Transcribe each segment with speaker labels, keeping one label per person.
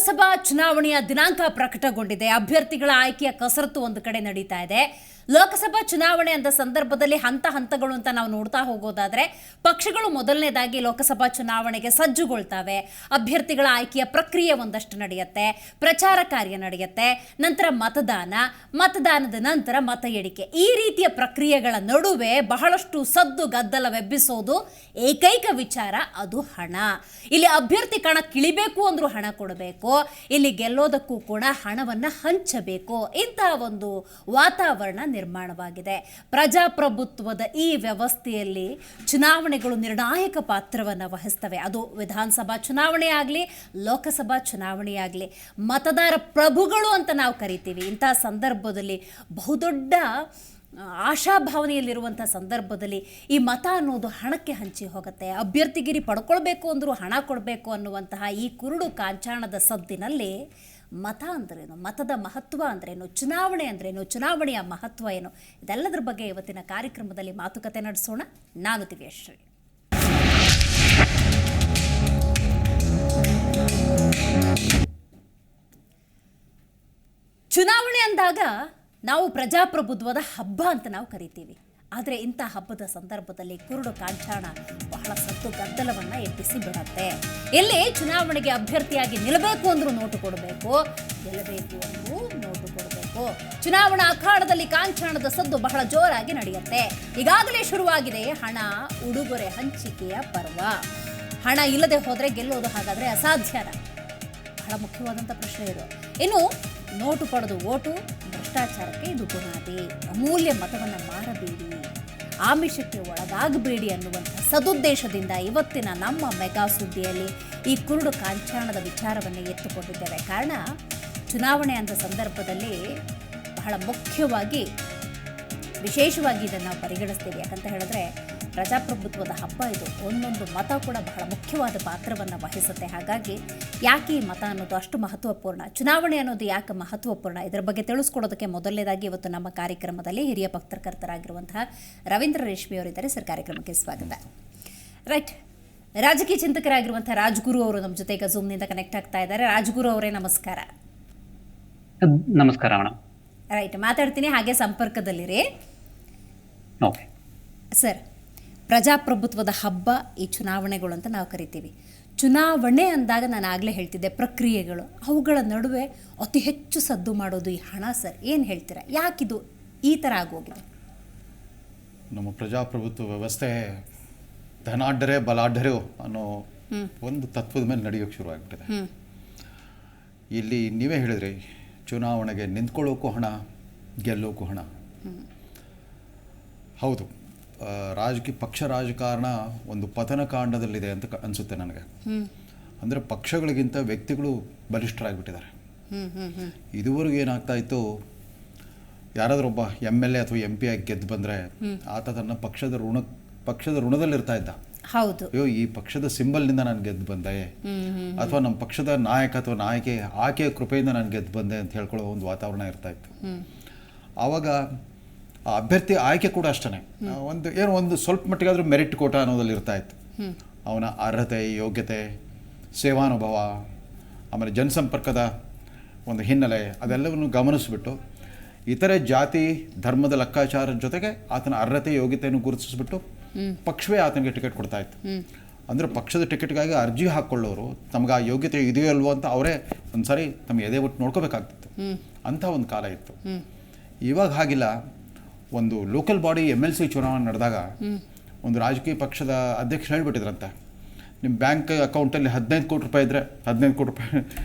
Speaker 1: ಲೋಕಸಭಾ ಚುನಾವಣೆಯ ದಿನಾಂಕ ಪ್ರಕಟಗೊಂಡಿದೆ. ಅಭ್ಯರ್ಥಿಗಳ ಆಯ್ಕೆಯ ಕಸರತ್ತು ಒಂದು ಕಡೆ ನಡೀತಾ ಇದೆ. ಲೋಕಸಭಾ ಚುನಾವಣೆ ಅಂತ ಸಂದರ್ಭದಲ್ಲಿ ಹಂತಗಳು ಅಂತ ನಾವು ನೋಡ್ತಾ ಹೋಗೋದಾದ್ರೆ ಪಕ್ಷಗಳು ಮೊದಲನೇದಾಗಿ ಲೋಕಸಭಾ ಚುನಾವಣೆಗೆ ಸಜ್ಜುಗೊಳ್ತವೆ. ಅಭ್ಯರ್ಥಿಗಳ ಆಯ್ಕೆಯ ಪ್ರಕ್ರಿಯೆ ಒಂದಷ್ಟು ನಡೆಯುತ್ತೆ, ಪ್ರಚಾರ ಕಾರ್ಯ ನಡೆಯುತ್ತೆ, ನಂತರ ಮತದಾನದ ನಂತರ ಮತ ಎಣಿಕೆ. ಈ ರೀತಿಯ ಪ್ರಕ್ರಿಯೆಗಳ ನಡುವೆ ಬಹಳಷ್ಟು ಸದ್ದು ಗದ್ದಲವೆಬ್ಬಿಸೋದು ಏಕೈಕ ವಿಚಾರ, ಅದು ಹಣ. ಇಲ್ಲಿ ಅಭ್ಯರ್ಥಿ ಕಣಕ್ಕಿಳಿಬೇಕು ಅಂದ್ರೂ ಹಣ ಕೊಡಬೇಕು, ಇಲ್ಲಿ ಗೆಲ್ಲೋದಕ್ಕೂ ಕೂಡ ಹಣವನ್ನ ಹಂಚಬೇಕು. ಇಂತಹ ಒಂದು ವಾತಾವರಣ ನಿರ್ಮಾಣವಾಗಿದೆ. ಪ್ರಜಾಪ್ರಭುತ್ವದ ಈ ವ್ಯವಸ್ಥೆಯಲ್ಲಿ ಚುನಾವಣೆಗಳು ನಿರ್ಣಾಯಕ ಪಾತ್ರವನ್ನು ವಹಿಸ್ತವೆ. ಅದು ವಿಧಾನಸಭಾ ಚುನಾವಣೆ ಆಗಲಿ, ಲೋಕಸಭಾ ಚುನಾವಣೆ ಆಗಲಿ. ಮತದಾರ ಪ್ರಭುಗಳು ಅಂತ ನಾವು ಕರಿತೀವಿ. ಇಂತಹ ಸಂದರ್ಭದಲ್ಲಿ ಬಹುದೊಡ್ಡ ಆಶಾಭಾವನೆಯಲ್ಲಿರುವಂಥ ಸಂದರ್ಭದಲ್ಲಿ ಈ ಮತ ಅನ್ನೋದು ಹಣಕ್ಕೆ ಹಂಚಿ ಹೋಗುತ್ತೆ. ಅಭ್ಯರ್ಥಿಗಿರಿ ಪಡ್ಕೊಳ್ಬೇಕು ಅಂದರೂ ಹಣ ಕೊಡಬೇಕು ಅನ್ನುವಂತಹ ಈ ಕುರುಡು ಕಾಂಚಾಣದ ಸದ್ದಿನಲ್ಲಿ ಮತ ಅಂದ್ರೇನು, ಮತದ ಮಹತ್ವ ಅಂದ್ರೇನು, ಚುನಾವಣೆ ಅಂದ್ರೇನು, ಚುನಾವಣೆಯ ಮಹತ್ವ ಏನು, ಇದೆಲ್ಲದರ ಬಗ್ಗೆ ಇವತ್ತಿನ ಕಾರ್ಯಕ್ರಮದಲ್ಲಿ ಮಾತುಕತೆ ನಡೆಸೋಣ. ನಾನು ದಿವ್ಯಶ್ರೀ. ಚುನಾವಣೆ ಅಂದಾಗ ನಾವು ಪ್ರಜಾಪ್ರಭುತ್ವದ ಹಬ್ಬ ಅಂತ ನಾವು ಕರಿತೀವಿ. ಆದರೆ ಇಂಥ ಹಬ್ಬದ ಸಂದರ್ಭದಲ್ಲಿ ಕುರುಡು ಕಾಂಚಾಣ ಬಹಳ ಸತ್ತು ಗದ್ದಲವನ್ನು ಎಬ್ಬಿಸಿ ಬಿಡುತ್ತೆ. ಇಲ್ಲಿ ಚುನಾವಣೆಗೆ ಅಭ್ಯರ್ಥಿಯಾಗಿ ನಿಲ್ಲಬೇಕು ಅಂದ್ರೂ ನೋಟು ಕೊಡಬೇಕು, ಗೆಲ್ಲಬೇಕು ಅಂದ್ರೂ ನೋಟು ಕೊಡಬೇಕು. ಚುನಾವಣಾ ಅಖಾಡದಲ್ಲಿ ಕಾಂಚಾಣದ ಸದ್ದು ಬಹಳ ಜೋರಾಗಿ ನಡೆಯುತ್ತೆ. ಈಗಾಗಲೇ ಶುರುವಾಗಿದೆ ಹಣ ಉಡುಗೊರೆ ಹಂಚಿಕೆಯ ಪರ್ವ. ಹಣ ಇಲ್ಲದೆ ಹೋದರೆ ಗೆಲ್ಲೋದು ಹಾಗಾದರೆ ಅಸಾಧ್ಯನ? ಬಹಳ ಮುಖ್ಯವಾದಂಥ ಪ್ರಶ್ನೆ ಇದು. ಇನ್ನು ನೋಟು ಪಡೆದು ಓಟು, ಭ್ರಷ್ಟಾಚಾರಕ್ಕೆ ಇದು ಬುನಾದಿ. ಅಮೂಲ್ಯ ಮತವನ್ನು ಮಾರಬೇಡಿ, ಆಮಿಷಕ್ಕೆ ಒಳಗಾಗಬೇಡಿ ಅನ್ನುವಂಥ ಸದುದ್ದೇಶದಿಂದ ಇವತ್ತಿನ ನಮ್ಮ ಮೆಗಾ ಸುದ್ದಿಯಲ್ಲಿ ಈ ಕುರುಡು ಕಾಂಚಾಣದ ವಿಚಾರವನ್ನು ಎತ್ತುಕೊಂಡಿದ್ದೇವೆ. ಕಾರಣ ಚುನಾವಣೆ ಅಂತ ಸಂದರ್ಭದಲ್ಲಿ ಬಹಳ ಮುಖ್ಯವಾಗಿ ವಿಶೇಷವಾಗಿ ಇದನ್ನು ನಾವು ಪರಿಗಣಿಸ್ತೀವಿ. ಯಾಕಂತ ಹೇಳಿದ್ರೆ ಪ್ರಜಾಪ್ರಭುತ್ವದ ಹಬ್ಬ ಇದು. ಒಂದೊಂದು ಮತ ಕೂಡ ಬಹಳ ಮುಖ್ಯವಾದ ಪಾತ್ರವನ್ನು ವಹಿಸುತ್ತೆ. ಹಾಗಾಗಿ ಯಾಕೆ ಈ ಮತ ಅನ್ನೋದು ಅಷ್ಟು ಮಹತ್ವಪೂರ್ಣ, ಚುನಾವಣೆ ಅನ್ನೋದು ಯಾಕೆ ಮಹತ್ವಪೂರ್ಣ, ಇದರ ಬಗ್ಗೆ ತಿಳಿಸ್ಕೊಡೋದಕ್ಕೆ ಮೊದಲನೇದಾಗಿ ಇವತ್ತು ನಮ್ಮ ಕಾರ್ಯಕ್ರಮದಲ್ಲಿ ಹಿರಿಯ ಪತ್ರಕರ್ತರಾಗಿರುವಂತಹ ರವೀಂದ್ರ ರೇಷ್ಮೆ ಅವರಿದ್ದಾರೆ. ಸರ್, ಕಾರ್ಯಕ್ರಮಕ್ಕೆ ಸ್ವಾಗತ. ರೈಟ್, ರಾಜಕೀಯ ಚಿಂತಕರಾಗಿರುವಂತಹ ರಾಜ್ಗುರು ಅವರು ನಮ್ಮ ಜೊತೆ ಈಗ ಝೂಮ್ನಿಂದ ಕನೆಕ್ಟ್ ಆಗ್ತಾ ಇದ್ದಾರೆ. ರಾಜ್ಗುರು ಅವರೇ, ನಮಸ್ಕಾರ.
Speaker 2: ನಮಸ್ಕಾರ ಮೇಡಮ್.
Speaker 1: ರೈಟ್, ಮಾತಾಡ್ತೀನಿ, ಹಾಗೆ ಸಂಪರ್ಕದಲ್ಲಿರಿ.
Speaker 2: ಓಕೆ
Speaker 1: ಸರ್, ಪ್ರಜಾಪ್ರಭುತ್ವದ ಹಬ್ಬ ಈ ಚುನಾವಣೆಗಳು ಅಂತ ನಾವು ಕರಿತೀವಿ. ಚುನಾವಣೆ ಅಂದಾಗ ನಾನು ಆಗಲೇ ಹೇಳ್ತಿದ್ದೆ ಪ್ರಕ್ರಿಯೆಗಳು, ಅವುಗಳ ನಡುವೆ ಅತಿ ಹೆಚ್ಚು ಸದ್ದು ಮಾಡೋದು ಈ ಹಣ. ಸರ್, ಏನು ಹೇಳ್ತೀರಾ, ಯಾಕಿದು ಈ ಥರ ಆಗೋಗಿದೆ?
Speaker 3: ನಮ್ಮ ಪ್ರಜಾಪ್ರಭುತ್ವ ವ್ಯವಸ್ಥೆ ಧನಾಢ್ಯರೇ ಬಲಾಢ್ಯರು ಅನ್ನೋ ಒಂದು ತತ್ವದ ಮೇಲೆ ನಡೆಯೋಕ್ಕೆ ಶುರು ಆಗಿಬಿಟ್ಟಿದೆ. ಇಲ್ಲಿ ನೀವೇ ಹೇಳಿದ್ರಿ, ಚುನಾವಣೆಗೆ ನಿಂತ್ಕೊಳ್ಳೋಕ್ಕೂ ಹಣ, ಗೆಲ್ಲೋಕ್ಕೂ ಹಣ. ಹೌದು, ಪಕ್ಷ ರಾಜಕಾರಣ ಒಂದು ಪತನ ಕಾಂಡದಲ್ಲಿದೆ ಅಂತ ಅನಿಸುತ್ತೆ ನನಗೆ. ಅಂದರೆ ಪಕ್ಷಗಳಿಗಿಂತ ವ್ಯಕ್ತಿಗಳು ಬಲಿಷ್ಠರಾಗಿಬಿಟ್ಟಿದ್ದಾರೆ. ಇದುವರೆಗೂ ಏನಾಗ್ತಾ ಇತ್ತು, ಯಾರಾದ್ರೊಬ್ಬ MLA ಅಥವಾ MP ಆಗಿ ಗೆದ್ದು ಬಂದರೆ ಆತ ತನ್ನ ಪಕ್ಷದ ಋಣದಲ್ಲಿರ್ತಾ ಇದ್ದ.
Speaker 1: ಹೌದು,
Speaker 3: ಅಯ್ಯೋ, ಈ ಪಕ್ಷದ ಸಿಂಬಲ್ನಿಂದ ನಾನು ಗೆದ್ದು ಬಂದೆ, ಅಥವಾ ನಮ್ಮ ಪಕ್ಷದ ನಾಯಕ ಅಥವಾ ಆಕೆಯ ಕೃಪೆಯಿಂದ ನಾನು ಗೆದ್ದು ಬಂದೆ ಅಂತ ಹೇಳ್ಕೊಳ್ಳೋ ಒಂದು ವಾತಾವರಣ ಇರ್ತಾ ಇತ್ತು. ಆವಾಗ ಆ ಅಭ್ಯರ್ಥಿ ಆಯ್ಕೆ ಕೂಡ ಅಷ್ಟೇ, ಒಂದು ಸ್ವಲ್ಪ ಮಟ್ಟಿಗಾದ್ರೂ ಮೆರಿಟ್ ಕೋಟ ಅನ್ನೋದಲ್ಲಿ ಇರ್ತಾ ಇತ್ತು. ಅವನ ಅರ್ಹತೆ, ಯೋಗ್ಯತೆ, ಸೇವಾನುಭವ, ಆಮೇಲೆ ಜನಸಂಪರ್ಕದ ಒಂದು ಹಿನ್ನೆಲೆ, ಅದೆಲ್ಲವನ್ನು ಗಮನಿಸ್ಬಿಟ್ಟು ಇತರೆ ಜಾತಿ ಧರ್ಮದ ಲೆಕ್ಕಾಚಾರದ ಜೊತೆಗೆ ಆತನ ಅರ್ಹತೆ, ಯೋಗ್ಯತೆಯನ್ನು ಗುರುತಿಸ್ಬಿಟ್ಟು ಪಕ್ಷವೇ ಆತನಿಗೆ ಟಿಕೆಟ್ ಕೊಡ್ತಾ ಇತ್ತು. ಅಂದರೆ ಪಕ್ಷದ ಟಿಕೆಟ್ಗಾಗಿ ಅರ್ಜಿ ಹಾಕ್ಕೊಳ್ಳೋರು ತಮ್ಗೆ ಆ ಯೋಗ್ಯತೆ ಇದೆಯೋ ಅಲ್ವೋ ಅಂತ ಅವರೇ ಒಂದ್ಸಾರಿ ತಮ್ಮ ಎದೆ ಬಿಟ್ಟು ನೋಡ್ಕೋಬೇಕಾಗ್ತಿತ್ತು. ಅಂಥ ಒಂದು ಕಾಲ ಇತ್ತು. ಇವಾಗ ಹಾಗಿಲ್ಲ. ಒಂದು ಲೋಕಲ್ ಬಾಡಿ MLC ಚುನಾವಣೆ ನಡೆದಾಗ ಒಂದು ರಾಜಕೀಯ ಪಕ್ಷದ ಅಧ್ಯಕ್ಷರು ಹೇಳ್ಬಿಟ್ಟಿದ್ರಂತೆ, ನಿಮ್ಮ ಬ್ಯಾಂಕ್ ಅಕೌಂಟಲ್ಲಿ 15 ಕೋಟಿ ರೂಪಾಯಿ ಇದ್ದರೆ 15 ಕೋಟಿ ರೂಪಾಯಿ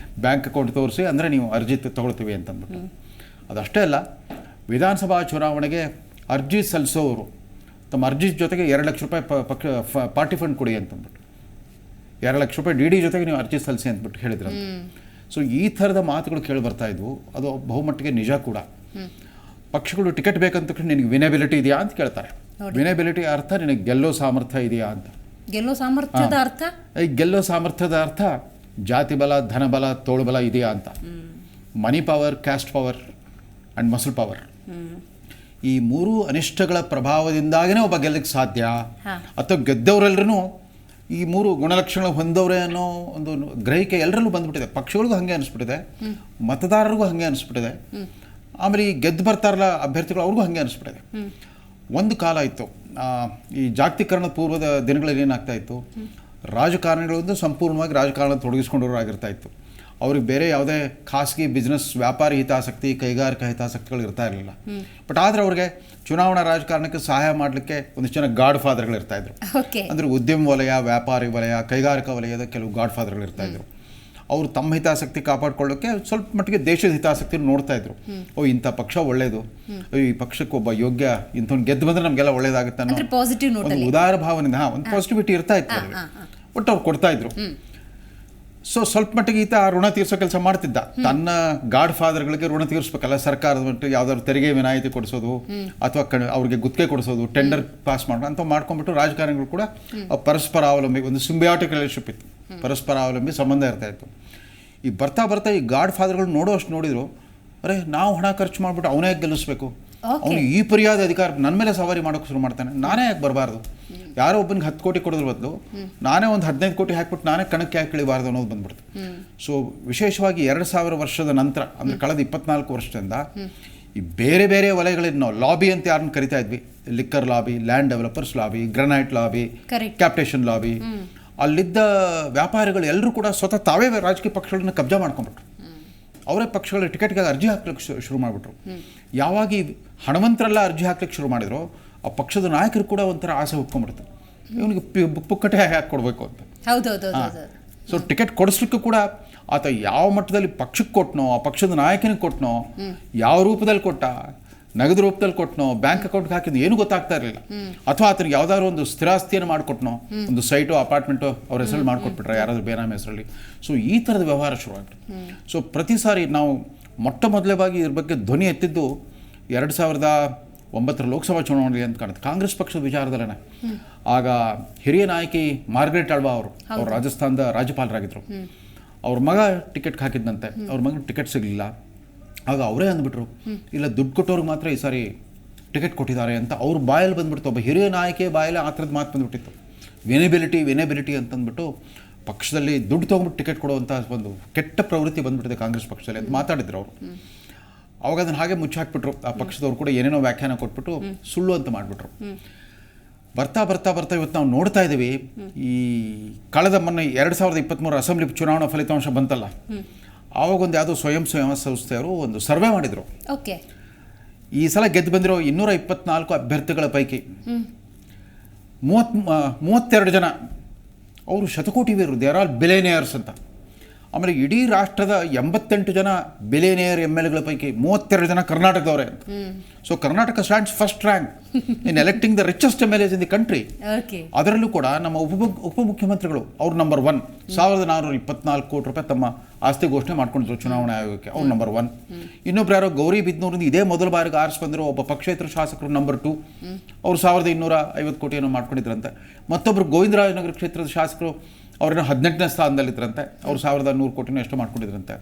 Speaker 3: ಬ್ಯಾಂಕ್ ಅಕೌಂಟ್ ತೋರಿಸಿ, ಅಂದರೆ ನೀವು ಅರ್ಜಿ ತೊಗೊಳ್ತೀವಿ ಅಂತಂದ್ಬಿಟ್ಟು. ಅದಷ್ಟೇ ಅಲ್ಲ, ವಿಧಾನಸಭಾ ಚುನಾವಣೆಗೆ ಅರ್ಜಿ ಸಲ್ಲಿಸೋರು ತಮ್ಮ ಅರ್ಜಿ ಜೊತೆಗೆ 2 ಲಕ್ಷ ರೂಪಾಯಿ ಪಾರ್ಟಿ ಫಂಡ್ ಕೊಡಿ ಅಂತಂದ್ಬಿಟ್ಟು, 2 ಲಕ್ಷ ರೂಪಾಯಿ DD ಜೊತೆಗೆ ನೀವು ಅರ್ಜಿ ಸಲ್ಲಿಸಿ ಅಂತಬಿಟ್ಟು ಹೇಳಿದ್ರಂತೆ. ಸೊ ಈ ಥರದ ಮಾತುಗಳು ಕೇಳಿ ಬರ್ತಾ ಇದ್ವು. ಅದು ಬಹುಮಟ್ಟಿಗೆ ನಿಜ ಕೂಡ. ಪಕ್ಷಗಳು ಟಿಕೆಟ್ ಬೇಕಂತ ತಕ್ಷಣ ನಿನಗೆ ವಿನೇಬಿಲಿಟಿ ಇದೆಯಾ ಅಂತ ಕೇಳ್ತಾರೆ. ವಿನೇಬಿಲಿಟಿ ಅರ್ಥ ನಿನಗೆ ಗೆಲ್ಲೋ ಸಾಮರ್ಥ್ಯ ಇದೆಯಾ ಅಂತ.
Speaker 1: ಗೆಲ್ಲೋ ಸಾಮರ್ಥ್ಯದ ಅರ್ಥ,
Speaker 3: ಈ ಗೆಲ್ಲೋ ಸಾಮರ್ಥ್ಯದ ಅರ್ಥ ಜಾತಿ ಬಲ, ಧನಬಲ, ತೋಳುಬಲ ಇದೆಯಾ ಅಂತ. Money power, caste power and muscle power, ಈ ಮೂರೂ ಅನಿಷ್ಟಗಳ ಪ್ರಭಾವದಿಂದಾಗೇ ಒಬ್ಬ ಗೆಲ್ಲಕ್ಕೆ ಸಾಧ್ಯ. ಅಥವಾ ಗೆದ್ದವರೆಲ್ಲರೂ ಈ 3 ಗುಣಲಕ್ಷಣ ಹೊಂದವ್ರೆ ಅನ್ನೋ ಒಂದು ಗ್ರಹಿಕೆ ಎಲ್ಲರಲ್ಲೂ ಬಂದ್ಬಿಟ್ಟಿದೆ. ಪಕ್ಷಗಳಿಗೂ ಹಾಗೆ ಅನಿಸ್ಬಿಟ್ಟಿದೆ, ಮತದಾರರಿಗೂ ಹಾಗೆ ಅನಿಸ್ಬಿಟ್ಟಿದೆ, ಆಮೇಲೆ ಈ ಗೆದ್ದು ಬರ್ತಾರಲ್ಲ ಅಭ್ಯರ್ಥಿಗಳು ಅವ್ರಿಗೂ ಹಾಗೆ ಅನಿಸ್ಬಿಟ್ಟಿದೆ. ಒಂದು ಕಾಲ ಇತ್ತು, ಈ ಜಾಗತೀಕರಣದ ಪೂರ್ವದ ದಿನಗಳಲ್ಲಿ ಏನಾಗ್ತಾ ಇತ್ತು, ರಾಜಕಾರಣಿಗಳಿಂದ ಸಂಪೂರ್ಣವಾಗಿ ರಾಜಕಾರಣ ತೊಡಗಿಸ್ಕೊಂಡವರು ಆಗಿರ್ತಾ ಇತ್ತು. ಅವ್ರಿಗೆ ಬೇರೆ ಯಾವುದೇ ಖಾಸಗಿ ಬಿಸ್ನೆಸ್ ವ್ಯಾಪಾರಿ ಹಿತಾಸಕ್ತಿ, ಕೈಗಾರಿಕಾ ಹಿತಾಸಕ್ತಿಗಳು ಇರ್ತಾ ಇರಲಿಲ್ಲ. ಬಟ್ ಆದರೆ ಅವ್ರಿಗೆ ಚುನಾವಣಾ ರಾಜಕಾರಣಕ್ಕೆ ಸಹಾಯ ಮಾಡಲಿಕ್ಕೆ ಒಂದಿಷ್ಟು ಜನ ಗಾಡ್ ಫಾದರ್ಗಳು ಇರ್ತಾ ಇದ್ರು. ಅಂದರೆ ಉದ್ಯಮ ವಲಯ, ವ್ಯಾಪಾರಿ ವಲಯ, ಕೈಗಾರಿಕಾ ವಲಯದ ಕೆಲವು ಗಾಡ್ ಫಾದರ್ಗಳು ಇರ್ತಾ ಇದ್ರು. ಅವರು ತಮ್ಮ ಹಿತಾಸಕ್ತಿ ಕಾಪಾಡ್ಕೊಳ್ಳೋಕ್ಕೆ ಸ್ವಲ್ಪ ಮಟ್ಟಿಗೆ ದೇಶದ ಹಿತಾಸಕ್ತಿ ನೋಡ್ತಾ ಇದ್ರು. ಇಂಥ ಪಕ್ಷ ಒಳ್ಳೇದು, ಈ ಪಕ್ಷಕ್ಕೆ ಒಬ್ಬ ಯೋಗ್ಯ ಇಂಥವ್ನು ಗೆದ್ದು ಬಂದರೆ ನಮಗೆಲ್ಲ ಒಳ್ಳೇದಾಗುತ್ತೆ ಅನ್ನೋ ಒಂದು ಉದಾರ ಭಾವನೆಯಿಂದ ಒಂದು ಪಾಸಿಟಿವಿಟಿ ಇರ್ತಾ ಇತ್ತು. ಒಟ್ಟು ಅವ್ರು ಕೊಡ್ತಾ ಇದ್ರು. ಸೊ ಸ್ವಲ್ಪ ಮಟ್ಟಿಗೆ ಈತ ಋಣ ತೀರಿಸೋ ಕೆಲಸ ಮಾಡ್ತಿದ್ದ. ತನ್ನ ಗಾಡ್ ಫಾದರ್ಗಳಿಗೆ ಋಣ ತೀರಿಸ್ಬೇಕಲ್ಲ, ಸರ್ಕಾರದ ಮಟ್ಟಿಗೆ ಯಾವ್ದಾದ್ರು ತೆರಿಗೆ ವಿನಾಯಿತಿ ಕೊಡಿಸೋದು ಅಥವಾ ಅವ್ರಿಗೆ ಗುತ್ತಿಗೆ ಕೊಡಿಸೋದು, ಟೆಂಡರ್ ಪಾಸ್ ಮಾಡೋದು ಅಂತ ಮಾಡ್ಕೊಂಡ್ಬಿಟ್ಟು ರಾಜಕಾರಣಿಗಳು ಕೂಡ ಪರಸ್ಪರ ಅವಲಂಬಿ ಒಂದು ಸಿಂಬಿಯಾಟಿಕ್ ರಿಲೇಶನ್ಶಿಪ್ ಇತ್ತು, ಪರಸ್ಪರ ಅವಲಂಬಿ ಸಂಬಂಧ ಇರ್ತಾ ಇತ್ತು. ಈ ಬರ್ತಾ ಈ ಗಾಡ್ ಫಾದರ್ಗಳು ನೋಡೋಷ್ಟು ನೋಡಿದ್ರು, ಅರೆ ನಾವು ಹಣ ಖರ್ಚು ಮಾಡಿಬಿಟ್ಟು ಅವನೇ ಗೆಲ್ಲಿಸ್ಬೇಕು, ಅವನು ಈ ಪರ್ಯಾದ ಅಧಿಕಾರ ನನ್ನ ಮೇಲೆ ಸವಾರಿ ಮಾಡೋಕೆ ಶುರು ಮಾಡ್ತಾನೆ, ನಾನೇ ಯಾಕೆ ಬರಬಾರ್ದು, ಯಾರೋ ಒಬ್ಬನಿಗೆ 10 ಕೋಟಿ ಕೊಡೋದ್ರ ಬದಲು ನಾನೇ ಒಂದು 15 ಕೋಟಿ ಹಾಕ್ಬಿಟ್ಟು ನಾನೇ ಕಣಕ್ಕೆ ಯಾಕೆ ಇಳಿಬಾರ್ದು ಅನ್ನೋದು ಬಂದ್ಬಿಡ್ತು. ಸೊ ವಿಶೇಷವಾಗಿ 2000 ವರ್ಷದ ನಂತರ, ಅಂದರೆ ಕಳೆದ 24 ವರ್ಷದಿಂದ ಈ ಬೇರೆ ಬೇರೆ ವಲಯಗಳಲ್ಲಿ ನಾವು ಲಾಬಿ ಅಂತ ಯಾರನ್ನ ಕರಿತಾ ಇದ್ವಿ, liquor lobby, land developers lobby, granite lobby, capitation lobby, ಅಲ್ಲಿದ್ದ ವ್ಯಾಪಾರಿಗಳು ಎಲ್ಲರೂ ಕೂಡ ಸ್ವತಃ ತಾವೇ ರಾಜಕೀಯ ಪಕ್ಷಗಳನ್ನ ಕಬ್ಜಾ ಮಾಡ್ಕೊಂಡ್ಬಿಟ್ರು. ಅವರೇ ಪಕ್ಷಗಳ ಟಿಕೆಟ್ಗಾಗಿ ಅರ್ಜಿ ಹಾಕ್ಲಿಕ್ಕೆ ಶುರು ಮಾಡಿಬಿಟ್ರು. ಯಾವಾಗ ಈ ಹಣವಂತರೆಲ್ಲ ಅರ್ಜಿ ಹಾಕ್ಲಿಕ್ಕೆ ಶುರು ಮಾಡಿದ್ರು, ಆ ಪಕ್ಷದ ನಾಯಕರು ಕೂಡ ಒಂಥರ ಆಸೆ ಹುಟ್ಕೊಂಡ್ಬಿಡ್ತು, ಇವನಿಗೆ ಪುಕ್ಕಟೆ ಹಾಕಿ ಕೊಡಬೇಕು ಅಂತ. ಸೊ ಟಿಕೆಟ್ ಕೊಡಿಸ್ಲಿಕ್ಕೂ ಕೂಡ ಆತ ಯಾವ ಮಟ್ಟದಲ್ಲಿ ಪಕ್ಷಕ್ಕೆ ಕೊಟ್ಟನೋ, ಆ ಪಕ್ಷದ ನಾಯಕನಿಗೆ ಕೊಟ್ಟನೋ, ಯಾವ ರೂಪದಲ್ಲಿ ಕೊಟ್ಟ, ನಗದು ರೂಪದಲ್ಲಿ ಕೊಟ್ಟನೋ, ಬ್ಯಾಂಕ್ ಅಕೌಂಟ್ಗೆ ಹಾಕಿದ್ದು ಏನು ಗೊತ್ತಾಗ್ತಾ ಇರಲಿಲ್ಲ. ಅಥವಾ ಆತನಿಗೆ ಯಾವ್ದಾದ್ರು ಒಂದು ಸ್ಥಿರಾಸ್ತಿಯನ್ನು ಮಾಡಿಕೊಟ್ನೋ, ಒಂದು ಸೈಟು ಅಪಾರ್ಟ್ಮೆಂಟು ಅವ್ರ ಹೆಸರಲ್ಲಿ ಮಾಡಿಕೊಟ್ಬಿಟ್ರೆ ಯಾರಾದ್ರೂ ಬೇನಾಮಿ ಹೆಸರಲ್ಲಿ. ಸೊ ಈ ಥರದ ವ್ಯವಹಾರ ಶುರುವಾಗ್ಬಿಟ್ಟು. ಸೊ ಪ್ರತಿ ಸಾರಿ ನಾವು ಮೊದಲನೇದಾಗಿ ಇದ್ರ ಬಗ್ಗೆ ಧ್ವನಿ ಎತ್ತಿದ್ದು 2009 ಲೋಕಸಭಾ ಚುನಾವಣೆ ಅಂತ ಕಾಣುತ್ತೆ, ಕಾಂಗ್ರೆಸ್ ಪಕ್ಷದ ವಿಚಾರದಲ್ಲೇ. ಆಗ ಹಿರಿಯ ನಾಯಕಿ ಮಾರ್ಗ್ರೆಟ್ ಆಳ್ವಾ ಅವರು ರಾಜಸ್ಥಾನದ ರಾಜ್ಯಪಾಲರಾಗಿದ್ದರು. ಅವ್ರ ಮಗ ಟಿಕೆಟ್ ಹಾಕಿದ್ದಂತೆ, ಅವ್ರ ಮಗನ ಟಿಕೆಟ್ ಸಿಗಲಿಲ್ಲ. ಆಗ ಅವರೇ ಅಂದ್ಬಿಟ್ರು, ಇಲ್ಲ ದುಡ್ಡು ಕೊಟ್ಟವ್ರಿಗೆ ಮಾತ್ರ ಈ ಸಾರಿ ಟಿಕೆಟ್ ಕೊಟ್ಟಿದ್ದಾರೆ ಅಂತ ಅವ್ರ ಬಾಯಲ್ಲಿ ಬಂದ್ಬಿಡ್ತು. ಒಬ್ಬ ಹಿರಿಯ ನಾಯಕಿಯ ಬಾಯಲ್ಲಿ ಆ ಥರದ್ದು ಮಾತು ಬಂದುಬಿಟ್ಟಿತ್ತು, ವಿನೇಬಿಲಿಟಿ ಅಂತಂದ್ಬಿಟ್ಟು ಪಕ್ಷದಲ್ಲಿ ದುಡ್ಡು ತೊಗೊಂಡ್ಬಿಟ್ಟು ಟಿಕೆಟ್ ಕೊಡುವಂಥ ಒಂದು ಕೆಟ್ಟ ಪ್ರವೃತ್ತಿ ಬಂದ್ಬಿಟ್ಟಿದೆ ಕಾಂಗ್ರೆಸ್ ಪಕ್ಷದಲ್ಲಿ ಅಂತ ಮಾತಾಡಿದ್ರು ಅವರು. ಅವಾಗ ಅದನ್ನು ಹಾಗೆ ಮುಚ್ಚಾಕ್ಬಿಟ್ರು. ಆ ಪಕ್ಷದವ್ರು ಕೂಡ ಏನೇನೋ ವ್ಯಾಖ್ಯಾನ ಕೊಟ್ಬಿಟ್ಟು ಸುಳ್ಳು ಅಂತ ಮಾಡಿಬಿಟ್ರು. ಬರ್ತಾ ಇವತ್ತು ನಾವು ನೋಡ್ತಾ ಇದ್ದೀವಿ, ಈ ಕಳೆದ ಮೊನ್ನೆ 2023 ಅಸೆಂಬ್ಲಿ ಚುನಾವಣಾ ಫಲಿತಾಂಶ ಬಂತಲ್ಲ, ಆವಾಗ ಒಂದು ಯಾವುದೋ ಸ್ವಯಂ ಸಂಸ್ಥೆಯವರು ಒಂದು ಸರ್ವೆ ಮಾಡಿದರು. ಈ ಸಲ ಗೆದ್ದು ಬಂದಿರೋ 224 ಅಭ್ಯರ್ಥಿಗಳ ಪೈಕಿ 32 ಜನ ಅವರು ಶತಕೋಟಿ ವೀರರು, ದೇ ಆರ್ ಆಲ್ ಬಿಲಿಯನೇಯರ್ಸ್ ಅಂತ. ಆಮೇಲೆ ಇಡೀ ರಾಷ್ಟ್ರದ 88 ಜನ ಬಿಲಿಯನೇಯರ್ MLAಗಳ ಪೈಕಿ 32 ಜನ ಕರ್ನಾಟಕದವರೇ ಅಂತ. So Karnataka stands first rank in electing the richest MLAs in the country. ಅದರಲ್ಲೂ ಕೂಡ ನಮ್ಮ ಉಪಮುಖ್ಯಮಂತ್ರಿಗಳು ಅವ್ರು ನಂಬರ್ 1, 1424 ಕೋಟಿ ರೂಪಾಯಿ ತಮ್ಮ ಆಸ್ತಿ ಘೋಷಣೆ ಮಾಡ್ಕೊಂಡಿದ್ರು ಚುನಾವಣಾ ಆಯೋಗಕ್ಕೆ, ಅವ್ರು ನಂಬರ್ 1. ಇನ್ನೊಬ್ರು ಯಾರೋ ಗೌರಿಬಿದನೂರಿಂದ ಇದೇ ಮೊದಲ ಬಾರಿಗೆ ಆರಿಸಿ ಬಂದರು ಒಬ್ಬ ಪಕ್ಷೇತರ ಶಾಸಕರು ನಂಬರ್ 2, ಅವರು 1250 ಕೋಟಿಯನ್ನು ಮಾಡ್ಕೊಂಡಿದ್ರಂತೆ. ಮತ್ತೊಬ್ಬರು ಗೋವಿಂದರಾಜನಗರ ಕ್ಷೇತ್ರದ ಶಾಸಕರು ಅವ್ರನ್ನ 18ನೇ ಸ್ಥಾನದಲ್ಲಿದ್ದರಂತೆ, ಅವ್ರು 1100 ಕೋಟಿನೂ ಎಷ್ಟು ಮಾಡ್ಕೊಂಡಿದ್ರಂತೆ.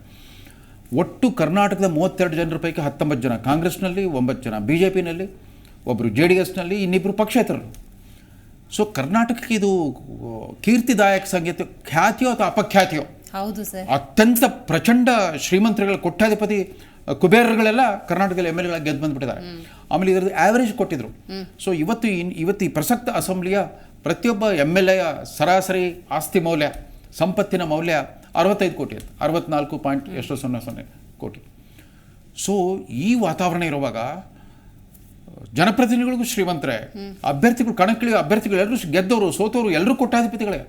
Speaker 3: ಒಟ್ಟು ಕರ್ನಾಟಕದ 32 ಜನರ ಪೈಕಿ 19 ಜನ ಕಾಂಗ್ರೆಸ್ನಲ್ಲಿ, 9 ಜನ BJPನಲ್ಲಿ, ಒಬ್ಬರು JDSನಲ್ಲಿ, ಇನ್ನಿಬ್ಬರು ಪಕ್ಷೇತರರು. ಸೊ ಕರ್ನಾಟಕಕ್ಕೆ ಇದು ಕೀರ್ತಿದಾಯಕ ಸಂಗೀತ, ಖ್ಯಾತಿಯೋ ಅಥವಾ ಅಪಖ್ಯಾತಿಯೋ, ಅತ್ಯಂತ ಪ್ರಚಂಡ ಶ್ರೀಮಂತರುಗಳ ಕೋಟ್ಯಾಧಿಪತಿ ಕುಬೇರಗಳೆಲ್ಲ ಕರ್ನಾಟಕದಲ್ಲಿ MLAಗಳ ಗೆದ್ದು ಬಂದುಬಿಟ್ಟಿದ್ದಾರೆ. ಆಮೇಲೆ ಇದರದ್ದು ಆ್ಯಾವರೇಜ್ ಕೊಟ್ಟಿದ್ರು. ಸೊ ಇವತ್ತು ಈ ಪ್ರಸಕ್ತ ಅಸೆಂಬ್ಲಿಯ ಪ್ರತಿಯೊಬ್ಬ MLA ಸರಾಸರಿ ಆಸ್ತಿ ಮೌಲ್ಯ, ಸಂಪತ್ತಿನ ಮೌಲ್ಯ 65 ಕೋಟಿ ಅಂತ, 64.00 ಕೋಟಿ. ಸೊ ಈ ವಾತಾವರಣ ಇರುವಾಗ ಜನಪ್ರತಿನಿಧಿಗಳಿಗೂ ಶ್ರೀಮಂತರೇ, ಅಭ್ಯರ್ಥಿಗಳು ಕಣಕ್ಕಿಳಿಯೋ ಅಭ್ಯರ್ಥಿಗಳು ಎಲ್ಲರೂ ಗೆದ್ದವರು ಸೋತವರು ಎಲ್ಲರೂ ಕೋಟ್ಯಾಧಿಪತಿಗಳೇ.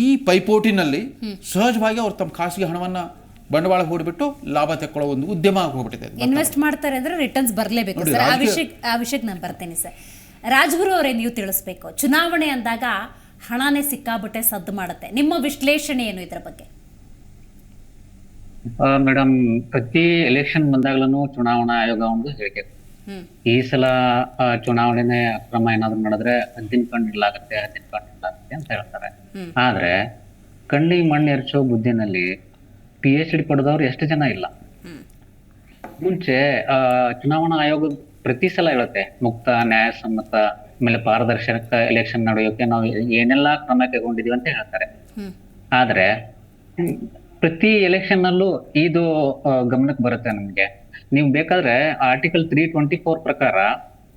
Speaker 3: ಈ ಪೈಪೋಟಿನಲ್ಲಿ ಸಹಜವಾಗಿ ಅವರು ತಮ್ಮ ಖಾಸಗಿ ಹಣವನ್ನು ಬಂಡವಾಳ ಹೂಡಿಬಿಟ್ಟು ಲಾಭ ತೆಕ್ಕೊಳ್ಳೋ ಒಂದು ಉದ್ಯಮ ಹೋಗ್ಬಿಟ್ಟಿದೆ.
Speaker 1: ಇನ್ವೆಸ್ಟ್ ಮಾಡ್ತಾರೆ ಅಂದ್ರೆ ರಿಟರ್ನ್ಸ್ ಬರಲೇಬೇಕು ಸರ್. ಆ ವಿಷಯಕ್ಕೆ ನಾನು ಬರ್ತೇನೆ ಸರ್. ರಾಜ್ಗುರು ಅವರೇ, ನೀವು ತಿಳಿಸ್ಬೇಕು, ಚುನಾವಣೆ ಅಂದಾಗ ಹಣನೇ ಸಿಕ್ಕಾಬಿಟ್ಟೆ ಸದ್ದು ಮಾಡುತ್ತೆ, ನಿಮ್ಮ ವಿಶ್ಲೇಷಣೆ ಏನು ಇದರ ಬಗ್ಗೆ?
Speaker 2: ಮೇಡಮ್, ಪ್ರತಿ ಎಲೆಕ್ಷನ್ ಬಂದಾಗ್ಲೂ ಚುನಾವಣಾ ಆಯೋಗ ಒಂದು ಹೇಳಿಕೆ, ಈ ಸಲ ಚುನಾವಣೆನೇ ಅಕ್ರಮ ಏನಾದ್ರು ನಡೆದ್ರೆ 10 ಕಣ್ಣು ಇಲ್ಲಾಗತ್ತೆ ಅಂತ ಹೇಳ್ತಾರೆ. ಆದ್ರೆ ಕಣ್ಣಿಗೆ ಮಣ್ಣು ಎರಚೋ ಬುದ್ಧಿನಲ್ಲಿ PhD ಪಡೆದವ್ರು ಎಷ್ಟು ಜನ ಇಲ್ಲ. ಮುಂಚೆ ಚುನಾವಣಾ ಆಯೋಗ ಪ್ರತಿ ಸಲ ಹೇಳುತ್ತೆ ಮುಕ್ತ, ನ್ಯಾಯಸಮ್ಮತ ಆಮೇಲೆ ಪಾರದರ್ಶಕ ಎಲೆಕ್ಷನ್ ನಡೆಯೋಕೆ ನಾವು ಏನೆಲ್ಲಾ ಕ್ರಮ ಕೈಗೊಂಡಿದೀವಿ ಅಂತ ಹೇಳ್ತಾರೆ. ಆದ್ರೆ ಪ್ರತಿ ಎಲೆಕ್ಷನ್ ನಲ್ಲೂ ಇದು ಗಮನಕ್ಕೆ ಬರುತ್ತೆ ನಮ್ಗೆ. ನೀವು ಬೇಕಾದ್ರೆ ಆರ್ಟಿಕಲ್ 324 ಪ್ರಕಾರ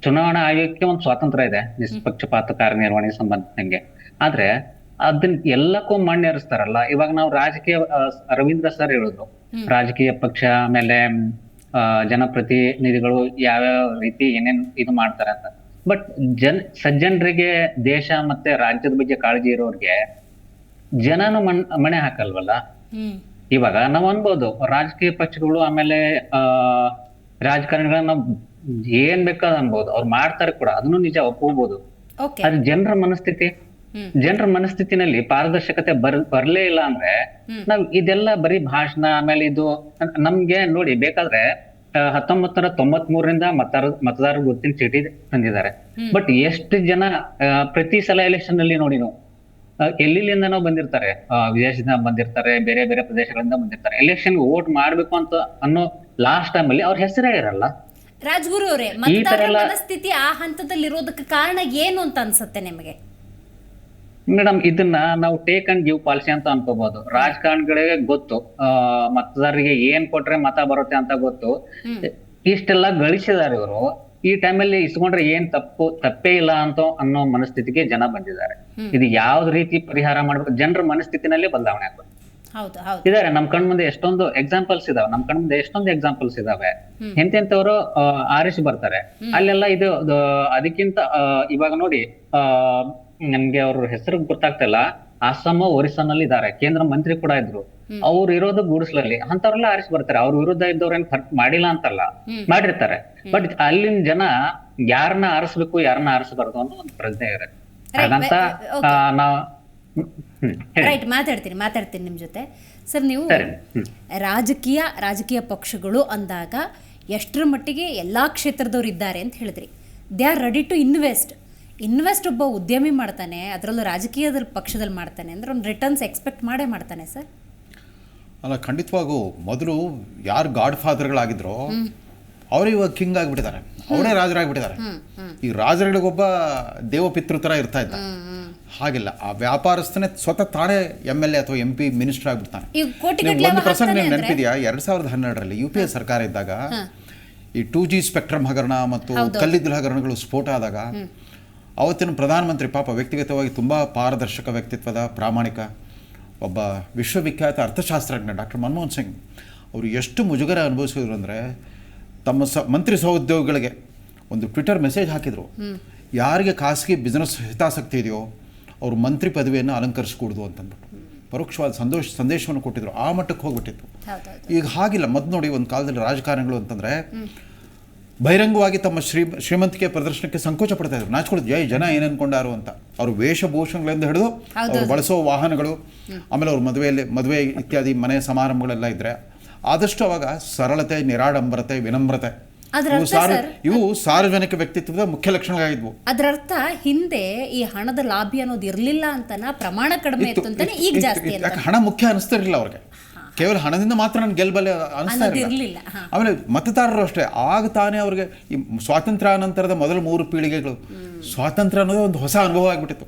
Speaker 2: ಚುನಾವಣಾ ಆಯೋಗಕ್ಕೆ ಒಂದು ಸ್ವಾತಂತ್ರ್ಯ ಇದೆ ನಿಷ್ಪಕ್ಷಪಾತ ಕಾರ್ಯನಿರ್ವಹಣೆಗೆ ಸಂಬಂಧಿಸಿದಂಗೆ. ಆದ್ರೆ ಅದನ್ನ ಎಲ್ಲಕ್ಕೂ ಮಣ್ಣು ಏರಿಸ್ತಾರಲ್ಲ. ಇವಾಗ ನಾವು ರಾಜಕೀಯ ರವೀಂದ್ರ ಸರ್ ಹೇಳಿದ್ರು, ರಾಜಕೀಯ ಪಕ್ಷ ಆಮೇಲೆ ಜನಪ್ರತಿನಿಧಿಗಳು ಯಾವ್ಯಾವ ರೀತಿ ಏನೇನ್ ಇದು ಮಾಡ್ತಾರೆ ಅಂತ. ಬಟ್ ಸಜ್ಜನರಿಗೆ ದೇಶ ಮತ್ತೆ ರಾಜ್ಯದ ಬಗ್ಗೆ ಕಾಳಜಿ ಇರೋರ್ಗೆ ಜನನು ಮಣೆ ಹಾಕಲ್ವಲ್ಲ. ಇವಾಗ ನಾವ್ ಅನ್ಬೋದು ರಾಜಕೀಯ ಪಕ್ಷಗಳು ಆಮೇಲೆ ರಾಜಕಾರಣಿಗಳನ್ನ ಏನ್ ಬೇಕಾದ್ ಅನ್ಬೋದು, ಅವ್ರು ಮಾಡ್ತಾರೆ ಕೂಡ, ಅದನ್ನು ನಿಜ ಒಪ್ಪಬಹುದು. ಅದು ಜನರ ಮನಸ್ಥಿತಿನಲ್ಲಿ ಪಾರದರ್ಶಕತೆ ಬರ್ಲೇ ಇಲ್ಲ ಅಂದ್ರೆ ನಾವ್ ಇದೆಲ್ಲ ಬರೀ ಭಾಷಣ ಆಮೇಲೆ ಇದು ನಮ್ಗೆ ನೋಡಿ ಬೇಕಾದ್ರೆ 1993ರಿಂದ ಮತದಾರರ ಗುರುತಿನ ಚೀಟಿ ತಂದಿದ್ದಾರೆ. ಬಟ್ ಎಷ್ಟು ಜನ ಪ್ರತಿ ಸಲ ಎಲೆಕ್ಷನ್ ಅಲ್ಲಿ ನೋಡಿ ನಾವು ಎಲ್ಲಿಂದನೋ ಬಂದಿರ್ತಾರೆ, ವಿದೇಶದಿಂದ ಬಂದಿರ್ತಾರೆ, ಬೇರೆ ಬೇರೆ ಪ್ರದೇಶಗಳಿಂದ ಬಂದಿರ್ತಾರೆ. ಎಲೆಕ್ಷನ್ ವೋಟ್ ಮಾಡ್ಬೇಕು ಅಂತ ಅನ್ನೋ ಲಾಸ್ಟ್ ಟೈಮ್ ಅಲ್ಲಿ ಅವ್ರ ಹೆಸರೇ ಇರಲ್ಲ.
Speaker 1: ರಾಜ್ಗುರು ಅವರೇ, ಮತದಾರರ ಮನಸ್ಥಿತಿ ಆ ಹಂತದಲ್ಲಿ ಇರೋದಕ್ಕೆ ಕಾರಣ ಏನು ಅಂತ ಅನ್ಸುತ್ತೆ ನಿಮಗೆ?
Speaker 2: ಮೇಡಮ್, ಇದನ್ನ ನಾವು ಟೇಕ್ ಅಂಡ್ ಗಿವ್ ಪಾಲಿಸಿ ಅಂತ ಅನ್ಕೋಬಹುದು. ರಾಜಕಾರಣಿಗಳಿಗೆ ಗೊತ್ತು ಮತದಾರರಿಗೆ ಏನ್ ಕೊಟ್ರೆ ಮತ ಬರುತ್ತೆ ಅಂತ ಗೊತ್ತು. ಇಷ್ಟೆಲ್ಲ ಗಳಿಸಿದಾರೆ ಇವರು. ಈ ಟೈಮಲ್ಲಿ ಇಸ್ಕೊಂಡ್ರೆ ಏನ್ ತಪ್ಪೇ ಇಲ್ಲ ಅಂತ ಅನ್ನೋ ಮನಸ್ಥಿತಿಗೆ ಜನ ಬಂದಿದ್ದಾರೆ. ಇದು ಯಾವ್ದು ರೀತಿ ಪರಿಹಾರ ಮಾಡ್ಬೇಕು, ಜನರ ಮನಸ್ಥಿತಿನಲ್ಲಿ ಬದಲಾವಣೆ ಆಗ್ಬೇಕು. ಇದಾರೆ ನಮ್ ಕಣ್ ಮುಂದೆ ಎಷ್ಟೊಂದು ಎಕ್ಸಾಂಪಲ್ಸ್ ಇದಾವೆ. ಎಂತೆಂತವ್ರು ಆರಿಸಿ ಬರ್ತಾರೆ. ಅಲ್ಲೆಲ್ಲ ಇದು ಅದಕ್ಕಿಂತ ಇವಾಗ ನೋಡಿ ನಮ್ಗೆ ಅವ್ರ ಹೆಸರು ಗೊತ್ತಾಗ್ತಿಲ್ಲ, ಅಸ್ಸಾಂ ಒರಿಸ್ಸಾನಲ್ಲಿ ಇದಾರೆ, ಕೇಂದ್ರ ಮಂತ್ರಿ ಕೂಡ ಇದ್ರು. ಅವ್ರು ಇರೋದು ಗೂಡ್ಸ್ಲಲ್ಲಿ. ಅಂತವ್ರೆಲ್ಲ ಆರಿಸಿ ಬರ್ತಾರೆ. ಅವ್ರ ವಿರುದ್ಧ ಇದ್ದವ್ರೇನ್ ಖರ್ಚು ಮಾಡಿಲ್ಲ ಅಂತಲ್ಲ, ಮಾಡಿರ್ತಾರೆ. ಬಟ್ ಅಲ್ಲಿನ ಜನ ಯಾರನ್ನ ಆರಿಸ್ಬೇಕು ಯಾರನ್ನ ಆರಿಸಬಾರ್ದು ಅನ್ನೋ ಒಂದು ಪ್ರಜ್ಞೆ ಇರುತ್ತೆ. ಹಾಗಂತ ನಾವ್
Speaker 1: ರೈಟ್ ಮಾತಾಡ್ತೀನಿ ನಿಮ್ ಜೊತೆ. ಸರ್, ನೀವು ರಾಜಕೀಯ ಪಕ್ಷಗಳು ಅಂದಾಗ ಎಷ್ಟರ ಮಟ್ಟಿಗೆ ಎಲ್ಲಾ ಕ್ಷೇತ್ರದವ್ರು ಇದ್ದಾರೆ ಅಂತ ಹೇಳಿದ್ರಿ. They are ready to invest ಒಬ್ಬ ಉದ್ಯಮಿ ಮಾಡ್ತಾನೆ, ಅದರಲ್ಲೂ ರಾಜಕೀಯದ ಪಕ್ಷದಲ್ಲಿ ಮಾಡ್ತಾನೆ ಅಂದ್ರೆ ಒಂದು ರಿಟರ್ನ್ಸ್ ಎಕ್ಸ್ಪೆಕ್ಟ್ ಮಾಡ್ತಾನೆ ಸರ್.
Speaker 3: ಅಲ್ಲ, ಖಂಡಿತವಾಗೂ ಮೊದಲು ಯಾರು ಗಾಡ್ ಫಾದರ್ಗಳಾಗಿದ್ರೋ ಅವರೇ ಇವಾಗ ಕಿಂಗ್ ಆಗಿಬಿಟ್ಟಿದ್ದಾರೆ, ಅವರೇ ರಾಜರಾಗಿಬಿಟ್ಟಿದ್ದಾರೆ. ಈ ರಾಜರುಗಳಿಗೊಬ್ಬ ದೇವಪಿತೃ ಥರ ಇರ್ತಾ ಇದ್ದ. ಹಾಗಿಲ್ಲ, ಆ ವ್ಯಾಪಾರಸ್ಥನೇ ಸ್ವತಃ ತಾನೇ MLA ಅಥವಾ MP ಮಿನಿಸ್ಟರ್ ಆಗಿಬಿಡ್ತಾನೆ. ಒಂದು ಪ್ರಸಂಗ ನೆನಪಿದೆಯಾ? 2012ರಲ್ಲಿ UPA ಸರ್ಕಾರ ಇದ್ದಾಗ ಈ 2G ಸ್ಪೆಕ್ಟ್ರಮ್ ಹಗರಣ ಮತ್ತು ಕಲ್ಲಿದ್ದಲು ಹಗರಣಗಳು ಸ್ಫೋಟ ಆದಾಗ ಅವತ್ತಿನ ಪ್ರಧಾನಮಂತ್ರಿ ಪಾಪ ವ್ಯಕ್ತಿಗತವಾಗಿ ತುಂಬ ಪಾರದರ್ಶಕ ವ್ಯಕ್ತಿತ್ವದ ಪ್ರಾಮಾಣಿಕ ಒಬ್ಬ ವಿಶ್ವವಿಖ್ಯಾತ ಅರ್ಥಶಾಸ್ತ್ರಜ್ಞ ಡಾಕ್ಟರ್ ಮನಮೋಹನ್ ಸಿಂಗ್ ಅವರು ಎಷ್ಟು ಮುಜುಗರ ಅನುಭವಿಸಿದ್ರು ಅಂದರೆ ತಮ್ಮ ಮಂತ್ರಿ ಸಹೋದ್ಯೋಗಿಗಳಿಗೆ ಒಂದು ಟ್ವಿಟರ್ ಮೆಸೇಜ್ ಹಾಕಿದರು, ಯಾರಿಗೆ ಖಾಸಗಿ ಬಿಸ್ನೆಸ್ ಹಿತಾಸಕ್ತಿ ಇದೆಯೋ ಅವರು ಮಂತ್ರಿ ಪದವಿಯನ್ನು ಅಲಂಕರಿಸ್ಕೂಡ್ದು ಅಂತಂದ್ಬಿಟ್ಟು ಪರೋಕ್ಷವಾದ ಸಂದೇಶವನ್ನು ಕೊಟ್ಟಿದ್ರು. ಆ ಮಟ್ಟಕ್ಕೆ ಹೋಗ್ಬಿಟ್ಟಿತ್ತು. ಈಗ ಹಾಗಿಲ್ಲ. ಮೊದಲು ನೋಡಿ, ಒಂದು ಕಾಲದಲ್ಲಿ ರಾಜಕಾರಣಿಗಳು ಅಂತಂದರೆ ಬಹಿರಂಗವಾಗಿ ತಮ್ಮ ಶ್ರೀಮಂತಿಕೆ ಪ್ರದರ್ಶನಕ್ಕೆ ಸಂಕೋಚ ಪಡ್ತಾ ಇದ್ರು, ನಾಚ್ಕೊಳ್ಳೋದು. ಜನ ಏನು ಅನ್ಕೊಂಡಾರು ಅಂತ. ಅವರು ವೇಷಭೂಷಣಗಳಿಂದ ಹಿಡಿದು ಅವರು ಬಳಸೋ ವಾಹನಗಳು, ಆಮೇಲೆ ಅವ್ರ ಮದುವೆ ಇತ್ಯಾದಿ ಮನೆ ಸಮಾರಂಭಗಳೆಲ್ಲ ಇದ್ದರೆ ಆದಷ್ಟು ಅವಾಗ ಸರಳತೆ, ನಿರಾಡಂಬರತೆ, ವಿನಮ್ರತೆ ಇವು ಸಾರ್ವಜನಿಕ ವ್ಯಕ್ತಿತ್ವದ ಮುಖ್ಯ ಲಕ್ಷಣಗಳಾಗಿದ್ವು.
Speaker 1: ಅದರ ಅರ್ಥ ಹಿಂದೆ ಈ ಹಣದ ಲಾಭಿ ಅನ್ನೋದು ಇರಲಿಲ್ಲ ಅಂತನ, ಪ್ರಮಾಣ ಕಡಿಮೆ ಇತ್ತು ಅಂತಾನೆ, ಈಗ ಜಾಸ್ತಿ.
Speaker 3: ಯಾಕೆ ಹಣ ಮುಖ್ಯ ಅನಿಸ್ತಿರ್ಲಿಲ್ಲ ಅವ್ರಿಗೆ. ಕೇವಲ ಹಣದಿಂದ ಮಾತ್ರ ನಾನು ಗೆಲ್ಬಲ್ಲೆ ಅನಿಸ್ತಾ ಇರಲಿಲ್ಲ. ಆಮೇಲೆ ಮತದಾರರು ಅಷ್ಟೇ. ಆಗ ತಾನೇ ಅವ್ರಿಗೆ ಈ ಸ್ವಾತಂತ್ರ್ಯ ನಂತರದ ಮೊದಲ 3 ಪೀಳಿಗೆಗಳು ಸ್ವಾತಂತ್ರ್ಯ ಅನ್ನೋದು ಒಂದು ಹೊಸ ಅನುಭವ ಆಗಿಬಿಟ್ಟಿತ್ತು.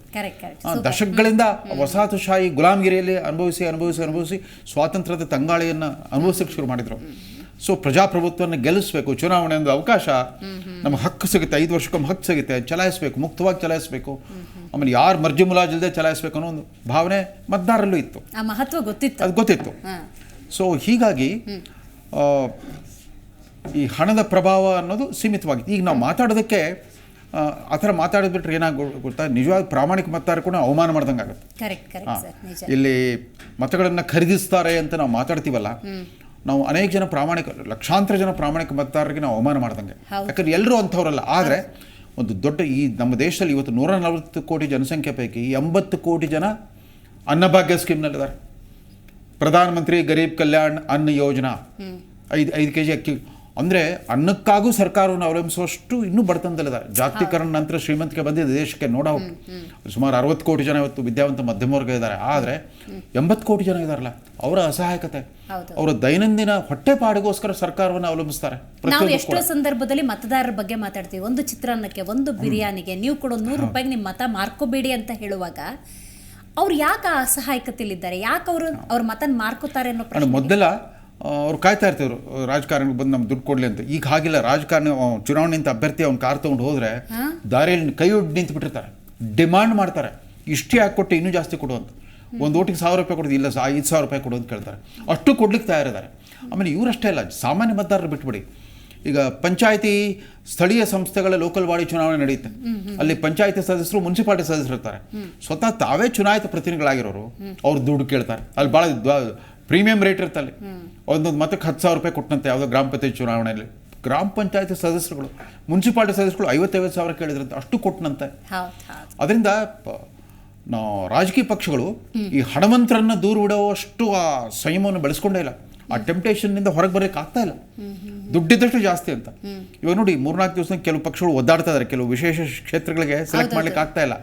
Speaker 3: ದಶಕಗಳಿಂದ ವಸಾಹತುಶಾಹಿ ಗುಲಾಮಗಿರಿಯಲ್ಲಿ ಅನುಭವಿಸಿ ಸ್ವಾತಂತ್ರ್ಯದ ತಂಗಾಳಿಯನ್ನು ಅನುಭವಿಸಕ್ಕೆ ಶುರು ಮಾಡಿದ್ರು. ಸೊ ಪ್ರಜಾಪ್ರಭುತ್ವವನ್ನು ಗೆಲ್ಲಿಸಬೇಕು, ಚುನಾವಣೆ ಒಂದು ಅವಕಾಶ, ನಮಗೆ ಹಕ್ಕು ಸಿಗುತ್ತೆ, 5 ವರ್ಷಕ್ಕೊಮ್ಮೆ ಹಕ್ಕು ಸಿಗುತ್ತೆ, ಚಲಾಯಿಸಬೇಕು, ಮುಕ್ತವಾಗಿ ಚಲಾಯಿಸಬೇಕು, ಆಮೇಲೆ ಯಾರು ಮರ್ಜಿ ಮುಲಾಜಿಲ್ಲದೆ ಚಲಾಯಿಸಬೇಕು ಅನ್ನೋ ಒಂದು ಭಾವನೆ ಮತದಾರರಲ್ಲೂ ಇತ್ತು.
Speaker 1: ಮಹತ್ವ
Speaker 3: ಅದು ಗೊತ್ತಿತ್ತು. ಸೊ ಹೀಗಾಗಿ ಈ ಹಣದ ಪ್ರಭಾವ ಅನ್ನೋದು ಸೀಮಿತವಾಗಿತ್ತು. ಈಗ ನಾವು ಮಾತಾಡೋದಕ್ಕೆ ಆ ಥರ ಮಾತಾಡಿದ್ಬಿಟ್ರೆ ಗೊತ್ತಾ, ನಿಜವಾದ ಪ್ರಾಮಾಣಿಕ ಮತದಾರ ಕೂಡ ಅವಮಾನ ಮಾಡ್ದಂಗೆ ಆಗುತ್ತೆ. ಇಲ್ಲಿ ಮತಗಳನ್ನು ಖರೀದಿಸ್ತಾರೆ ಅಂತ ನಾವು ಮಾತಾಡ್ತೀವಲ್ಲ, ನಾವು ಅನೇಕ ಜನ ಲಕ್ಷಾಂತರ ಜನ ಪ್ರಾಮಾಣಿಕ ಮತದಾರರಿಗೆ ನಾವು ಅವಮಾನ ಮಾಡ್ದಂಗೆ. ಯಾಕಂದ್ರೆ ಎಲ್ಲರೂ ಅಂಥವ್ರಲ್ಲ. ಆದರೆ ಒಂದು ದೊಡ್ಡ ಈ ನಮ್ಮ ದೇಶದಲ್ಲಿ ಇವತ್ತು 140 ಕೋಟಿ ಜನಸಂಖ್ಯೆ ಪೈಕಿ 80 ಕೋಟಿ ಜನ ಅನ್ನಭಾಗ್ಯ ಸ್ಕೀಮ್ನಲ್ಲಿದ್ದಾರೆ. ಪ್ರಧಾನಮಂತ್ರಿ ಗರೀಬ್ ಕಲ್ಯಾಣ್ ಅನ್ನ ಯೋಜನಾ 5 kg ಅಕ್ಕಿ ಅಂದರೆ ಅನ್ನಕ್ಕಾಗೂ ಸರ್ಕಾರವನ್ನು ಅವಲಂಬಿಸುವಷ್ಟು ಇನ್ನೂ ಬಡತನದಲ್ಲಿದ್ದಾರೆ. ಜಾಗತೀಕರಣ ನಂತರ ಶ್ರೀಮಂತಿಕೆ ಬಂದಿದೆ ದೇಶಕ್ಕೆ, ನೋಡೋ ಸುಮಾರು 60 ಕೋಟಿ ಜನ ಇವತ್ತು ವಿದ್ಯಾವಂತ ಮಧ್ಯಮ ವರ್ಗ ಇದ್ದಾರೆ. ಆದರೆ 80 ಕೋಟಿ ಜನ ಇದ್ದಾರಲ್ಲ, ಅವರ ಅಸಹಾಯಕತೆ, ಅವರ ದೈನಂದಿನ ಹೊಟ್ಟೆಪಾಡಿಗೋಸ್ಕರ ಸರ್ಕಾರವನ್ನು ಅವಲಂಬಿಸ್ತಾರೆ.
Speaker 1: ನಾವು ಎಷ್ಟೋ ಸಂದರ್ಭದಲ್ಲಿ ಮತದಾರರ ಬಗ್ಗೆ ಮಾತಾಡ್ತೀವಿ. ಒಂದು ಚಿತ್ರಾನ್ನಕ್ಕೆ, ಒಂದು ಬಿರಿಯಾನಿಗೆ ನೀವು ಕೊಡೋ 100 ರೂಪಾಯಿಗೆ ನಿಮ್ಮ ಮತ ಮಾರ್ಕೋಬೇಡಿ ಅಂತ ಹೇಳುವಾಗ ಅವ್ರು ಯಾಕೆ ಅಸಹಾಯಕತೆಯಲ್ಲಿದ್ದಾರೆ, ಯಾಕೆ ಅವರು ಅವ್ರ ಮತನ ಮಾರ್ಕೋತಾರೆ ಅನ್ನೋ ಪ್ರಶ್ನೆ.
Speaker 3: ಮೊದಲೆಲ್ಲ ಅವ್ರು ಕಾಯ್ತಾ ಇರ್ತಿದ್ರು ರಾಜಕಾರಣಿಗೆ ಬಂದು ನಮ್ಗೆ ದುಡ್ಡು ಕೊಡ್ಲಿ ಅಂತ. ಈಗ ಹಾಗಿಲ್ಲ. ರಾಜಕಾರಣಿ ಚುನಾವಣೆ ಅಂತ ಅಭ್ಯರ್ಥಿ ಅವ್ನ ಕಾರ್ ತೊಗೊಂಡು ಹೋದ್ರೆ ದಾರಿಯಲ್ಲಿ ಕೈ ಒಡ್ಡಿ ನಿಂತು ಬಿಟ್ಟಿರ್ತಾರೆ, ಡಿಮಾಂಡ್ ಮಾಡ್ತಾರೆ, ಇಷ್ಟೇ ಹಾಕಿ ಕೊಟ್ಟು ಇನ್ನೂ ಜಾಸ್ತಿ ಕೊಡು ಅಂತ. ಒಂದು ಓಟಿಗೆ 1000 ರೂಪಾಯಿ ಕೊಡೋದು, ಇಲ್ಲ 5000 ರೂಪಾಯಿ ಕೊಡು ಅಂತ ಕೇಳ್ತಾರೆ. ಅಷ್ಟು ಕೊಡ್ಲಿಕ್ಕೆ ತಯಾರಿದ್ದಾರೆ. ಆಮೇಲೆ ಇವರಷ್ಟೇ ಅಲ್ಲ, ಸಾಮಾನ್ಯ ಮತದಾರರು ಬಿಟ್ಬಿಡಿ. ಈಗ ಪಂಚಾಯತಿ ಸ್ಥಳೀಯ ಸಂಸ್ಥೆಗಳ ಲೋಕಲ್ ಬಾಡಿ ಚುನಾವಣೆ ನಡೆಯುತ್ತೆ. ಅಲ್ಲಿ ಪಂಚಾಯತಿ ಸದಸ್ಯರು, ಮುನ್ಸಿಪಾಲಿಟಿ ಸದಸ್ಯರು ಇರ್ತಾರೆ. ಸ್ವತಃ ತಾವೇ ಚುನಾಯಿತ ಪ್ರತಿನಿಧಿಗಳಾಗಿರೋರು ಅವ್ರು ದುಡ್ಡು ಕೇಳ್ತಾರೆ. ಅಲ್ಲಿ ಭಾಳ ಪ್ರೀಮಿಯಂ ರೇಟ್ ಇರುತ್ತೆ. ಅಲ್ಲಿ ಒಂದೊಂದು ಮತಕ್ಕೆ 10,000 ರೂಪಾಯಿ ಕೊಟ್ಟಂತೆ ಯಾವುದೋ ಗ್ರಾಮ ಪಂಚಾಯತ್ ಚುನಾವಣೆಯಲ್ಲಿ. ಗ್ರಾಮ ಪಂಚಾಯತಿ ಸದಸ್ಯರುಗಳು, ಮುನ್ಸಿಪಾಲಿಟಿ ಸದಸ್ಯರುಗಳು 50,000 ಕೇಳಿದ್ರಂತೆ, ಅಷ್ಟು ಕೊಟ್ಟನಂತೆ. ಅದರಿಂದ ನಾವು ರಾಜಕೀಯ ಪಕ್ಷಗಳು ಈ ಹಣವಂತರನ್ನ ದೂರ ಬಿಡುವಷ್ಟು ಆ ಸಂಯಮವನ್ನು ಬೆಳೆಸ್ಕೊಂಡೇ ಇಲ್ಲ. ಆ ಟೆಂಪ್ಟೇಷನ್ನಿಂದ ಹೊರಗೆ ಬರೋಕ್ಕೆ ಆಗ್ತಾ ಇಲ್ಲ, ದುಡ್ಡಿದ್ದಷ್ಟು ಜಾಸ್ತಿ ಅಂತ. ಇವಾಗ ನೋಡಿ, 3-4 ದಿವಸ ಕೆಲವು ಪಕ್ಷಗಳು ಒದ್ದಾಡ್ತಾ ಇದ್ದಾರೆ, ಕೆಲವು ವಿಶೇಷ ಕ್ಷೇತ್ರಗಳಿಗೆ ಸೆಲೆಕ್ಟ್ ಮಾಡ್ಲಿಕ್ಕೆ ಆಗ್ತಾ ಇಲ್ಲ.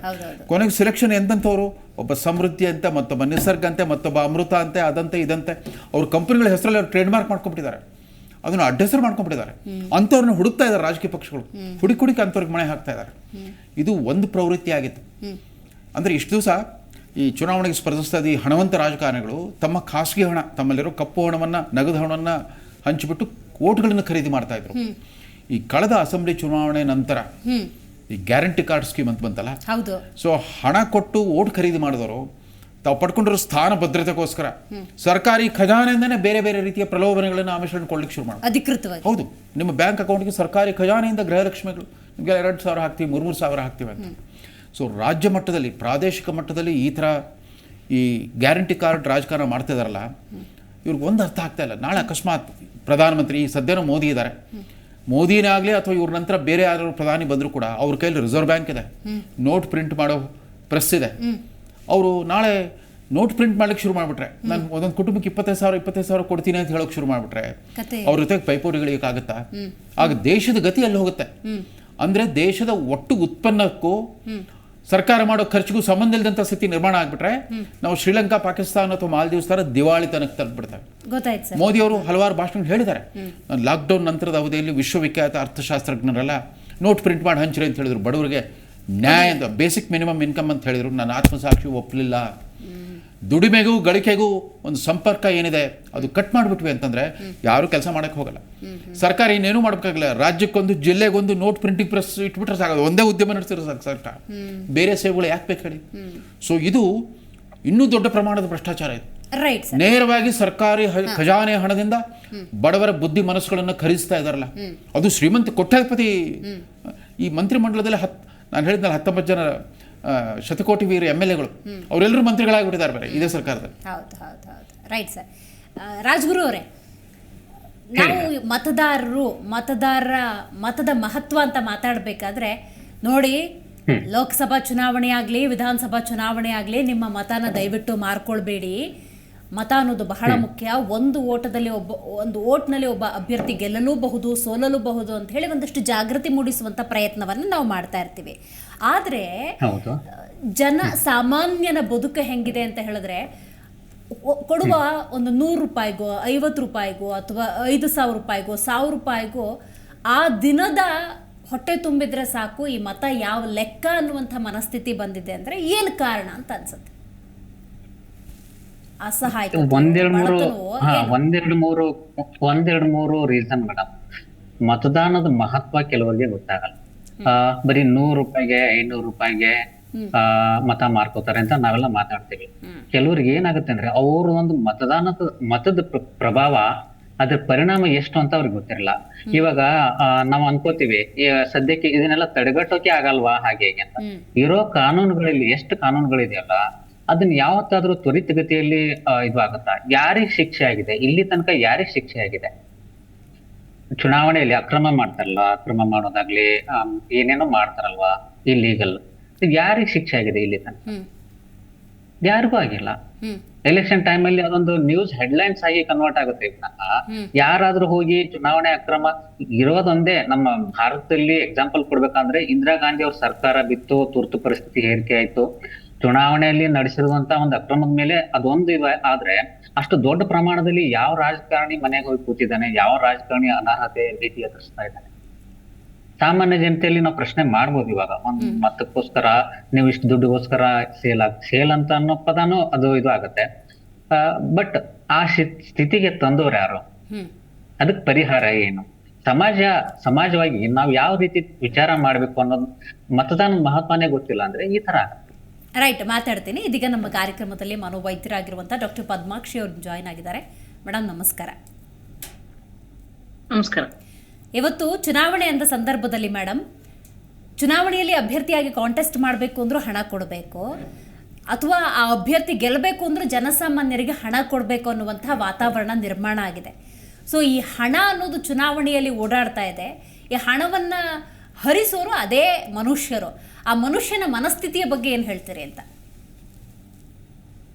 Speaker 3: ಕೊನೆಗೆ ಸೆಲೆಕ್ಷನ್ ಎಂತಂಥವ್ರು, ಒಬ್ಬ ಸಮೃದ್ಧಿ ಅಂತ, ಮತ್ತೊಬ್ಬ ನಿಸರ್ಗ ಅಂತೆ, ಮತ್ತೊಬ್ಬ ಅಮೃತ ಅಂತೆ, ಅದಂತೆ ಇದಂತೆ, ಅವ್ರ ಕಂಪನಿಗಳ ಹೆಸರಲ್ಲಿ ಅವ್ರು ಟ್ರೇಡ್ ಮಾರ್ಕ್ ಮಾಡ್ಕೊಂಡ್ಬಿಟ್ಟಿದ್ದಾರೆ, ಅದನ್ನು ಅಡ್ಡೆಸರು ಮಾಡ್ಕೊಂಡ್ಬಿಟ್ಟಿದ್ದಾರೆ. ಅಂಥವ್ರನ್ನ ಹುಡುಕ್ತಾ ಇದ್ದಾರೆ ರಾಜಕೀಯ ಪಕ್ಷಗಳು, ಹುಡುಕಿ ಅಂಥವ್ರಿಗೆ ಮಣೆ ಹಾಕ್ತಾ ಇದ್ದಾರೆ. ಇದು ಒಂದು ಪ್ರವೃತ್ತಿ ಆಗಿತ್ತು. ಅಂದರೆ ಇಷ್ಟು ದಿವಸ ಈ ಚುನಾವಣೆಗೆ ಸ್ಪರ್ಧಿಸ್ತಾ ಈ ಹಣವಂತ ರಾಜಕಾರಣಿಗಳು ತಮ್ಮ ಖಾಸಗಿ ಹಣ, ತಮ್ಮಲ್ಲಿರೋ ಕಪ್ಪು ಹಣವನ್ನು, ನಗದು ಹಣವನ್ನು ಹಂಚಿಬಿಟ್ಟು ಓಟ್ಗಳನ್ನು ಖರೀದಿ ಮಾಡ್ತಾ ಇದ್ರು. ಈ ಕಳೆದ ಅಸೆಂಬ್ಲಿ ಚುನಾವಣೆ ನಂತರ ಈ ಗ್ಯಾರಂಟಿ ಕಾರ್ಡ್ ಸ್ಕೀಮ್ ಅಂತ ಬಂತಲ್ಲ, ಸೊ ಹಣ ಕೊಟ್ಟು ಓಟ್ ಖರೀದಿ ಮಾಡಿದವರು ತಾವು ಪಡ್ಕೊಂಡಿರೋ ಸ್ಥಾನ ಭದ್ರತೆಗೋಸ್ಕರ ಸರ್ಕಾರಿ ಖಜಾನೆಯಿಂದನೇ ಬೇರೆ ಬೇರೆ ರೀತಿಯ ಪ್ರಲೋಭನೆಗಳನ್ನು ಆಮಿಷಗಳನ್ನು ಕೊಡ್ಲಿಕ್ಕೆ ಶುರು ಮಾಡಿ ಅಧಿಕೃತವಾಗಿ. ಹೌದು, ನಿಮ್ಮ ಬ್ಯಾಂಕ್ ಅಕೌಂಟ್ಗೆ ಸರ್ಕಾರಿ ಖಜಾನೆಯಿಂದ ಗೃಹಲಕ್ಷ್ಮಿಗಳು ನಿಮಗೆ 2,000 ಹಾಕ್ತೀವಿ, 3,000 ಹಾಕ್ತೀವಿ ಅಂತ. ಸೊ ರಾಜ್ಯ ಮಟ್ಟದಲ್ಲಿ, ಪ್ರಾದೇಶಿಕ ಮಟ್ಟದಲ್ಲಿ ಈ ಥರ ಈ ಗ್ಯಾರಂಟಿ ಕಾರ್ಡ್ ರಾಜಕಾರಣ ಮಾಡ್ತಿದಾರಲ್ಲ, ಇವ್ರಿಗೆ ಒಂದು ಅರ್ಥ ಆಗ್ತಾ ಇಲ್ಲ. ನಾಳೆ ಅಕಸ್ಮಾತ್ ಪ್ರಧಾನಮಂತ್ರಿ, ಸದ್ಯನೂ ಮೋದಿ ಇದ್ದಾರೆ, ಮೋದಿನೇ ಆಗಲಿ ಅಥವಾ ಇವ್ರ ನಂತರ ಬೇರೆ ಯಾರು ಪ್ರಧಾನಿ ಬಂದರೂ ಕೂಡ ಅವ್ರ ಕೈಯಲ್ಲಿ ರಿಸರ್ವ್ ಬ್ಯಾಂಕ್ ಇದೆ, ನೋಟ್ ಪ್ರಿಂಟ್ ಮಾಡೋ ಪ್ರೆಸ್ ಇದೆ. ಅವರು ನಾಳೆ ನೋಟ್ ಪ್ರಿಂಟ್ ಮಾಡ್ಲಿಕ್ಕೆ ಶುರು ಮಾಡಿಬಿಟ್ರೆ, ನಾನು ಒಂದೊಂದು ಕುಟುಂಬಕ್ಕೆ 25,000 ಕೊಡ್ತೀನಿ ಅಂತ ಹೇಳೋಕೆ ಶುರು ಮಾಡಿಬಿಟ್ರೆ ಅವ್ರ ಜೊತೆಗೆ ಪೈಪೋಟಿಗಳಿಗಾಗುತ್ತಾ? ಆಗ ದೇಶದ ಗತಿ ಅಲ್ಲಿ ಹೋಗುತ್ತೆ. ಅಂದರೆ ದೇಶದ ಒಟ್ಟು ಉತ್ಪನ್ನಕ್ಕೂ ಸರ್ಕಾರ ಮಾಡೋ ಖರ್ಚಿಗೂ ಸಂಬಂಧ ಇಲ್ಲದಂಥ ಸ್ಥಿತಿ ನಿರ್ಮಾಣ ಆಗಿಬಿಟ್ರೆ ನಾವು ಶ್ರೀಲಂಕಾ, ಪಾಕಿಸ್ತಾನ ಅಥವಾ ಮಾಲ್ದೀವ್ಸ್ ಥರ ದಿವಾಳಿತನಕ್ಕೆ ತಲುಪಿಬಿಡ್ತೇವೆ. ಮೋದಿ ಅವರು ಹಲವಾರು ಭಾಷಣ ಹೇಳಿದ್ದಾರೆ. ನಾನು ಲಾಕ್ಡೌನ್ ನಂತರದ ಅವಧಿಯಲ್ಲಿ ವಿಶ್ವವಿಖ್ಯಾತ ಅರ್ಥಶಾಸ್ತ್ರಜ್ಞರೆಲ್ಲ ನೋಟ್ ಪ್ರಿಂಟ್ ಮಾಡಿ ಹಂಚ್ರಿ ಅಂತ ಹೇಳಿದ್ರು. ಬಡವರಿಗೆ ನ್ಯಾಯ ಅಂತ, ಬೇಸಿಕ್ ಮಿನಿಮಮ್ ಇನ್ಕಮ್ ಅಂತ ಹೇಳಿದ್ರು. ನನ್ನ ಆತ್ಮಸಾಕ್ಷಿ ಒಪ್ಪಲಿಲ್ಲ. ದುಡಿಮೆಗೂ ಗಳಿಕೆಗೂ ಒಂದು ಸಂಪರ್ಕ ಏನಿದೆ ಅದು ಕಟ್ ಮಾಡಿಬಿಟ್ವಿ ಅಂತಂದ್ರೆ ಯಾರು ಕೆಲಸ ಮಾಡಕ್ಕೆ ಹೋಗಲ್ಲ. ಸರ್ಕಾರ ಇನ್ನೇನು ಮಾಡಬೇಕಾಗಿಲ್ಲ. ರಾಜ್ಯಕ್ಕೊಂದು, ಜಿಲ್ಲೆಗೊಂದು ನೋಟ್ ಪ್ರಿಂಟಿಂಗ್ ಪ್ರೆಸ್ ಇಟ್ಬಿಟ್ರೆ ಸಾಕೋದು, ಒಂದೇ ಉದ್ಯಮ ನಡೆಸಿರೋ ಸರ್ಕಾರ. ಬೇರೆ ಸೇವೆಗಳು ಯಾಕೆ ಬೇಕು ಹೇಳಿ? ಸೊ ಇದು ಇನ್ನೂ ದೊಡ್ಡ ಪ್ರಮಾಣದ ಭ್ರಷ್ಟಾಚಾರ ಇದೆ. ನೇರವಾಗಿ ಸರ್ಕಾರಿ ಖಜಾನೆ ಹಣದಿಂದ ಬಡವರ ಬುದ್ಧಿ ಮನಸ್ಸುಗಳನ್ನು ಖರೀದಿಸ್ತಾ ಇದಾರಲ್ಲ, ಅದು ಶ್ರೀಮಂತ ಕೋಟ್ಯಾಧಿಪತಿ. ಈ ಮಂತ್ರಿಮಂಡಲದಲ್ಲಿ ನಾನು ಹೇಳಿದ್ನಲ್ಲ 19 ಜನ ಶತಕೋಟಿ ವೀರ MLAಗಳು, ಅವರೆಲ್ಲರೂ ಮಂತ್ರಿಗಳಾಗಿಬಿಟ್ಟಿದ್ದಾರೆ ಬೇರೆ ಇದೇ ಸರ್ಕಾರದಲ್ಲಿ.
Speaker 1: Right sir. ರಾಜ್ಗುರು ಅವರೇ, ನಾವು ಮತದಾರರು, ಮತದ ಮಹತ್ವ ಅಂತ ಮಾತಾಡಬೇಕಾದ್ರೆ ನೋಡಿ, ಲೋಕಸಭಾ ಚುನಾವಣೆ ಆಗಲಿ, ವಿಧಾನಸಭಾ ಚುನಾವಣೆ ಆಗಲಿ, ನಿಮ್ಮ ಮತನ ದಯವಿಟ್ಟು ಮಾರ್ಕೊಳ್ಬೇಡಿ. ಮತ ಅನ್ನೋದು ಬಹಳ ಮುಖ್ಯ. ಒಂದು ಓಟ್ನಲ್ಲಿ ಒಬ್ಬ ಅಭ್ಯರ್ಥಿ ಗೆಲ್ಲಲೂಬಹುದು, ಸೋಲಲೂಬಹುದು ಅಂತ ಹೇಳಿ ಒಂದಷ್ಟು ಜಾಗೃತಿ ಮೂಡಿಸುವಂಥ ಪ್ರಯತ್ನವನ್ನು ನಾವು ಮಾಡ್ತಾ ಇರ್ತೀವಿ. ಆದರೆ ಸಾಮಾನ್ಯನ ಬದುಕು ಹೆಂಗಿದೆ ಅಂತ ಹೇಳಿದ್ರೆ, ಕೊಡುವ ಒಂದು 100 ರೂಪಾಯಿಗೋ 50 ರೂಪಾಯಿಗೋ ಅಥವಾ 5,000 ರೂಪಾಯಿಗೋ 1,000 ರೂಪಾಯಿಗೋ ಆ ದಿನದ ಹೊಟ್ಟೆ ತುಂಬಿದ್ರೆ ಸಾಕು, ಈ ಮತ ಯಾವ ಲೆಕ್ಕ ಅನ್ನುವಂಥ ಮನಸ್ಥಿತಿ ಬಂದಿದೆ. ಅಂದರೆ ಏನು ಕಾರಣ ಅಂತ ಅನ್ಸುತ್ತೆ?
Speaker 2: ಒಂದೆರಡು ಮೂರು ರೀಸನ್ ಮೇಡಮ್. ಮತದಾನದ ಮಹತ್ವ ಕೆಲವರಿಗೆ ಗೊತ್ತಾಗಲ್ಲ. ಬರೀ 100 ರೂಪಾಯಿಗೆ 500 ರೂಪಾಯಿಗೆ ಮತ ಮಾರ್ಕೋತಾರೆ ಅಂತ ನಾವೆಲ್ಲ ಮಾತಾಡ್ತೀವಿ. ಕೆಲವ್ರಿಗೆ ಏನಾಗುತ್ತೆ ಅಂದ್ರೆ ಅವರು ಒಂದು ಮತದ ಪ್ರಭಾವ, ಅದ್ರ ಪರಿಣಾಮ ಎಷ್ಟು ಅಂತ ಅವ್ರಿಗೆ ಗೊತ್ತಿರಲ್ಲ. ಇವಾಗ ನಾವ್ ಅನ್ಕೋತೀವಿ ಸದ್ಯಕ್ಕೆ ಇದನ್ನೆಲ್ಲ ತಡೆಗಟ್ಟೋಕೆ ಆಗಲ್ವಾ ಹಾಗೆ ಹೇಗೆ ಅಂತ. ಇರೋ ಕಾನೂನುಗಳಲ್ಲಿ ಎಷ್ಟು ಕಾನೂನುಗಳಿದೆಯಲ್ಲ, ಅದನ್ನ ಯಾವತ್ತಾದ್ರೂ ತ್ವರಿತಗತಿಯಲ್ಲಿ ಇದು ಆಗುತ್ತಾ? ಯಾರಿಗೆ ಶಿಕ್ಷೆ ಆಗಿದೆ ಇಲ್ಲಿ ತನಕ? ಯಾರಿಗೆ ಶಿಕ್ಷೆ ಆಗಿದೆ? ಚುನಾವಣೆಯಲ್ಲಿ ಅಕ್ರಮ ಮಾಡ್ತಾರಲ್ವಾ, ಅಕ್ರಮ ಮಾಡೋದಾಗ್ಲಿ ಏನೇನೋ ಮಾಡ್ತಾರಲ್ವಾ ಇಲ್ಲೀಗಲ್, ಯಾರಿಗೆ ಶಿಕ್ಷೆ ಆಗಿದೆ ಇಲ್ಲಿ ತನಕ? ಯಾರಿಗೂ ಆಗಿಲ್ಲ. ಎಲೆಕ್ಷನ್ ಟೈಮ್ ಅಲ್ಲಿ ಅದೊಂದು ನ್ಯೂಸ್ ಹೆಡ್ಲೈನ್ಸ್ ಆಗಿ ಕನ್ವರ್ಟ್ ಆಗುತ್ತೆ. ಯಾರಾದ್ರೂ ಹೋಗಿ ಚುನಾವಣೆ ಅಕ್ರಮ ಇರೋದೊಂದೇ ನಮ್ಮ ಭಾರತದಲ್ಲಿ ಎಕ್ಸಾಂಪಲ್ ಕೊಡ್ಬೇಕಂದ್ರೆ ಇಂದಿರಾ ಗಾಂಧಿ ಅವ್ರ ಸರ್ಕಾರ ಬಿತ್ತು, ತುರ್ತು ಪರಿಸ್ಥಿತಿ ಹೇರಿಕೆ ಆಯ್ತು, ಚುನಾವಣೆಯಲ್ಲಿ ನಡೆಸಿರುವಂತ ಒಂದು ಅಕ್ರಮದ ಮೇಲೆ ಅದೊಂದು ಆದ್ರೆ ಅಷ್ಟು ದೊಡ್ಡ ಪ್ರಮಾಣದಲ್ಲಿ ಯಾವ ರಾಜಕಾರಣಿ ಮನೆಗೆ ಹೋಗಿ ಕೂತಿದ್ದಾನೆ, ಯಾವ ರಾಜಕಾರಣಿ ಅನರ್ಹತೆ ಭೀತಿ ಎದುರಿಸ್ತಾ ಇದ್ದಾನೆ? ಸಾಮಾನ್ಯ ಜನತೆಯಲ್ಲಿ ನಾವು ಪ್ರಶ್ನೆ ಮಾಡ್ಬೋದು. ಇವಾಗ ಒಂದ್ ಮತಕ್ಕೋಸ್ಕರ ನೀವು ಇಷ್ಟು ದುಡ್ಡಿಗೋಸ್ಕರ ಸೇಲ್ ಅಂತ ಅನ್ನೋ ಪದಾನು ಅದು ಇದು ಆಗತ್ತೆ. ಬಟ್ ಆ ಸ್ಥಿತಿಗೆ ತಂದವ್ರು ಯಾರು? ಅದಕ್ಕೆ ಪರಿಹಾರ ಏನು? ಸಮಾಜವಾಗಿ ನಾವು ಯಾವ ರೀತಿ ವಿಚಾರ ಮಾಡ್ಬೇಕು ಅನ್ನೋದು ಮತದಾನದ ಮಹತ್ವನೇ ಗೊತ್ತಿಲ್ಲ ಅಂದ್ರೆ ಈ ತರ ಆಗತ್ತೆ.
Speaker 1: ರೈಟ್, ಮಾತಾಡ್ತೀನಿ. ಇದೀಗ ನಮ್ಮ ಕಾರ್ಯಕ್ರಮದಲ್ಲಿ ಮನೋವೈದ್ಯರಾಗಿರುವಂತಹ ಡಾಕ್ಟರ್ ಪದ್ಮಾಕ್ಷಿ ಅವರು ಜಾಯ್ನ್ ಆಗಿದ್ದಾರೆ. ಮೇಡಮ್ ನಮಸ್ಕಾರ.
Speaker 4: ನಮಸ್ಕಾರ.
Speaker 1: ಇವತ್ತು ಚುನಾವಣೆ ಅಂತ ಸಂದರ್ಭದಲ್ಲಿ ಮೇಡಮ್, ಚುನಾವಣೆಯಲ್ಲಿ ಅಭ್ಯರ್ಥಿಯಾಗಿ ಕಾಂಟೆಸ್ಟ್ ಮಾಡಬೇಕು ಅಂದ್ರೂ ಹಣ ಕೊಡಬೇಕು, ಅಥವಾ ಆ ಅಭ್ಯರ್ಥಿ ಗೆಲ್ಲಬೇಕು ಅಂದ್ರೂ ಜನಸಾಮಾನ್ಯರಿಗೆ ಹಣ ಕೊಡಬೇಕು ಅನ್ನುವಂಥ ವಾತಾವರಣ ನಿರ್ಮಾಣ ಆಗಿದೆ. ಸೊ ಈ ಹಣ ಅನ್ನೋದು ಚುನಾವಣೆಯಲ್ಲಿ ಓಡಾಡ್ತಾ ಇದೆ. ಈ ಹಣವನ್ನು ಹರಿಸೋರು ಅದೇ ಮನುಷ್ಯರು. ಆ ಮನುಷ್ಯನ ಮನಸ್ಥಿತಿಯ ಬಗ್ಗೆ ಏನು ಹೇಳ್ತೀರಿ ಅಂತ?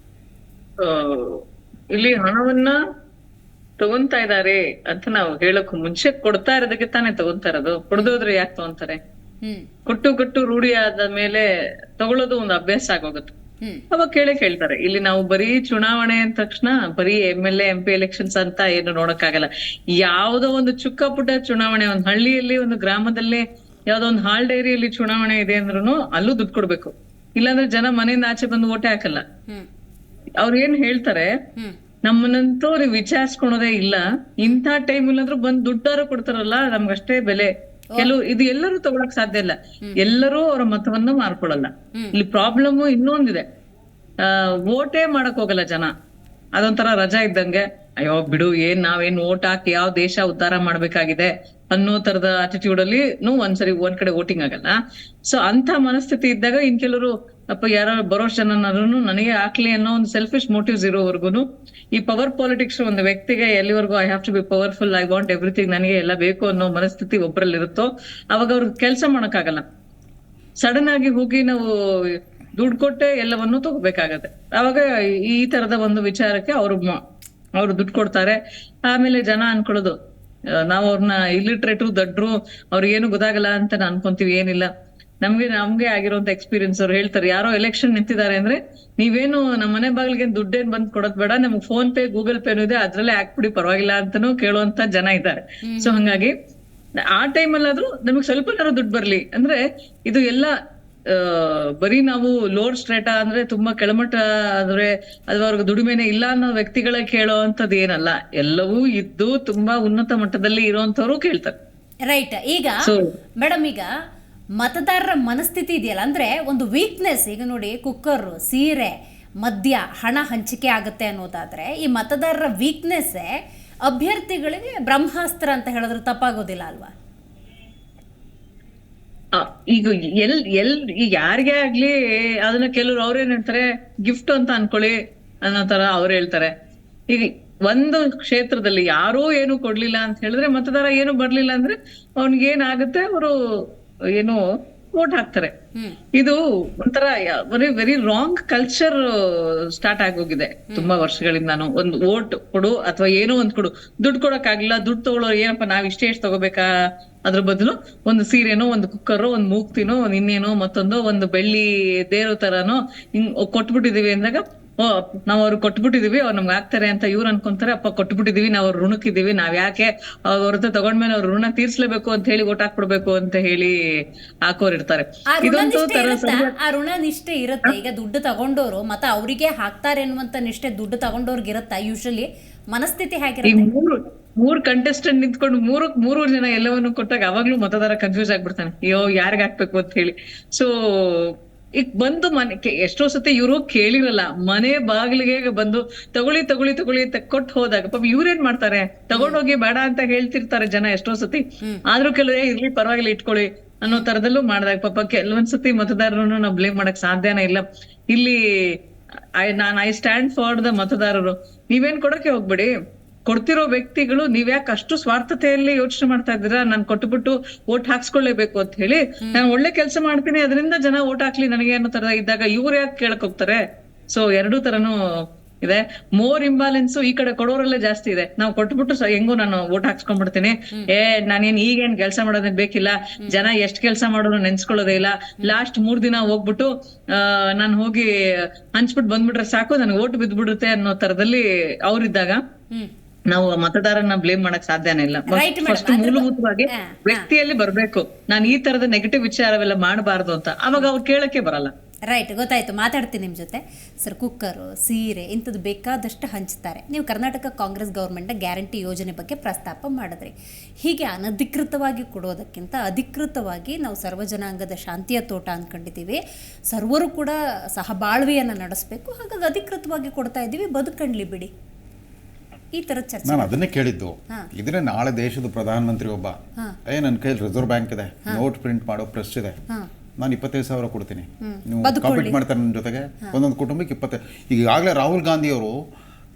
Speaker 4: ಇಲ್ಲಿ ಹಣವನ್ನ ತಗೊಂತಾ ಇದ್ದಾರೆ ಅಂತ ನಾವು ಹೇಳಕ್ ಮುಂಚೆ ಕೊಡ್ತಾ ಇರೋದಕ್ಕೆ ತಾನೇ ತಗೊಂತಾ ಇರೋದು. ಕೊಡದೋದ್ರೆ ಯಾಕೆ ತಗೊಂತಾರೆ? ಕೊಟ್ಟು ರೂಢಿ ಆದ ಮೇಲೆ ತಗೊಳ್ಳೋದು ಒಂದು ಅಭ್ಯಾಸ ಆಗೋಗುತ್ತೆ. ಅವಾಗ ಕೇಳ್ತಾರೆ. ಇಲ್ಲಿ ನಾವು ಬರೀ ಚುನಾವಣೆ ಅಂದ ತಕ್ಷಣ ಬರೀ MLA MP ಎಲೆಕ್ಷನ್ಸ್ ಅಂತ ಏನು ನೋಡಕ್ಕಾಗಲ್ಲ. ಯಾವ್ದೋ ಒಂದು ಚುಕ್ಕ ಪುಟ್ಟ ಚುನಾವಣೆ, ಒಂದ್ ಹಳ್ಳಿಯಲ್ಲಿ ಒಂದು ಗ್ರಾಮದಲ್ಲಿ ಯಾವ್ದೋ ಒಂದು ಹಾಲ್ ಡೈರಿಯಲ್ಲಿ ಚುನಾವಣೆ ಇದೆ ಅಂದ್ರೂ ಅಲ್ಲೂ ದುಡ್ಡು ಕೊಡ್ಬೇಕು. ಇಲ್ಲಾಂದ್ರೆ ಜನ ಮನೆಯಿಂದ ಆಚೆ ಬಂದು ಓಟೆ ಹಾಕಲ್ಲ. ಅವ್ರು ಏನ್ ಹೇಳ್ತಾರೆ, ನಮ್ಮನ್ನಂತೂ ನೀವು ವಿಚಾರಿಸ್ಕೊಳೋದೇ ಇಲ್ಲ, ಇಂಥ ಟೈಮ್ ಇಲ್ಲಾದ್ರೂ ಬಂದ್ ದುಡ್ಡಾರು ಕೊಡ್ತಾರಲ್ಲ ನಮ್ಗಷ್ಟೇ ಬೆಲೆ. ಇದು ಎಲ್ಲರೂ ತಗೊಳಕ್ ಸಾಧ್ಯ ಇಲ್ಲ, ಎಲ್ಲರೂ ಅವರ ಮತವನ್ನ ಮಾರ್ಕೊಳಲ್ಲ. ಇಲ್ಲಿ ಪ್ರಾಬ್ಲಮ್ ಇನ್ನೊಂದಿದೆ, ವೋಟೇ ಮಾಡಕ್ ಹೋಗಲ್ಲ ಜನ. ಅದೊಂಥರ ರಜಾ ಇದ್ದಂಗೆ, ಅಯ್ಯೋ ಬಿಡು, ನಾವೇನ್ ವೋಟ್ ಹಾಕಿ ಯಾವ ದೇಶ ಉದ್ಧಾರ ಮಾಡ್ಬೇಕಾಗಿದೆ ಅನ್ನೋ ತರದ ಆಟಿಟ್ಯೂಡ್ ಅಲ್ಲಿ ಒಂದ್ಸರಿ ಒಂದ್ ಕಡೆ ವೋಟಿಂಗ್ ಆಗಲ್ಲ. ಸೊ ಅಂತ ಮನಸ್ಥಿತಿ ಇದ್ದಾಗ ಇನ್ ಕೆಲವರು ಯಾರೋ ಬರೋ ಜನನಾದ್ರೂ ನನಗೆ ಹಾಕ್ಲಿ ಅನ್ನೋ ಒಂದು ಸೆಲ್ಫಿಶ್ ಮೋಟಿವ್ಸ್ ಇರೋವರ್ಗುನು ಈ ಪವರ್ ಪಾಲಿಟಿಕ್ಸ್ ಒಂದು ವ್ಯಕ್ತಿಗೆ ಎಲ್ಲಿವರೆಗೂ I have to be powerful, I want everything, ನನಗೆ ಎಲ್ಲ ಬೇಕು ಅನ್ನೋ ಮನಸ್ಥಿತಿ ಒಬ್ಬರಲ್ಲಿ ಇರುತ್ತೋ ಅವಾಗ ಅವ್ರಿಗೆ ಕೆಲಸ ಮಾಡಕ್ಕಾಗಲ್ಲ. ಸಡನ್ ಆಗಿ ಹೋಗಿ ನಾವು ದುಡ್ಡು ಕೊಟ್ಟೆ ಎಲ್ಲವನ್ನೂ ತಗೋಬೇಕಾಗತ್ತೆ. ಅವಾಗ ಈ ತರದ ಒಂದು ವಿಚಾರಕ್ಕೆ ಅವ್ರು ದುಡ್ಡು ಕೊಡ್ತಾರೆ. ಆಮೇಲೆ ಜನ ಅನ್ಕೊಳ್ಳೋದು ನಾವ್ ಅವ್ರನ್ನ ಇಲಿಟ್ರೇಟು ದಡ್ರು, ಅವ್ರಿಗೇನು ಗೊತ್ತಾಗಲ್ಲ ಅಂತ ಅನ್ಕೊಂತೀವಿ. ಏನಿಲ್ಲ, ನಮ್ಗೆ ಆಗಿರೋಂತ ಎಕ್ಸ್ಪೀರಿಯನ್ಸ್. ಅವ್ರು ಹೇಳ್ತಾರೆ, ಯಾರೋ ಎಲೆಕ್ಷನ್ ನಿಂತಿದ್ದಾರೆ ಅಂದ್ರೆ ನೀವೇನು ನಮ್ಮ ಮನೆ ಬಾಗಿಲಿಗೆ ದುಡ್ಡೇನ್ ಬಂದ್ ಕೊಡೋದ್ ಬೇಡ, ನಮ್ಗೆ ಫೋನ್ ಪೇ ಗೂಗಲ್ ಪೇನು ಇದೆ, ಅದ್ರಲ್ಲೇ ಹಾಕ್ಬಿಡಿ ಪರವಾಗಿಲ್ಲ ಅಂತಾನು ಕೇಳುವಂತ ಜನ ಇದ್ದಾರೆ. ಸೊ ಹಂಗಾಗಿ ಆ ಟೈಮಲ್ಲಾದ್ರೂ ನಮಗ್ ಸ್ವಲ್ಪ ದುಡ್ಡು ಬರ್ಲಿ ಅಂದ್ರೆ, ಇದು ಎಲ್ಲ ಬರೀ ನಾವು ಲೋಡ್ ಸ್ಟ್ರೇಟಾ ಅಂದ್ರೆ ತುಂಬಾ ಕೆಳಮಟ್ಟ ಆದ್ರೆ ಅಥವಾ ಅವ್ರಿಗೆ ದುಡಿಮೆನೆ ಇಲ್ಲ ಅನ್ನೋ ವ್ಯಕ್ತಿಗಳ ಕೇಳೋ ಅಂತದ್ ಏನಲ್ಲ, ಎಲ್ಲವೂ ಇದ್ದು ತುಂಬಾ ಉನ್ನತ ಮಟ್ಟದಲ್ಲಿ ಇರುವಂತವ್ರು ಕೇಳ್ತಾರೆ.
Speaker 1: ರೈಟ್. ಈಗ ಮೇಡಮ್, ಈಗ ಮತದಾರರ ಮನಸ್ಥಿತಿ ಇದೆಯಲ್ಲ, ಅಂದ್ರೆ ಒಂದು ವೀಕ್ನೆಸ್. ಈಗ ನೋಡಿ, ಕುಕ್ಕರ್, ಸೀರೆ, ಮದ್ಯ, ಹಣ ಹಂಚಿಕೆ ಆಗುತ್ತೆ ಅನ್ನೋದಾದ್ರೆ ಈ ಮತದಾರರ ವೀಕ್ನೆಸ್ಸೇ ಅಭ್ಯರ್ಥಿಗಳಿಗೆ ಬ್ರಹ್ಮಾಸ್ತ್ರ ಅಂತ ಹೇಳಿದ್ರೆ ತಪ್ಪಾಗೋದಿಲ್ಲ ಅಲ್ವಾ?
Speaker 4: ಈಗ ಈಗ ಯಾರಿಗೇ ಆಗ್ಲಿ ಅದನ್ನ ಕೆಲವ್ರು ಅವ್ರೇನ್ ಹೇಳ್ತಾರೆ, ಗಿಫ್ಟ್ ಅಂತ ಅನ್ಕೊಳ್ಳಿ ಅನ್ನೋ ತರ ಅವ್ರು ಹೇಳ್ತಾರೆ. ಈಗ ಒಂದು ಕ್ಷೇತ್ರದಲ್ಲಿ ಯಾರೂ ಏನು ಕೊಡ್ಲಿಲ್ಲ ಅಂತ ಹೇಳಿದ್ರೆ, ಮತದಾರ ಏನು ಬರ್ಲಿಲ್ಲ ಅಂದ್ರೆ ಅವ್ನಿಗೇನಾಗುತ್ತೆ, ಅವರು ಏನು ವೋಟ್ ಹಾಕ್ತಾರೆ. ಇದು ಒಂಥರ ವೆರಿ ರಾಂಗ್ ಕಲ್ಚರ್ ಸ್ಟಾರ್ಟ್ ಆಗೋಗಿದೆ ತುಂಬಾ ವರ್ಷಗಳಿಂದಾನು. ಒಂದು ವೋಟ್ ಕೊಡು ಅಥವಾ ಏನೋ ಒಂದ್ ಕೊಡು, ದುಡ್ಡು ಕೊಡಕ್ ಆಗ್ಲಿಲ್ಲ, ದುಡ್ಡು ತಗೊಳ್ಳೋರು ಏನಪ್ಪಾ ನಾವ್ ಇಷ್ಟೇ ತಗೋಬೇಕಾ, ಅದ್ರ ಬದಲು ಒಂದು ಸೀರೆನೋ, ಒಂದು ಕುಕ್ಕರೋ, ಒಂದು ಮೂಗ್ತಿನೋ, ಒಂದ್ ಇನ್ನೇನೋ ಮತ್ತೊಂದು, ಒಂದು ಬೆಳ್ಳಿ ದೇರೋ ತರನೋ ಹಿಂಗ್ ಕೊಟ್ಬಿಟ್ಟಿದೀವಿ ಅಂದಾಗ, ನಾವ್ ಅವ್ರಿಗೆ ಕೊಟ್ಬಿಟ್ಟಿದೀವಿ, ಅವ್ರು ನಮ್ಗೆ ಆಗ್ತಾರೆ ಅಂತ ಇವ್ರು ಅನ್ಕೊಂತಾರೆ. ಅಪ್ಪ ಕೊಟ್ಬಿಟ್ಟಿದೀವಿ, ನಾವ್ ಅವ್ರ ಋಣಕ್ಕಿದೀವಿ, ನಾವ್ ಯಾಕೆ ಅವ್ರದ್ದು ತಗೊಂಡ್ಮೇಲೆ ಅವ್ರ ಋಣ ತೀರ್ಸ್ಲೇಬೇಕು ಅಂತ ಹೇಳಿ ಓಟ್ ಹಾಕ್ಬಿಡ್ಬೇಕು ಅಂತ ಹೇಳಿ ಹಾಕೋರ್ ಇರ್ತಾರೆ. ಇದೊಂದು
Speaker 1: ಆ ಋಣ ನಿಷ್ಠೆ ಇರುತ್ತೆ. ಈಗ ದುಡ್ಡು ತಗೊಂಡೋರು ಮತ್ತೆ ಅವರಿಗೆ ಹಾಕ್ತಾರೆ ಅನ್ನುವಂತ ನಿಷ್ಠೆ ದುಡ್ಡು ತಗೊಂಡವ್ರಿಗೆ ಇರುತ್ತಾ? ಯೂಶಲಿ ಮನಸ್ಥಿತಿ ಹೇಗಿರುತ್ತೆ?
Speaker 4: ಮೂರ್ ಕಂಟೆಸ್ಟೆಂಟ್ ನಿಂತ್ಕೊಂಡು ಮೂರು ಜನ ಎಲ್ಲವನ್ನು ಕೊಟ್ಟಾಗ ಅವಾಗ್ಲೂ ಮತದಾರ ಕನ್ಫ್ಯೂಸ್ ಆಗ್ಬಿಡ್ತಾನೆ, ಅಯ್ಯೋ ಯಾರಿಗ ಹಾಕ್ಬೇಕು ಅಂತ ಹೇಳಿ. ಸೊ ಈಗ ಬಂದು ಎಷ್ಟೋ ಸತಿ ಇವ್ರು ಕೇಳಿರಲ್ಲ, ಮನೆ ಬಾಗಿಲಿಗೆ ಬಂದು ತಗೊಳ್ಳಿ ಕೊಟ್ಟು ಹೋದಾಗ ಪಾಪ ಇವ್ರೇನ್ ಮಾಡ್ತಾರೆ, ತಗೊಂಡೋಗಿ ಬೇಡ ಅಂತ ಹೇಳ್ತಿರ್ತಾರೆ ಜನ ಎಷ್ಟೋ ಸತಿ. ಆದ್ರೂ ಕೆಲವೇ ಇರ್ಲಿ ಪರವಾಗಿಲ್ಲ ಇಟ್ಕೊಳ್ಳಿ ಅನ್ನೋ ತರದಲ್ಲೂ ಮಾಡಿದಾಗ ಪಾಪ ಕೆಲವೊಂದ್ಸತಿ ಮತದಾರರನ್ನು ನಾವು ಬ್ಲೇಮ್ ಮಾಡಕ್ ಸಾಧ್ಯನೇ ಇಲ್ಲ. ಇಲ್ಲಿ ಐ ಸ್ಟ್ಯಾಂಡ್ ಫಾರ್ ದ ಮತದಾರರು. ನೀವೇನ್ ಕೊಡಕ್ಕೆ ಹೋಗ್ಬೇಡಿ, ಕೊಡ್ತಿರೋ ವ್ಯಕ್ತಿಗಳು ನೀವ್ಯಾಕೆ ಅಷ್ಟು ಸ್ವಾರ್ಥತೆಯಲ್ಲಿ ಯೋಚನೆ ಮಾಡ್ತಾ ಇದ್ದೀರಾ, ನಾನ್ ಕೊಟ್ಬಿಟ್ಟು ವೋಟ್ ಹಾಕ್ಸ್ಕೊಳ್ಳೇಬೇಕು ಅಂತ ಹೇಳಿ, ನಾನು ಒಳ್ಳೆ ಕೆಲಸ ಮಾಡ್ತೀನಿ ಅದರಿಂದ ಜನ ವೋಟ್ ಹಾಕ್ಲಿ ನನಗೆ ಅನ್ನೋ ತರ ಇದ್ದಾಗ ಇವ್ರು ಯಾಕೆ ಕೇಳಕ್ ಹೋಗ್ತಾರೆ? ಸೊ ಎರಡೂ ತರನು ಇದೆ. ಮೋರ್ ಇಂಬ್ಯಾಲೆನ್ಸ್ ಈ ಕಡೆ ಕೊಡೋರಲ್ಲೇ ಜಾಸ್ತಿ ಇದೆ. ನಾವು ಕೊಟ್ಬಿಟ್ಟು ಹೆಂಗೋ ನಾನು ಓಟ್ ಹಾಕ್ಸ್ಕೊಂಡ್ಬಿಡ್ತೀನಿ, ನಾನೇನ್ ಈಗೇನ್ ಕೆಲಸ ಮಾಡೋದಕ್ ಬೇಕಿಲ್ಲ, ಜನ ಎಷ್ಟ್ ಕೆಲಸ ಮಾಡೋದು ನೆನ್ಸ್ಕೊಳ್ಳೋದೇ ಇಲ್ಲ, ಲಾಸ್ಟ್ 3 ದಿನ ಹೋಗ್ಬಿಟ್ಟು ನಾನ್ ಹೋಗಿ ಹಂಚ್ಬಿಟ್ಟು ಬಂದ್ಬಿಟ್ರೆ ಸಾಕು, ನನ್ಗೆ ಓಟ್ ಬಿದ್ಬಿಡುತ್ತೆ ಅನ್ನೋ ತರದಲ್ಲಿ ಅವ್ರಿದ್ದಾಗ ನಾವು ಮತದಾರನ ಬ್ಲೇಮ್ ಮಾಡಕ್ ಸಾಧ್ಯನೇ ಇಲ್ಲ.
Speaker 1: Right, madam.
Speaker 4: ಫಸ್ಟ್ ಮೂಲಭೂತವಾಗಿ ವ್ಯಕ್ತಿಯಲ್ಲಿ ಬರ್ಬೇಕು, ನಾನು ಈ ತರದ ನೆಗೆಟಿವ್ ವಿಚಾರವೆಲ್ಲ ಮಾಡಬಾರ್ದು ಅಂತ, ಅವಾಗ ಅವ್ರು ಕೇಳಕ್ಕೆ ಬರಲ್ಲ.
Speaker 1: ರೈಟ್, ಗೊತ್ತಾಯ್ತು, ಮಾತಾಡ್ತೀನಿ ನಿಮ್ಮ ಜೊತೆ. ಸರ್, ಕುಕ್ಕರು, ಸೀರೆ ಇಂಥದ್ದು ಬೇಕಾದಷ್ಟು ಹಂಚ್ತಾರೆ. ನೀವು ಕರ್ನಾಟಕ ಕಾಂಗ್ರೆಸ್ ಗೌರ್ಮೆಂಟ್ನ ಗ್ಯಾರಂಟಿ ಯೋಜನೆ ಬಗ್ಗೆ ಪ್ರಸ್ತಾಪ ಮಾಡಿದ್ರಿ. ಹೀಗೆ ಅನಧಿಕೃತವಾಗಿ ಕೊಡೋದಕ್ಕಿಂತ ಅಧಿಕೃತವಾಗಿ ನಾವು ಸರ್ವಜನಾಂಗದ ಶಾಂತಿಯ ತೋಟ ಅಂದ್ಕೊಂಡಿದ್ದೀವಿ, ಸರ್ವರು ಕೂಡ ಸಹಬಾಳ್ವೆಯನ್ನು ನಡೆಸಬೇಕು, ಹಾಗಾಗಿ ಅಧಿಕೃತವಾಗಿ ಕೊಡ್ತಾ ಇದ್ದೀವಿ, ಬದುಕಂಡ್ಲಿ ಬಿಡಿ, ಈ ಥರದ ಚರ್ಚೆ.
Speaker 3: ನಾನು ಅದನ್ನೇ ಕೇಳಿದ್ದು. ಇದನ್ನೇ ನಾಳೆ ದೇಶದ ಪ್ರಧಾನಮಂತ್ರಿ ಒಬ್ಬ ನನ್ನ ಕೈಯಲ್ಲಿ ರಿಸರ್ವ್ ಬ್ಯಾಂಕ್ ಇದೆ, ನೋಟ್ ಪ್ರಿಂಟ್ ಮಾಡೋ ಪ್ರೆಸ್ ಇದೆ, ನಾನು 25,000 ಕೊಡ್ತೀನಿ, ನೀವು ಕಾಂಪೀಟ್ ಮಾಡ್ತಾರೆ ನನ್ನ ಜೊತೆಗೆ, ಒಂದೊಂದು ಕುಟುಂಬಕ್ಕೆ 20. ಈಗಾಗಲೇ ರಾಹುಲ್ ಗಾಂಧಿ ಅವರು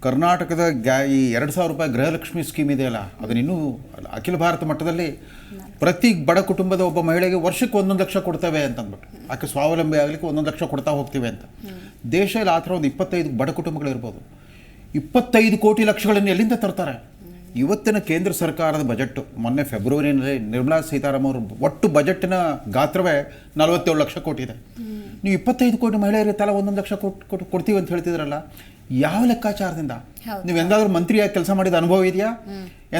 Speaker 3: ಕರ್ನಾಟಕದ ಈ 2,000 ರೂಪಾಯಿ ಗೃಹಲಕ್ಷ್ಮಿ ಸ್ಕೀಮ್ ಇದೆಯಲ್ಲ, ಅದನ್ನಿನ್ನೂ ಅಖಿಲ ಭಾರತ ಮಟ್ಟದಲ್ಲಿ ಪ್ರತಿ ಬಡ ಕುಟುಂಬದ ಒಬ್ಬ ಮಹಿಳೆಗೆ ವರ್ಷಕ್ಕೆ 1 ಲಕ್ಷ ಕೊಡ್ತೇವೆ ಅಂತಂದ್ಬಿಟ್ಟು, ಆಕೆ ಸ್ವಾವಲಂಬಿ ಆಗಲಿಕ್ಕೆ 1 ಲಕ್ಷ ಕೊಡ್ತಾ ಹೋಗ್ತೀವಿ ಅಂತ. ದೇಶದಲ್ಲಿ ಆ ಥರ ಒಂದು 25 ಬಡ ಕುಟುಂಬಗಳಿರ್ಬೋದು. 25 ಕೋಟಿ ಲಕ್ಷಗಳನ್ನು ಎಲ್ಲಿಂದ ತರ್ತಾರೆ? ಇವತ್ತಿನ ಕೇಂದ್ರ ಸರ್ಕಾರದ ಬಜೆಟ್, ಮೊನ್ನೆ ಫೆಬ್ರವರಿನಲ್ಲಿ ನಿರ್ಮಲಾ ಸೀತಾರಾಮನ್ ಅವರು ಒಟ್ಟು ಬಜೆಟ್ನ ಗಾತ್ರವೇ 47 ಲಕ್ಷ ಕೋಟಿ ಇದೆ. ನೀವು 25 ಕೋಟಿ ಮಹಿಳೆಯರಿಗೆ ತಲಾ 1 ಲಕ್ಷ ಕೊಡ್ತೀವಿ ಅಂತ ಹೇಳ್ತಿದ್ರಲ್ಲ, ಯಾವ ಲೆಕ್ಕಾಚಾರದಿಂದ? ನೀವು ಎಂದಾದ್ರೂ ಮಂತ್ರಿಯಾಗಿ ಕೆಲಸ ಮಾಡಿದ ಅನುಭವ ಇದೆಯಾ?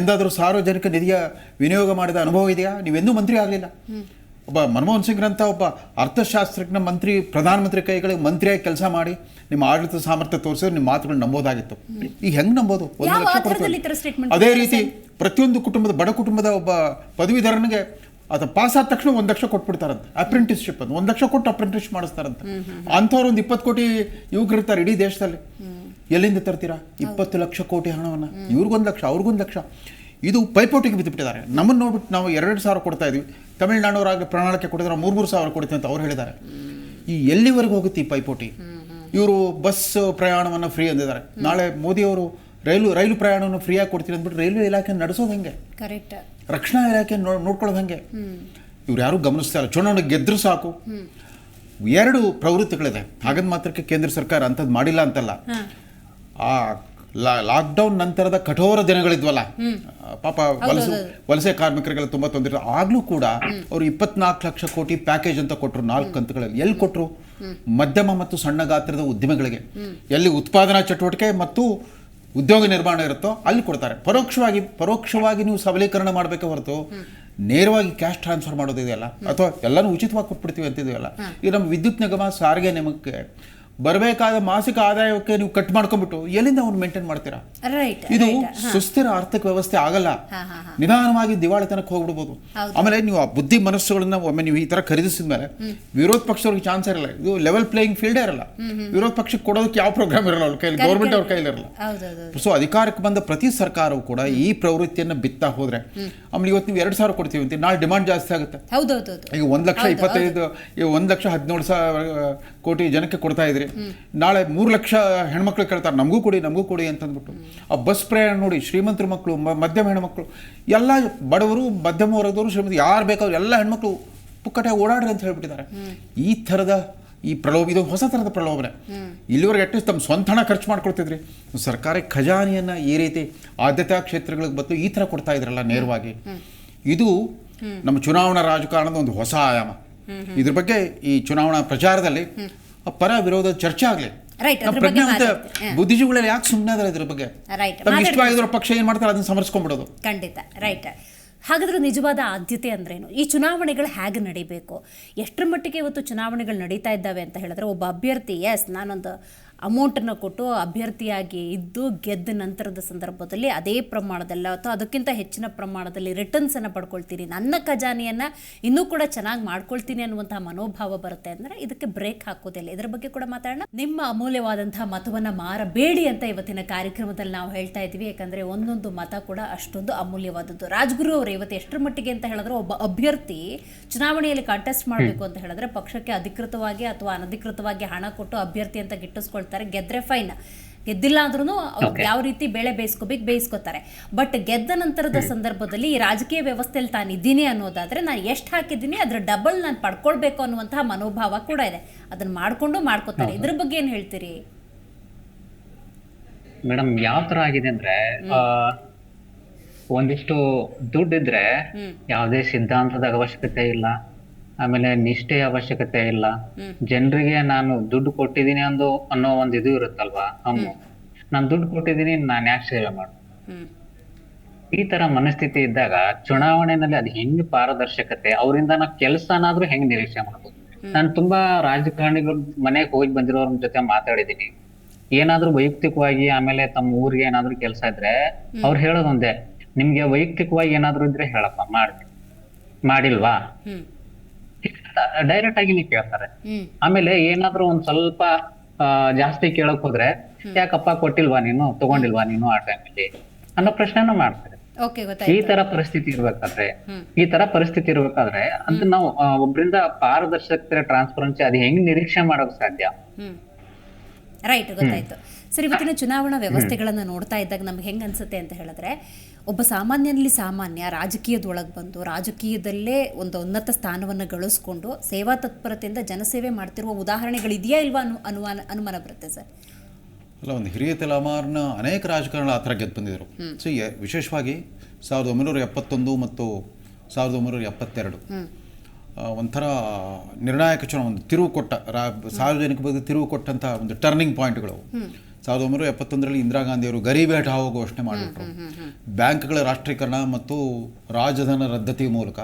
Speaker 3: ಎಂದಾದ್ರೂ ಸಾರ್ವಜನಿಕ ನಿಧಿಯ ವಿನಿಯೋಗ ಮಾಡಿದ ಅನುಭವ ಇದೆಯಾ? ನೀವೆಂದೂ ಮಂತ್ರಿ ಆಗಲಿಲ್ಲ. ಒಬ್ಬ ಮನಮೋಹನ್ ಸಿಂಗ್ರಂಥ ಒಬ್ಬ ಅರ್ಥಶಾಸ್ತ್ರಜ್ಞ ಮಂತ್ರಿ, ಪ್ರಧಾನಮಂತ್ರಿ ಕೈಗಳಿಗೆ ಮಂತ್ರಿಯಾಗಿ ಕೆಲಸ ಮಾಡಿ ನಿಮ್ಮ ಆಡಳಿತ ಸಾಮರ್ಥ್ಯ ತೋರಿಸಿದ್ರೆ ನಿಮ್ಮ ಮಾತುಗಳು ನಂಬೋದಾಗಿತ್ತು. ಈಗ ಹೆಂಗೆ ನಂಬೋದು? 1 ಲಕ್ಷ ಕೊಡ್ತೀವಿ. ಅದೇ ರೀತಿ ಪ್ರತಿಯೊಂದು ಕುಟುಂಬದ ಬಡ ಕುಟುಂಬದ ಒಬ್ಬ ಪದವೀಧರನಿಗೆ ಅದು ಪಾಸ್ ಆದ ತಕ್ಷಣ 1 ಲಕ್ಷ ಕೊಟ್ಬಿಡ್ತಾರಂತೆ. ಅಪ್ರೆಂಟಿಸ್ಶಿಪ್ ಅಂತ 1 ಲಕ್ಷ ಕೊಟ್ಟು ಅಪ್ರೆಂಟಿಸ್ ಮಾಡಿಸ್ತಾರಂತೆ. ಅಂಥವ್ರು ಒಂದು 20 ಕೋಟಿ ಯುವಕರಿರ್ತಾರೆ ಇಡೀ ದೇಶದಲ್ಲಿ. ಎಲ್ಲಿಂದ ತರ್ತೀರಾ 20 ಲಕ್ಷ ಕೋಟಿ ಹಣವನ್ನು? ಇವ್ರಿಗೊಂದು ಲಕ್ಷ, ಅವ್ರಿಗೊಂದು ಲಕ್ಷ. ಇದು ಪೈಪೋಟಿಗೆ ಬಿದ್ದುಬಿಟ್ಟಿದ್ದಾರೆ. ನಮ್ಮನ್ನು ನೋಡ್ಬಿಟ್ಟು ನಾವು 2,000 ಕೊಡ್ತಾ ಇದ್ವಿ, ತಮಿಳುನಾಡವರಾಗಿ ಪ್ರಣಾಳಿಕೆ ಕೊಟ್ಟಿದ್ರೆ 3,000 ಕೊಡ್ತೀವಿ ಅಂತ ಅವ್ರು ಹೇಳಿದ್ದಾರೆ. ಈ ಎಲ್ಲಿವರೆಗೂ ಹೋಗುತ್ತೆ ಈ ಪೈಪೋಟಿ? ಇವರು ಬಸ್ ಪ್ರಯಾಣವನ್ನು ಫ್ರೀ ಅಂದಿದ್ದಾರೆ, ನಾಳೆ ಮೋದಿಯವರು ರೈಲು ಪ್ರಯಾಣವನ್ನು ಫ್ರೀಯಾಗಿ ಕೊಡ್ತೀನಿ ಅಂದ್ಬಿಟ್ಟು ರೈಲ್ವೆ ಇಲಾಖೆ ನಡೆಸೋದು ಹೆಂಗೆ?
Speaker 1: ಕರೆಕ್ಟ್. ರಕ್ಷಣಾ
Speaker 3: ಇಲಾಖೆ ನೋಡ್ಕೊಳ್ಳೋದು ಹೆಂಗೆ? ಇವ್ರು ಯಾರು ಗಮನಿಸ್ತಾ ಇಲ್ಲ. ಚುನಾವಣೆ ಗೆದ್ದರೂ ಸಾಕು. 2 ಪ್ರವೃತ್ತಿಗಳಿದೆ. ಹಾಗಂದ ಮಾತ್ರಕ್ಕೆ ಕೇಂದ್ರ ಸರ್ಕಾರ ಅಂಥದ್ದು ಮಾಡಿಲ್ಲ ಅಂತಲ್ಲ. ಆ ಲಾಕ್ಡೌನ್ ನಂತರದ ಕಠೋರ ದಿನಗಳಿದ್ವಲ್ಲ, ಪಾಪ ವಲಸೆ ಕಾರ್ಮಿಕರಿಗೆಲ್ಲ ತುಂಬ ತೊಂದರೆ, ಆಗ್ಲೂ ಕೂಡ ಅವರು 24 ಲಕ್ಷ ಕೋಟಿ ಪ್ಯಾಕೇಜ್ ಅಂತ ಕೊಟ್ಟರು 4 ಕಂತುಗಳಲ್ಲಿ. ಎಲ್ಲಿ ಕೊಟ್ಟರು? ಮಧ್ಯಮ ಮತ್ತು ಸಣ್ಣ ಗಾತ್ರದ ಉದ್ಯಮಿಗಳಿಗೆ, ಎಲ್ಲಿ ಉತ್ಪಾದನಾ ಚಟುವಟಿಕೆ ಮತ್ತು ಉದ್ಯೋಗ ನಿರ್ಮಾಣ ಇರುತ್ತೋ ಅಲ್ಲಿ ಕೊಡ್ತಾರೆ. ಪರೋಕ್ಷವಾಗಿ ನೀವು ಸಬಲೀಕರಣ ಮಾಡಬೇಕೆ ಹೊರತು ನೇರವಾಗಿ ಕ್ಯಾಶ್ ಟ್ರಾನ್ಸ್ಫರ್ ಮಾಡೋದಿದೆಯಲ್ಲ, ಅಥವಾ ಎಲ್ಲನೂ ಉಚಿತವಾಗಿ ಕೊಟ್ಬಿಡ್ತೀವಿ ಅಂತಿದೆಯಲ್ಲ. ಈಗ ನಮ್ಮ ವಿದ್ಯುತ್ ನಿಗಮ, ಸಾರಿಗೆ ನಿಗಮಕ್ಕೆ ಬರಬೇಕಾದ ಮಾಸಿಕ ಆದಾಯಕ್ಕೆ ನೀವು ಕಟ್ ಮಾಡ್ಕೊಂಡ್ಬಿಟ್ಟು ಎಲ್ಲಿಂದ ಅವ್ನು ಮೇಂಟೈನ್ ಮಾಡ್ತೀರಾ? ಇದು ಸುಸ್ಥಿರ ಆರ್ಥಿಕ ವ್ಯವಸ್ಥೆ ಆಗಲ್ಲ. ನಿಧಾನವಾಗಿ ದಿವಾಳಿತನಕ್ಕೆ ಹೋಗ್ಬಿಡ್ಬೋದು. ಆಮೇಲೆ ನೀವು ಆ ಬುದ್ಧಿ ಮನಸ್ಸುಗಳನ್ನ ಒಮ್ಮೆ ನೀವು ಈ ತರ ಖರೀದಿಸಿದ ಮೇಲೆ ವಿರೋಧ ಪಕ್ಷದವ್ರಿಗೆ ಚಾನ್ಸ್ ಇರಲ್ಲ. ಇದು ಲೆವೆಲ್ ಪ್ಲೇಯಿಂಗ್ ಫೀಲ್ಡೇ ಇರಲ್ಲ. ವಿರೋಧ ಪಕ್ಷಕ್ಕೆ ಕೊಡೋದಕ್ಕೆ ಯಾವ ಪ್ರೋಗ್ರಾಮ್ ಇರಲ್ಲ ಅವ್ರ ಕೈಲಿ, ಗೌರ್ಮೆಂಟ್ ಅವ್ರ ಕೈಲಿ ಇರಲ್ಲ. ಸೊ ಅಧಿಕಾರಕ್ಕೆ ಬಂದ ಪ್ರತಿ ಸರ್ಕಾರವು ಕೂಡ ಈ ಪ್ರವೃತ್ತಿಯನ್ನು ಬಿತ್ತಾ ಹೋದ್ರೆ, ಆಮೇಲೆ ಇವತ್ತು ನೀವು 2,000 ಕೊಡ್ತೀವಿ ಅಂತ, ನಾಳೆ ಡಿಮಾಂಡ್ ಜಾಸ್ತಿ ಆಗುತ್ತೆ. ಈಗ 1,25,17,000 ಕೋಟಿ ಜನಕ್ಕೆ ಕೊಡ್ತಾ ಇದ್ರಿ, ನಾಳೆ 3 ಲಕ್ಷ ಹೆಣ್ಮಕ್ಳು ಕೇಳ್ತಾರೆ ನಮಗೂ ಕೊಡಿ ಅಂತಂದ್ಬಿಟ್ಟು. ಆ ಬಸ್ ಪ್ರಯಾಣ ನೋಡಿ, ಶ್ರೀಮಂತರ ಮಕ್ಕಳು, ಮಧ್ಯಮ ಹೆಣ್ಮಕ್ಳು, ಎಲ್ಲ ಬಡವರು, ಮಧ್ಯಮ ವರ್ಗದವರು, ಶ್ರೀಮಂತ ಯಾರು ಬೇಕಾದ್ರು ಎಲ್ಲ ಹೆಣ್ಮಕ್ಳು ಪುಕ್ಕಟೆ ಓಡಾಡ್ರಿ ಅಂತ ಹೇಳ್ಬಿಟ್ಟಿದ್ದಾರೆ. ಈ ಥರದ ಈ ಇದು ಹೊಸ ಥರದ ಪ್ರಲೋಭನೆ. ಇಲ್ಲಿವರೆಗೆ ಅಟ್ಲೀಸ್ಟ್ ತಮ್ಮ ಸ್ವಂತ ಹಣ ಖರ್ಚು ಮಾಡ್ಕೊಳ್ತಿದ್ರಿ, ಸರ್ಕಾರಿ ಖಜಾನೆಯನ್ನ ಈ ರೀತಿ ಆದ್ಯತಾ ಕ್ಷೇತ್ರಗಳಿಗೆ ಬಂದು ಈ ಥರ ಕೊಡ್ತಾ ಇದ್ರಲ್ಲ ನೇರವಾಗಿ. ಇದು ನಮ್ಮ ಚುನಾವಣಾ ರಾಜಕಾರಣದ ಒಂದು ಹೊಸ ಆಯಾಮ. ಇದ್ರ ಬಗ್ಗೆ ಈ ಚುನಾವಣಾ ಪ್ರಚಾರದಲ್ಲಿ ಪರ ವಿರೋಧದ ಚರ್ಚೆ ಆಗಲಿ. ಪ್ರಜ್ಞಾವಂತ ಬುದ್ಧಿಜೀವಿಗಳಲ್ಲಿ ಯಾಕೆ ಸುಮ್ಮನೆ ಅದ್ರ ಇದ್ರ ಬಗ್ಗೆ ನಮ್ಗೆ ಇಷ್ಟವಾಗಿರೋ ಪಕ್ಷ ಏನ್ ಮಾಡ್ತಾರೆ ಅದನ್ನ ಸಮರ್ಸ್ಕೊಂಡ್ಬಿಡೋದು.
Speaker 1: ಖಂಡಿತ ರೈಟ್. ಹಾಗಾದ್ರೆ ನಿಜವಾದ ಆದ್ಯತೆ ಅಂದ್ರೇನು? ಈ ಚುನಾವಣೆಗಳು ಹೇಗೆ ನಡೀಬೇಕು? ಎಷ್ಟರ ಮಟ್ಟಿಗೆ ಇವತ್ತು ಚುನಾವಣೆಗಳು ನಡೀತಾ ಇದ್ದಾವೆ ಅಂತ ಹೇಳಿದ್ರೆ, ಒಬ್ಬ ಅಭ್ಯರ್ಥಿ ನಾನೊಂದು ಅಮೌಂಟನ್ನು ಕೊಟ್ಟು ಅಭ್ಯರ್ಥಿಯಾಗಿ ಇದ್ದು ಗೆದ್ದ ನಂತರದ ಸಂದರ್ಭದಲ್ಲಿ ಅದೇ ಪ್ರಮಾಣದಲ್ಲಿ ಅಥವಾ ಅದಕ್ಕಿಂತ ಹೆಚ್ಚಿನ ಪ್ರಮಾಣದಲ್ಲಿ ರಿಟರ್ನ್ಸನ್ನು ಪಡ್ಕೊಳ್ತೀನಿ, ನನ್ನ ಖಜಾನೆಯನ್ನು ಇನ್ನೂ ಕೂಡ ಚೆನ್ನಾಗಿ ಮಾಡ್ಕೊಳ್ತೀನಿ ಅನ್ನುವಂತಹ ಮನೋಭಾವ ಬರುತ್ತೆ ಅಂದರೆ ಇದಕ್ಕೆ ಬ್ರೇಕ್ ಹಾಕೋದಿಲ್ಲ. ಇದರ ಬಗ್ಗೆ ಕೂಡ ಮಾತಾಡೋಣ. ನಿಮ್ಮ ಅಮೂಲ್ಯವಾದಂತಹ ಮತವನ್ನು ಮಾರಬೇಡಿ ಅಂತ ಇವತ್ತಿನ ಕಾರ್ಯಕ್ರಮದಲ್ಲಿ ನಾವು ಹೇಳ್ತಾ ಇದ್ವಿ. ಯಾಕಂದರೆ ಒಂದೊಂದು ಮತ ಕೂಡ ಅಷ್ಟೊಂದು ಅಮೂಲ್ಯವಾದದ್ದು. ರಾಜ್ಗುರು ಅವರು ಇವತ್ತು ಎಷ್ಟರ ಮಟ್ಟಿಗೆ ಅಂತ ಹೇಳಿದ್ರೆ, ಒಬ್ಬ ಅಭ್ಯರ್ಥಿ ಚುನಾವಣೆಯಲ್ಲಿ ಕಾಂಟೆಸ್ಟ್ ಮಾಡಬೇಕು ಅಂತ ಹೇಳಿದ್ರೆ ಪಕ್ಷಕ್ಕೆ ಅಧಿಕೃತವಾಗಿ ಅಥವಾ ಅನಧಿಕೃತವಾಗಿ ಹಣ ಕೊಟ್ಟು ಅಭ್ಯರ್ಥಿ ಅಂತ ಗಿಟ್ಟಿಸ್ಕೊಳ್ತಾರೆ. ಗೆದ್ರೆ ಫೈನ್, ಗೆದ್ದಿಲ್ಲ ಅಂದ್ರೂ ಯಾವ ರೀತಿ ಬೇಳೆ ಬೇಯಿಸ್ಕೋತಾರೆ. ಬಟ್ ಗೆದ್ದ ನಂತರದ ಸಂದರ್ಭದಲ್ಲಿ ಈ ರಾಜಕೀಯ ವ್ಯವಸ್ಥೆಯಲ್ಲಿ ತಾನಿದ್ದೀನಿ ಅನ್ನೋದಾದ್ರೆ, ನಾನು ಎಷ್ಟು ಹಾಕಿದ್ದೀನಿ ಅದ್ರ ಡಬಲ್ ನಾನು ಪಡ್ಕೊಳ್ಬೇಕು ಅನ್ನುವಂತಹ ಮನೋಭಾವ ಕೂಡ ಇದೆ. ಅದನ್ನ ಮಾಡ್ಕೋತಾರೆ. ಇದ್ರ ಬಗ್ಗೆ ಏನ್ ಹೇಳ್ತೀರಿ?
Speaker 2: ಮೇಡಮ್ ಯಾವ ತರ ಆಗಿದೆ ಅಂದ್ರೆ ಒಂದಿಷ್ಟು ದುಡ್ಡಿದ್ರೆ ಯಾವುದೇ ಸಿದ್ಧಾಂತದ ಅವಶ್ಯಕತೆ ಇಲ್ಲ, ಆಮೇಲೆ ನಿಷ್ಠೆಯ ಅವಶ್ಯಕತೆ ಇಲ್ಲ. ಜನರಿಗೆ ನಾನು ದುಡ್ಡು ಕೊಟ್ಟಿದ್ದೀನಿ ಅನ್ನೋ ಒಂದು ಇದು ಇರುತ್ತಲ್ವಾ, ನಾನು ದುಡ್ಡು ಕೊಟ್ಟಿದ್ದೀನಿ, ನಾನು ಯಾಕೆ ಸೇವೆ ಮಾಡು, ಈ ತರ ಮನಸ್ಥಿತಿ ಇದ್ದಾಗ ಚುನಾವಣೆಯಲ್ಲಿ ಅದು ಹೆಂಗ್ ಪಾರದರ್ಶಕತೆ, ಅವರಿಂದ ನಾವು ಕೆಲಸನಾದ್ರೂ ಹೆಂಗ್ ನಿರೀಕ್ಷೆ ಮಾಡ್ಬೋದು. ನಾನು ತುಂಬಾ ರಾಜಕಾರಣಿಗಳ ಮನೆಗೆ ಹೋಗಿ ಬಂದಿರೋರ ಜೊತೆ ಮಾತಾಡಿದೀನಿ. ಏನಾದ್ರೂ ವೈಯಕ್ತಿಕವಾಗಿ ಆಮೇಲೆ ತಮ್ಮ ಊರಿಗೆ ಏನಾದ್ರೂ ಕೆಲಸ ಇದ್ರೆ ಅವ್ರು ಹೇಳೋದೊಂದೇ, ನಿಮ್ಗೆ ವೈಯಕ್ತಿಕವಾಗಿ ಏನಾದ್ರು ಇದ್ರೆ ಹೇಳಪ್ಪ, ಮಾಡಿಲ್ವಾ, ಡೈರೆಕ್ಟ್ ಆಗಿ ನೀವು ಕೇಳ್ತಾರೆ. ಆಮೇಲೆ ಏನಾದ್ರೂ ಒಂದ್ ಸ್ವಲ್ಪ ಜಾಸ್ತಿ ಕೇಳಕ್ ಹೋದ್ರೆ, ಯಾಕಪ್ಪ ಕೊಟ್ಟಿಲ್ವಾ ನೀನು, ತಗೊಂಡಿಲ್ವಾ ನೀನು ಆ ಟೈಮಲ್ಲಿ ಅನ್ನೋ ಪ್ರಶ್ನೆನೂ ಮಾಡ್ತಾರೆ. ಈ ತರ ಪರಿಸ್ಥಿತಿ ಇರ್ಬೇಕಾದ್ರೆ ಅದು ನಾವು ಒಬ್ರಿಂದ ಪಾರದರ್ಶಕತೆ, ಟ್ರಾನ್ಸ್ಪರೆನ್ಸಿ ಅದು ಹೆಂಗ್ ನಿರೀಕ್ಷೆ ಮಾಡೋಕ್ ಸಾಧ್ಯ?
Speaker 1: ರೈಟ್, ಗೊತ್ತಾಯ್ತು ಸರ್. ಇವತ್ತಿನ ಚುನಾವಣಾ ವ್ಯವಸ್ಥೆಗಳನ್ನು ನೋಡ್ತಾ ಇದ್ದಾಗ ನಮ್ಗೆ ಹೆಂಗೆ ಅನ್ಸುತ್ತೆ ಅಂತ ಹೇಳಿದ್ರೆ, ಒಬ್ಬ ಸಾಮಾನ್ಯನಲ್ಲಿ ಸಾಮಾನ್ಯ ರಾಜಕೀಯದೊಳಗೆ ಬಂದು ರಾಜಕೀಯದಲ್ಲೇ ಒಂದು ಉನ್ನತ ಸ್ಥಾನವನ್ನು ಗಳಿಸ್ಕೊಂಡು ಸೇವಾ ತತ್ಪರತೆಯಿಂದ ಜನಸೇವೆ ಮಾಡ್ತಿರುವ ಉದಾಹರಣೆಗಳಿದೆಯಾ ಇಲ್ವಾ ಅನುಮಾನ ಬರುತ್ತೆ ಸರ್.
Speaker 3: ಅಲ್ಲ, ಒಂದು ಹಿರಿಯ ತಲೆಮಾರಿನ ಅನೇಕ ರಾಜಕಾರಣಿಗಳು ಆ ಥರ ಗೆದ್ದು ಬಂದಿದ್ದರು. ಸೊ ವಿಶೇಷವಾಗಿ 1971 ಮತ್ತು 1972 ಒಂಥರ ನಿರ್ಣಾಯಕ ಚುನಾವಣೆ, ಒಂದು ತಿರುವು ಕೊಟ್ಟ, ಸಾರ್ವಜನಿಕ ಬಗ್ಗೆ ತಿರುವು ಕೊಟ್ಟಂಥ ಒಂದು ಟರ್ನಿಂಗ್ ಪಾಯಿಂಟ್ಗಳು. 1971ರಲ್ಲಿ ಇಂದಿರಾ ಗಾಂಧಿಯವರು ಗರೀಬ್ ಹಟಾವೋ ಘೋಷಣೆ ಮಾಡಿಬಿಟ್ರು. ಬ್ಯಾಂಕ್ಗಳ ರಾಷ್ಟ್ರೀಕರಣ ಮತ್ತು ರಾಜಧನ ರದ್ದತಿ ಮೂಲಕ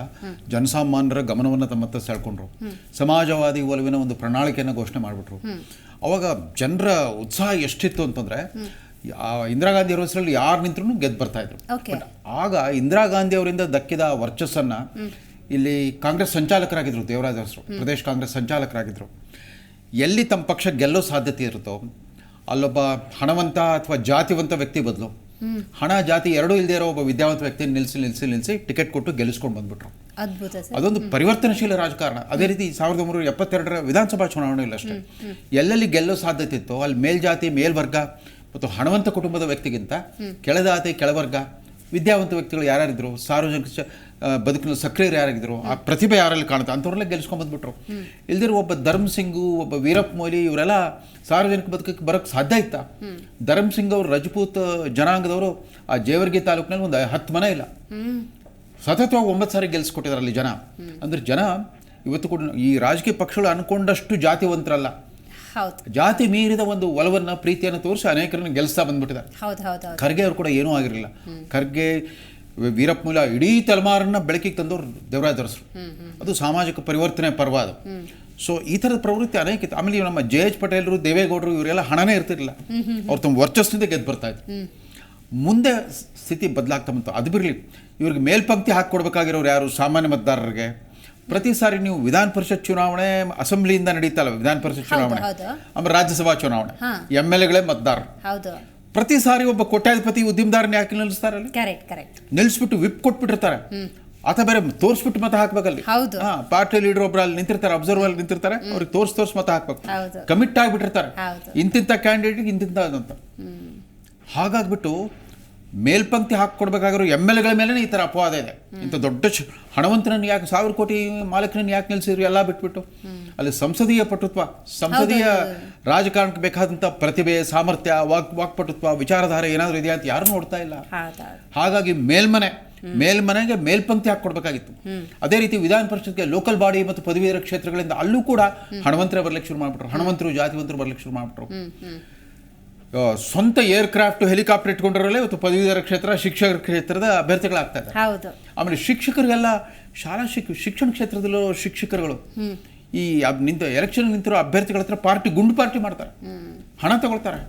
Speaker 3: ಜನಸಾಮಾನ್ಯರ ಗಮನವನ್ನು ತಮ್ಮತ್ತ ಸೆಳ್ಕೊಂಡ್ರು. ಸಮಾಜವಾದಿ ಒಲವಿನ ಒಂದು ಪ್ರಣಾಳಿಕೆಯನ್ನು ಘೋಷಣೆ ಮಾಡಿಬಿಟ್ರು. ಅವಾಗ ಜನರ ಉತ್ಸಾಹ ಎಷ್ಟಿತ್ತು ಅಂತಂದರೆ, ಇಂದಿರಾ ಗಾಂಧಿ ಅವರ ಹೆಸರಲ್ಲಿ ಯಾರು ನಿಂತರೂ ಗೆದ್ದು ಬರ್ತಾ ಇದ್ರು. ಬಟ್ ಆಗ ಇಂದಿರಾ ಗಾಂಧಿ ಅವರಿಂದ ದಕ್ಕಿದ ವರ್ಚಸ್ಸನ್ನು ಇಲ್ಲಿ ಕಾಂಗ್ರೆಸ್ ಸಂಚಾಲಕರಾಗಿದ್ದರು, ದೇವರಾಜ್ ಅರಸರು ಪ್ರದೇಶ ಕಾಂಗ್ರೆಸ್ ಸಂಚಾಲಕರಾಗಿದ್ದರು. ಎಲ್ಲಿ ತಮ್ಮ ಪಕ್ಷ ಗೆಲ್ಲೋ ಸಾಧ್ಯತೆ ಇರುತ್ತೋ ಅಲ್ಲೊಬ್ಬ ಹಣವಂತ ಅಥವಾ ಜಾತಿವಂತ ವ್ಯಕ್ತಿ ಬದಲು ಹಣ ಜಾತಿ ಎರಡೂ ಇಲ್ಲದೆ ಇರೋ ಒಬ್ಬ ವಿದ್ಯಾವಂತ ವ್ಯಕ್ತಿ ನಿಲ್ಲಿಸಿ ಟಿಕೆಟ್ ಕೊಟ್ಟು ಗೆಲ್ಲಿಸ್ಕೊಂಡು ಬಂದ್ಬಿಟ್ರು. ಅದೊಂದು ಪರಿವರ್ತನಶೀಲ ರಾಜಕಾರಣ. ಅದೇ ರೀತಿ 1972ರ ವಿಧಾನಸಭಾ ಚುನಾವಣೆಯಲ್ಲಿ ಅಷ್ಟೇ, ಎಲ್ಲೆಲ್ಲಿ ಗೆಲ್ಲೋ ಸಾಧ್ಯತೆ ಇತ್ತೋ ಅಲ್ಲಿ ಮೇಲ್ಜಾತಿ, ಮೇಲ್ವರ್ಗ ಮತ್ತು ಹಣವಂತ ಕುಟುಂಬದ ವ್ಯಕ್ತಿಗಿಂತ ಕೆಳಜಾತಿ, ಕೆಳವರ್ಗ, ವಿದ್ಯಾವಂತ ವ್ಯಕ್ತಿಗಳು ಯಾರ್ಯಾರಿದ್ರು, ಸಾರ್ವಜನಿಕ ಬದುಕಿನ ಸಕ್ರಿಯರು ಯಾರಾಗಿದ್ರು, ಆ ಪ್ರತಿಭೆ ಯಾರಲ್ಲಿ ಕಾಣುತ್ತೆ ಅಂಥವ್ರೆಲ್ಲ ಗೆಲ್ಸ್ಕೊಂಡ್ ಬಂದ್ಬಿಟ್ರು. ಇಲ್ದಿರೋ ಒಬ್ಬ ಧರ್ಮ್ ಸಿಂಗು, ಒಬ್ಬ ವೀರಪ್ಪ ಮೊಯ್ಲಿ ಇವರೆಲ್ಲ ಸಾರ್ವಜನಿಕ ಬದುಕಕ್ಕೆ ಬರೋಕ್ಕೆ ಸಾಧ್ಯ ಇತ್ತಾ? ಧರ್ಮ್ ಸಿಂಗ್ ಅವರು ರಜಪೂತ್ ಜನಾಂಗದವರು ಆ ಜೇವರ್ಗಿ ತಾಲೂಕಿನಲ್ಲಿ ಒಂದು 10 ಮನೆ ಇಲ್ಲ, ಸತತವಾಗಿ 9 ಸಾರಿ ಗೆಲ್ಸ್ಕೊಟ್ಟಿದ್ದಾರೆ ಅಲ್ಲಿ ಜನ. ಅಂದ್ರೆ ಜನ ಇವತ್ತು ಕೂಡ ಈ ರಾಜಕೀಯ ಪಕ್ಷಗಳು ಅನ್ಕೊಂಡಷ್ಟು ಜಾತಿವಂತರಲ್ಲ, ಜಾತಿ ಮೀರಿದ ಒಂದು ಒಲವನ್ನ, ಪ್ರೀತಿಯನ್ನು ತೋರಿಸಿ ಅನೇಕರನ್ನು ಗೆಲ್ಲಿಸ್ತಾ ಬಂದ್ಬಿಟ್ಟಿದ್ದಾರೆ. ಖರ್ಗೆ ಅವರು ಕೂಡ ಏನೂ ಆಗಿರಲಿಲ್ಲ. ಖರ್ಗೆ, ವೀರಪ್ಪ ಮೊಯ್ಲಿ ಇಡೀ ತಲೆಮಾರನ್ನ ಬೆಳಕಿಗೆ ತಂದವರು ದೇವರಾಜ್ ಅರಸರು. ಅದು ಸಾಮಾಜಿಕ ಪರಿವರ್ತನೆ ಪರ್ವ ಅದು. ಸೊ ಈ ಥರದ ಪ್ರವೃತ್ತಿ ಅನೇಕ ಇತ್ತು. ಆಮೇಲೆ ನಮ್ಮ JH ಪಟೇಲರು, ದೇವೇಗೌಡರು ಇವರೆಲ್ಲ ಹಣನೇ ಇರ್ತಿರಲಿಲ್ಲ, ಅವ್ರು ತಮ್ಮ ವರ್ಚಸ್ಸಿನಿಂದ ಗೆದ್ದು ಬರ್ತಾ ಇದ್ರು. ಮುಂದೆ ಸ್ಥಿತಿ ಬದಲಾಗ್ತಾ ಬಂತು. ಅದು ಬಿರಲಿ, ಇವ್ರಿಗೆ ಮೇಲ್ಪಂಕ್ತಿ ಹಾಕಿಕೊಡ್ಬೇಕಾಗಿರೋರು ಯಾರು? ಸಾಮಾನ್ಯ ಮತದಾರರಿಗೆ. ಪ್ರತಿ ಸಾರಿ ನೀವು ವಿಧಾನ ಪರಿಷತ್ ಚುನಾವಣೆ ಅಸೆಂಬ್ಲಿಯಿಂದ ನಡೀತಲ್ಲ, ವಿಧಾನ ಪರಿಷತ್ ಚುನಾವಣೆ, ಆಮೇಲೆ ರಾಜ್ಯಸಭಾ ಚುನಾವಣೆ, MLAಗಳೇ ಮತದಾರರು. ಪ್ರತಿ ಸಾರಿ ಒಬ್ಬ ಕೋಟ್ಯಾಧಿಪತಿ ಉದ್ಯಮದಾರನ ಯಾಕೆ ನಿಲ್ಲಿಸ್ತಾರಲ್ಲಿ? ನಿಲ್ಲಿಸ್ಬಿಟ್ಟು ವಿಪ್ ಕೊಟ್ಬಿಟ್ಟಿರ್ತಾರೆ. ಆತ ಬೇರೆ ತೋರಿಸ್ಬಿಟ್ಟು ಮತ ಹಾಕ್ಬೇಕಲ್ಲಿ. ಪಾರ್ಟಿ ಲೀಡರ್ ಒಬ್ರು ಅಲ್ಲಿ ನಿಂತಿರ್ತಾರೆ, ಅಬ್ಸರ್ವರ್ ಅಲ್ಲಿ ನಿಂತಿರ್ತಾರೆ, ಅವ್ರಿಗೆ ತೋರ್ಸ್ ಮತ ಹಾಕ್ಬೇಕು. ಕಮಿಟ್ ಆಗಿಬಿಟ್ಟಿರ್ತಾರೆ, ಇಂತಿಂಥ ಕ್ಯಾಂಡಿಡೇಟ್ ಇಂತಿಂಥ ಅಂತ. ಹಾಗಾಗ್ಬಿಟ್ಟು ಮೇಲ್ಪಂಕ್ತಿ ಹಾಕಿಕೊಡ್ಬೇಕಾಗಿರೋ MLAಗಳ ಮೇಲೆ ಈ ಥರ ಅಪವಾದ ಇದೆ. ಇಂಥ ದೊಡ್ಡ ಹಣವಂತನನ್ನು ಯಾಕೆ, 1000 ಕೋಟಿ ಮಾಲಕರನ್ನು ಯಾಕೆ ನಿಲ್ಲಿಸಿದ್ರು? ಎಲ್ಲ ಬಿಟ್ಬಿಟ್ಟು ಅಲ್ಲಿ ಸಂಸದೀಯ ಪಟುತ್ವ, ಸಂಸದೀಯ ರಾಜಕಾರಣಕ್ಕೆ ಬೇಕಾದಂಥ ಪ್ರತಿಭೆ, ಸಾಮರ್ಥ್ಯ, ವಾಕ್ಪಟುತ್ವ, ವಿಚಾರಧಾರೆ ಏನಾದರೂ ಇದೆಯಾ ಅಂತ ಯಾರು ನೋಡ್ತಾ ಇಲ್ಲ. ಹಾಗಾಗಿ ಮೇಲ್ಮನೆಗೆ ಮೇಲ್ಪಂಕ್ತಿ ಹಾಕಿಕೊಡ್ಬೇಕಾಗಿತ್ತು. ಅದೇ ರೀತಿ ವಿಧಾನ ಪರಿಷತ್ಗೆ ಲೋಕಲ್ ಬಾಡಿ ಮತ್ತು ಪದವೀಧರ ಕ್ಷೇತ್ರಗಳಿಂದ ಅಲ್ಲೂ ಕೂಡ ಹಣವಂತರೇ ಬರ್ಲಿಕ್ಕೆ ಶುರು ಮಾಡಿಬಿಟ್ರು. ಹಣವಂತರು, ಜಾತಿವಂತರು ಬರ್ಲಿಕ್ಕೆ ಶುರು ಮಾಡಿಬಿಟ್ರು. ಸ್ವಂತ ಏರ್ಕ್ರಾಫ್ಟ್, ಹೆಲಿಕಾಪ್ಟರ್ ಇಟ್ಕೊಂಡಿರಲ್ಲ ಇವತ್ತು ಪದವೀಧರ ಕ್ಷೇತ್ರ, ಶಿಕ್ಷಕರ ಕ್ಷೇತ್ರದ ಅಭ್ಯರ್ಥಿಗಳಾಗ್ತಾ ಇದ್ದಾರೆ. ಆಮೇಲೆ ಶಿಕ್ಷಕರಿಗೆಲ್ಲ ಶಾಲಾ ಶಿಕ್ಷಣ ಕ್ಷೇತ್ರದಲ್ಲಿರೋ ಶಿಕ್ಷಕರುಗಳು ಈ ಎಲೆಕ್ಷನ್ ನಿಂತಿರೋ ಅಭ್ಯರ್ಥಿಗಳ ಹತ್ರ ಗುಂಡು ಪಾರ್ಟಿ ಮಾಡ್ತಾರೆ, ಹಣ ತಗೊಳ್ತಾರೆ.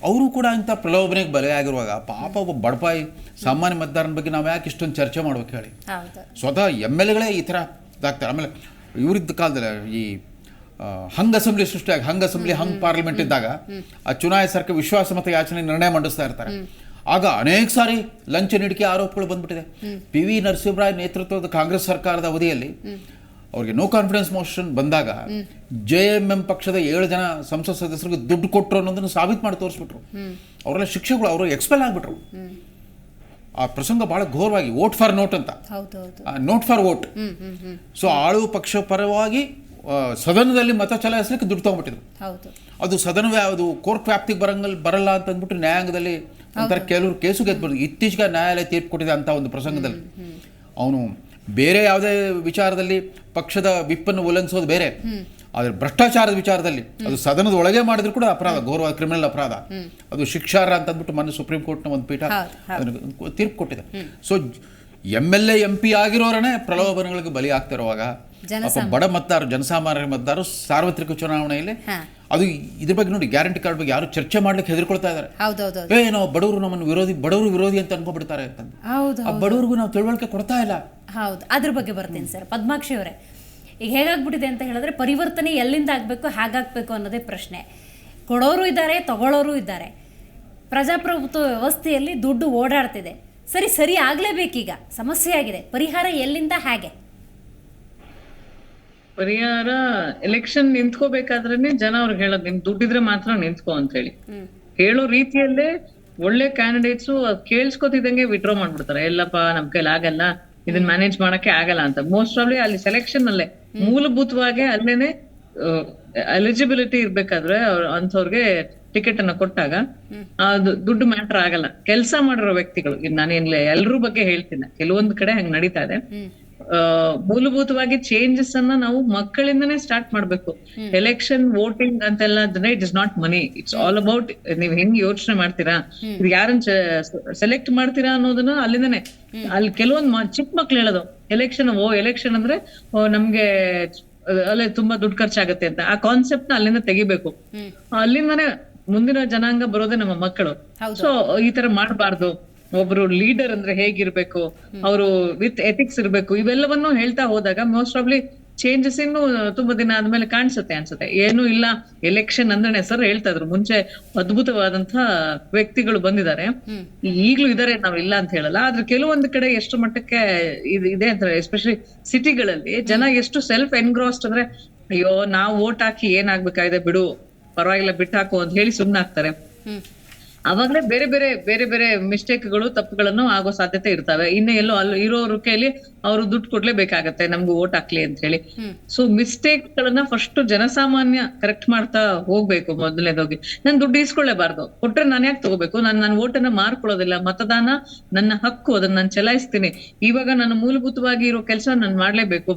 Speaker 3: ಅವರು ಕೂಡ ಇಂಥ ಪ್ರಲೋಭನೆಗೆ ಬಲಿಯಾಗಿರುವಾಗ ಪಾಪ ಒಬ್ಬ ಬಡಪಾಯಿ ಸಾಮಾನ್ಯ ಮತದಾರನ ಬಗ್ಗೆ ನಾವು ಯಾಕೆ ಇಷ್ಟೊಂದು ಚರ್ಚೆ ಮಾಡ್ಬೇಕು ಹೇಳಿ? ಸ್ವತಃ MLAಗಳೇ ಈ ಥರ ಇದಾಗ್ತಾರೆ. ಆಮೇಲೆ ಇವರಿದ್ದ ಕಾಲದಲ್ಲಿ ಈ ಹಂಗ್ ಅಸೆಂಬ್ಲಿ ಸೃಷ್ಟಿಯಾಗಿ, ಹಂಗ್ ಪಾರ್ಲಿಮೆಂಟ್ ಇದ್ದಾಗ ಆ ಚುನಾಯಿತ ಸರ್ಕಾರ ವಿಶ್ವಾಸಮತ ಯಾಚನೆ ನಿರ್ಣಯ ಮಂಡಿಸ್ತಾ ಇರ್ತಾರೆ. ಆಗ ಅನೇಕ ಸಾರಿ ಲಂಚ ನೀಡಿಕೆ ಆರೋಪಗಳು ಬಂದ್ಬಿಟ್ಟಿದೆ. PV ನರಸಿಂಹರಾವ್ ನೇತೃತ್ವದ ಕಾಂಗ್ರೆಸ್ ಸರ್ಕಾರದ ಅವಧಿಯಲ್ಲಿ ಅವ್ರಿಗೆ ನೋ ಕಾನ್ಫಿಡೆನ್ಸ್ ಮೋಷನ್ ಬಂದಾಗ JMM ಪಕ್ಷದ 7 ಜನ ಸಂಸತ್ ಸದಸ್ಯರಿಗೆ ದುಡ್ಡು ಕೊಟ್ಟರು ಅನ್ನೋದನ್ನು ಸಾಬೀತು ಮಾಡಿ ತೋರಿಸ್ಬಿಟ್ರು. ಅವರೆಲ್ಲ ಶಿಕ್ಷಕರು, ಅವರು ಎಕ್ಸ್ಪೆಲ್ ಆಗಿಬಿಟ್ರು. ಆ ಪ್ರಸಂಗ ಬಹಳ ಘೋರವಾಗಿ, ವೋಟ್ ಫಾರ್ ನೋಟ್ ಅಂತ, ನೋಟ್ ಫಾರ್ ವೋಟ್. ಸೊ ಆಳುವ ಪಕ್ಷ ಪರವಾಗಿ ಸದನದಲ್ಲಿ ಮತ ಚಲಾಯಿಸಲಿಕ್ಕೆ ದುಡ್ಡು ತಗೊಂಡ್ಬಿಟ್ಟಿದ್ರು.
Speaker 1: ಹೌದು.
Speaker 3: ಅದು ಸದನವೇ ಅದು ಕೋರ್ಟ್ ವ್ಯಾಪ್ತಿಗೆ ಬರಲ್ಲ ಅಂತ ಅಂದ್ಬಿಟ್ಟು ನ್ಯಾಯಾಂಗದಲ್ಲಿ ಒಂಥರ ಕೆಲವರು ಕೇಸು ಗೆದ್ಬಿಡ್ದು. ಇತ್ತೀಚೆಗೆ ನ್ಯಾಯಾಲಯ ತೀರ್ಪು ಕೊಟ್ಟಿದೆ ಅಂತ ಒಂದು ಪ್ರಸಂಗದಲ್ಲಿ. ಅವನು ಬೇರೆ ಯಾವುದೇ ವಿಚಾರದಲ್ಲಿ ಪಕ್ಷದ ವಿಪ್ಪನ್ನು ಉಲ್ಲಂಘಿಸೋದು ಬೇರೆ, ಆದರೆ ಭ್ರಷ್ಟಾಚಾರದ ವಿಚಾರದಲ್ಲಿ ಅದು ಸದನದ ಒಳಗೆ ಮಾಡಿದ್ರು ಕೂಡ ಅಪರಾಧ, ಗೌರವ ಕ್ರಿಮಿನಲ್ ಅಪರಾಧ, ಅದು ಶಿಕ್ಷಾರ್ಹ ಅಂತ ಅಂದ್ಬಿಟ್ಟು ಮೊನ್ನೆ ಸುಪ್ರೀಂ ಕೋರ್ಟ್ನ ಒಂದು ಪೀಠ ಅದನ್ನು ತೀರ್ಪು ಕೊಟ್ಟಿದೆ. ಸೊ MLA MP ಆಗಿರೋರೇ ಪ್ರಲೋಭನೆಗಳಿಗೆ ಬಲಿ ಆಗ್ತಿರುವಾಗ ಬಡ ಮತದಾರರು, ಜನಸಾಮಾನ್ಯರ ಮತದಾರರು ಸಾರ್ವತ್ರಿಕ ಚುನಾವಣೆಯಲ್ಲಿ ಅದು ಇದ್ರ ಬಗ್ಗೆ ನೋಡಿ, ಗ್ಯಾರಂಟಿ ಕಾರ್ಡ್ ಬಗ್ಗೆ ಯಾರು ಚರ್ಚೆ ಮಾಡ್ಲಿಕ್ಕೆ ಹೆದರ್ಕೊಳ್ತಾ ಇದ್ದಾರೆ. ನಾವು ಬಡವರು ನಮ್ಮನ್ನು ಬಡವರು ವಿರೋಧಿ ಅಂತ ಅನ್ಕೊಬಿಡ್ತಾರೆ ಅಂತ. ಆ ಬಡವರಿಗೂ ನಾವು ತಿಳುವಳಿಕೆ ಕೊಡ್ತಾ ಇಲ್ಲ.
Speaker 1: ಹೌದು, ಅದ್ರ ಬಗ್ಗೆ ಬರ್ತೀನಿ ಸರ್. ಪದ್ಮಾಕ್ಷಿ ಅವರೇ, ಈಗ ಹೇಗಾಗ್ಬಿಟ್ಟಿದೆ ಅಂತ ಹೇಳಿದ್ರೆ ಪರಿವರ್ತನೆ ಎಲ್ಲಿಂದ ಆಗಬೇಕು, ಹೇಗಾಗಬೇಕು ಅನ್ನೋದೇ ಪ್ರಶ್ನೆ. ಕೊಡೋರು ಇದ್ದಾರೆ, ತಗೊಳ್ಳೋರು ಇದ್ದಾರೆ. ಪ್ರಜಾಪ್ರಭುತ್ವ ವ್ಯವಸ್ಥೆಯಲ್ಲಿ ದುಡ್ಡು ಓಡಾಡ್ತಿದೆ. ಸರಿ ಆಗಲೇಬೇಕೀಗ, ಸಮಸ್ಯೆ ಆಗಿದೆ. ಪರಿಹಾರ ಎಲ್ಲಿಂದ, ಹೇಗೆ
Speaker 4: ಪರಿಹಾರ? ಎಲೆಕ್ಷನ್ ನಿಂತ್ಕೋಬೇಕಾದ್ರೆ ಜನ ಅವ್ರಿಗೆ ಹೇಳೋದು, ನಿಮ್ ದುಡ್ಡಿದ್ರೆ ಮಾತ್ರ ನಿಂತ್ಕೋ ಅಂತ ಹೇಳಿ ಹೇಳೋ ರೀತಿಯಲ್ಲೇ ಒಳ್ಳೆ ಕ್ಯಾಂಡಿಡೇಟ್ಸ್ ಕೇಳಿಸ್ಕೊತಿದ್ದಂಗೆ ವಿಡ್ರಾ ಮಾಡ್ಬಿಡ್ತಾರೆ. ಎಲ್ಲಪ್ಪ ನಮ್ ಕೈಲಿ ಆಗಲ್ಲ, ಇದನ್ನ ಮ್ಯಾನೇಜ್ ಮಾಡಕ್ಕೆ ಆಗಲ್ಲ ಅಂತ. ಮೋಸ್ಟ್ ಆಫ್ಲಿ ಅಲ್ಲಿ ಸೆಲೆಕ್ಷನ್ ಅಲ್ಲೇ ಮೂಲಭೂತವಾಗಿ ಅಲ್ಲೇನೆ ಎಲಿಜಿಬಿಲಿಟಿ ಇರ್ಬೇಕಾದ್ರೆ ಅಂಥವ್ರಿಗೆ ಟಿಕೆಟ್ ಅನ್ನ ಕೊಟ್ಟಾಗ ಅದು ದುಡ್ಡು ಮ್ಯಾಟರ್ ಆಗಲ್ಲ. ಕೆಲಸ ಮಾಡಿರೋ ವ್ಯಕ್ತಿಗಳು, ನಾನೇನ್ಲೇ ಎಲ್ರ ಬಗ್ಗೆ ಹೇಳ್ತೀನಿ, ಕೆಲವೊಂದ್ ಕಡೆ ಹಂಗ್ ನಡೀತಾ ಇದೆ. ಮೂಲಭೂತವಾಗಿ ಚೇಂಜಸ್ ಅನ್ನ ನಾವು ಮಕ್ಕಳಿಂದನೇ ಸ್ಟಾರ್ಟ್ ಮಾಡ್ಬೇಕು. ಎಲೆಕ್ಷನ್ ವೋಟಿಂಗ್ ಅಂತೆಲ್ಲ it is not money, it's all about ನೀವ್ ಹೆಂಗ್ ಯೋಚನೆ ಮಾಡ್ತೀರಾ, ಯಾರನ್ನ ಸೆಲೆಕ್ಟ್ ಮಾಡ್ತೀರಾ ಅನ್ನೋದನ್ನ ಅಲ್ಲಿಂದನೇ. ಅಲ್ಲಿ ಕೆಲವೊಂದ್ ಚಿಕ್ಕ ಮಕ್ಳು ಹೇಳೋದು, ಎಲೆಕ್ಷನ್ ಅಂದ್ರೆ ನಮ್ಗೆ ಅಲ್ಲೇ ತುಂಬಾ ದುಡ್ಡು ಖರ್ಚಾಗತ್ತೆ ಅಂತ. ಆ ಕಾನ್ಸೆಪ್ಟ್ ನ ಅಲ್ಲಿಂದ ತೆಗಿಬೇಕು. ಅಲ್ಲಿಂದಾನೇ ಮುಂದಿನ ಜನಾಂಗ ಬರೋದೇ ನಮ್ಮ ಮಕ್ಕಳು. ಸೊ ಈ ತರ ಮಾಡಬಾರ್ದು. ಒಬ್ರು ಲೀಡರ್ ಅಂದ್ರೆ ಹೇಗಿರ್ಬೇಕು, ಅವರು ವಿತ್ ಎಥಿಕ್ಸ್ ಇರ್ಬೇಕು, ಇವೆಲ್ಲವನ್ನು ಹೇಳ್ತಾ ಹೋದಾಗ ಮೋಸ್ಟ್ ಆಫ್ಲಿ ಚೇಂಜಸ್ ಇನ್ನು ತುಂಬಾ ದಿನ ಆದ್ಮೇಲೆ ಅನ್ಸುತ್ತೆ. ಏನು ಇಲ್ಲ, ಎಲೆಕ್ಷನ್ ಅಂದ್ರೆ ಸರ್ ಹೇಳ್ತಾ ಇದ್ರು ಮುಂಚೆ ಅದ್ಭುತವಾದಂತಹ ವ್ಯಕ್ತಿಗಳು ಬಂದಿದ್ದಾರೆ, ಈಗ್ಲೂ ಇದಾರೆ, ನಾವ್ ಇಲ್ಲ ಅಂತ ಹೇಳಲ್ಲ. ಆದ್ರೆ ಕೆಲವೊಂದು ಕಡೆ ಎಷ್ಟು ಮಟ್ಟಕ್ಕೆ ಇದೆ ಅಂತ, ಎಸ್ಪೆಷಲಿ ಸಿಟಿಗಳಲ್ಲಿ ಜನ ಎಷ್ಟು ಸೆಲ್ಫ್ ಎನ್ಗ್ರಾಸ್ಡ್ ಅಂದ್ರೆ, ಅಯ್ಯೋ ನಾವ್ ವೋಟ್ ಹಾಕಿ ಏನಾಗ್ಬೇಕಾಗಿದೆ ಬಿಡು, ಪರವಾಗಿಲ್ಲ ಬಿಟ್ಟಾಕು ಅಂತ ಹೇಳಿ ಸುಮ್ನಾಗ್ತಾರೆ. ಅವಾಗ್ಲೇ ಬೇರೆ ಬೇರೆ ಮಿಸ್ಟೇಕ್ಗಳು, ತಪ್ಪುಗಳನ್ನು ಆಗೋ ಸಾಧ್ಯತೆ ಇರ್ತವೆ. ಇನ್ನು ಎಲ್ಲೋ ಅಲ್ಲಿ ಇರೋರ ಕೈಲಿ ಅವರು ದುಡ್ಡು ಕೊಡ್ಲೇಬೇಕಾಗತ್ತೆ ನಮ್ಗೆ ವೋಟ್ ಹಾಕ್ಲಿ ಅಂತ ಹೇಳಿ. ಸೊ ಮಿಸ್ಟೇಕ್ ಗಳನ್ನ ಫಸ್ಟ್ ಜನಸಾಮಾನ್ಯ ಕರೆಕ್ಟ್ ಮಾಡ್ತಾ ಹೋಗ್ಬೇಕು. ಮೊದಲನೇದಾಗಿ ನಾನ್ ದುಡ್ಡು ಇಸ್ಕೊಳ್ಳೇಬಾರ್ದು, ಕೊಟ್ರೆ ನಾನು ಯಾಕೆ ತಗೋಬೇಕು, ನನ್ನ ವೋಟನ್ನ ಮಾರ್ಕೊಳ್ಳೋದಿಲ್ಲ. ಮತದಾನ ನನ್ನ ಹಕ್ಕು, ಅದನ್ನ ನಾನು ಚಲಾಯಿಸ್ತೀನಿ. ಇವಾಗ ನಾನು ಮೂಲಭೂತವಾಗಿ ಇರೋ ಕೆಲಸ ನಾನು ಮಾಡ್ಲೇಬೇಕು.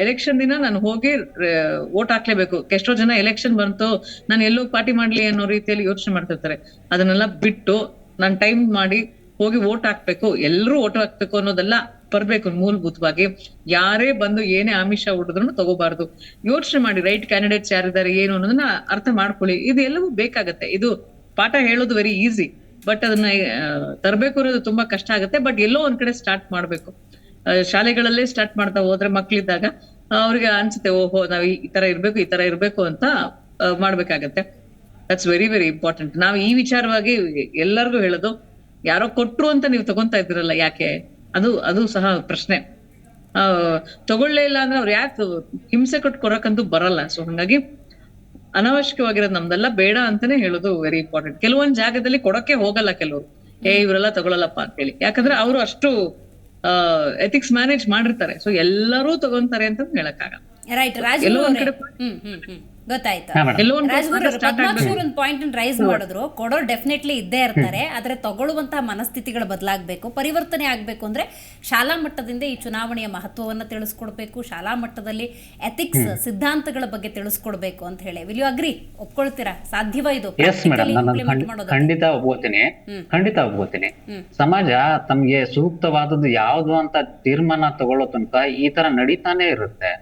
Speaker 4: ಎಲೆಕ್ಷನ್ ದಿನ ನಾನು ಹೋಗಿ ವೋಟ್ ಹಾಕ್ಲೇಬೇಕು. ಎಷ್ಟೋ ಜನ ಎಲೆಕ್ಷನ್ ಬಂತು ನಾನು ಎಲ್ಲೋ ಪಾರ್ಟಿ ಮಾಡ್ಲಿ ಅನ್ನೋ ರೀತಿಯಲ್ಲಿ ಯೋಚನೆ ಮಾಡ್ತಿರ್ತಾರೆ. ಅದನ್ನೆಲ್ಲ ಬಿಟ್ಟು ನಾನ್ ಟೈಮ್ ಮಾಡಿ ಹೋಗಿ ವೋಟ್ ಹಾಕ್ಬೇಕು, ಎಲ್ರೂ ವೋಟ್ ಹಾಕ್ಬೇಕು ಅನ್ನೋದೆಲ್ಲ ಬರ್ಬೇಕು. ಮೂಲಭೂತವಾಗಿ ಯಾರೇ ಬಂದು ಏನೇ ಆಮಿಷ ಹೊಡೆದ್ರು ತಗೋಬಾರ್ದು. ಯೋಚನೆ ಮಾಡಿ, ರೈಟ್ ಕ್ಯಾಂಡಿಡೇಟ್ಸ್ ಯಾರಿದ್ದಾರೆ ಏನು ಅನ್ನೋದನ್ನ ಅರ್ಥ ಮಾಡ್ಕೊಳ್ಳಿ. ಇದು ಎಲ್ಲವೂ ಬೇಕಾಗತ್ತೆ. ಇದು ಪಾಠ ಹೇಳೋದು ವೆರಿ ಈಸಿ, ಬಟ್ ಅದನ್ನ ತರಬೇಕು ಅನ್ನೋದು ತುಂಬಾ ಕಷ್ಟ ಆಗುತ್ತೆ. ಬಟ್ ಎಲ್ಲೋ ಒಂದ್ ಕಡೆ ಸ್ಟಾರ್ಟ್ ಮಾಡ್ಬೇಕು. ಶಾಲೆಗಳಲ್ಲೇ ಸ್ಟಾರ್ಟ್ ಮಾಡ್ತಾ ಹೋದ್ರೆ ಮಕ್ಳಿದ್ದಾಗ ಅವ್ರಿಗೆ ಅನ್ಸುತ್ತೆ, ಓಹೋ ನಾವ್ ಈ ತರ ಇರ್ಬೇಕು ಅಂತ ಮಾಡ್ಬೇಕಾಗತ್ತೆ. That's very very important. ನಾವ್ ಈ ವಿಚಾರವಾಗಿ ಎಲ್ಲರಿಗೂ ಹೇಳೋದು, ಯಾರೋ ಕೊಟ್ರು ಅಂತ ನೀವು ತಗೊಂತಾ ಇದ್ದೀರಲ್ಲ ಯಾಕೆ, ಅದು ಸಹ ಪ್ರಶ್ನೆ. ತಗೊಳ್ಳೇ ಇಲ್ಲ ಅಂದ್ರೆ ಅವ್ರು ಯಾಕೆ ಹಿಂಸೆ ಕೊಟ್ಟು ಕೊರಕಂತೂ ಬರಲ್ಲ. ಸೊ ಹಂಗಾಗಿ ಅನಾವಶ್ಯಕವಾಗಿರೋದು ನಮ್ದೆಲ್ಲ ಬೇಡ ಅಂತಾನೆ ಹೇಳೋದು ವೆರಿ ಇಂಪಾರ್ಟೆಂಟ್. ಕೆಲವೊಂದ್ ಜಾಗದಲ್ಲಿ ಕೊಡಕ್ಕೆ ಹೋಗಲ್ಲ ಕೆಲವರು, ಇವರೆಲ್ಲ ತಗೊಳ್ಳಲ್ಲಪ್ಪ ಅಂತ ಹೇಳಿ. ಯಾಕಂದ್ರೆ ಅವರು ಅಷ್ಟು ಎಥಿಕ್ಸ್ ಮ್ಯಾನೇಜ್ ಮಾಡಿರ್ತಾರೆ. ಸೊ ಎಲ್ಲರೂ ತಗೊಂತಾರೆ ಅಂತ ಹೇಳಕ್ಕಾಗಲ್ಲ.
Speaker 1: ರೈಟ್. ಗೊತ್ತಾಯ್ತು. ಒಂದು ಪಾಯಿಂಟ್ ರೈಸ್ ಮಾಡಿದ್ರು, ಕೊಡೋರು ಡೆಫಿನೆಟ್ಲಿ ಇದ್ದೇ ಇರ್ತಾರೆ. ಆದ್ರೆ ತಗೊಳ್ಳುವಂತಹ ಮನಸ್ಥಿತಿಗಳು ಬದಲಾಗಬೇಕು. ಪರಿವರ್ತನೆ ಆಗ್ಬೇಕು ಅಂದ್ರೆ ಶಾಲಾ ಮಟ್ಟದಿಂದ ಈ ಚುನಾವಣೆಯ ಮಹತ್ವವನ್ನ ತಿಳಿಸ್ಕೊಡ್ಬೇಕು. ಶಾಲಾ ಮಟ್ಟದಲ್ಲಿ ಎಥಿಕ್ಸ್ ಸಿದ್ಧಾಂತಗಳ ಬಗ್ಗೆ ತಿಳಿಸ್ಕೊಡ್ಬೇಕು ಅಂತ ಹೇಳಿ. Will you agree? ಒಪ್ಕೊಳ್ತೀರಾ? ಸಾಧ್ಯವ ಇದು?
Speaker 2: ಖಂಡಿತ ಒಪ್ಕೋತೀನಿ. ಸಮಾಜ ತಮ್ಗೆ ಸೂಕ್ತವಾದದ್ದು ಯಾವ್ದು ಅಂತ ತೀರ್ಮಾನ ತಗೊಳ್ಳೋ ತನಕ ಈ ತರ ನಡೀತಾನೆ ಇರುತ್ತೆ.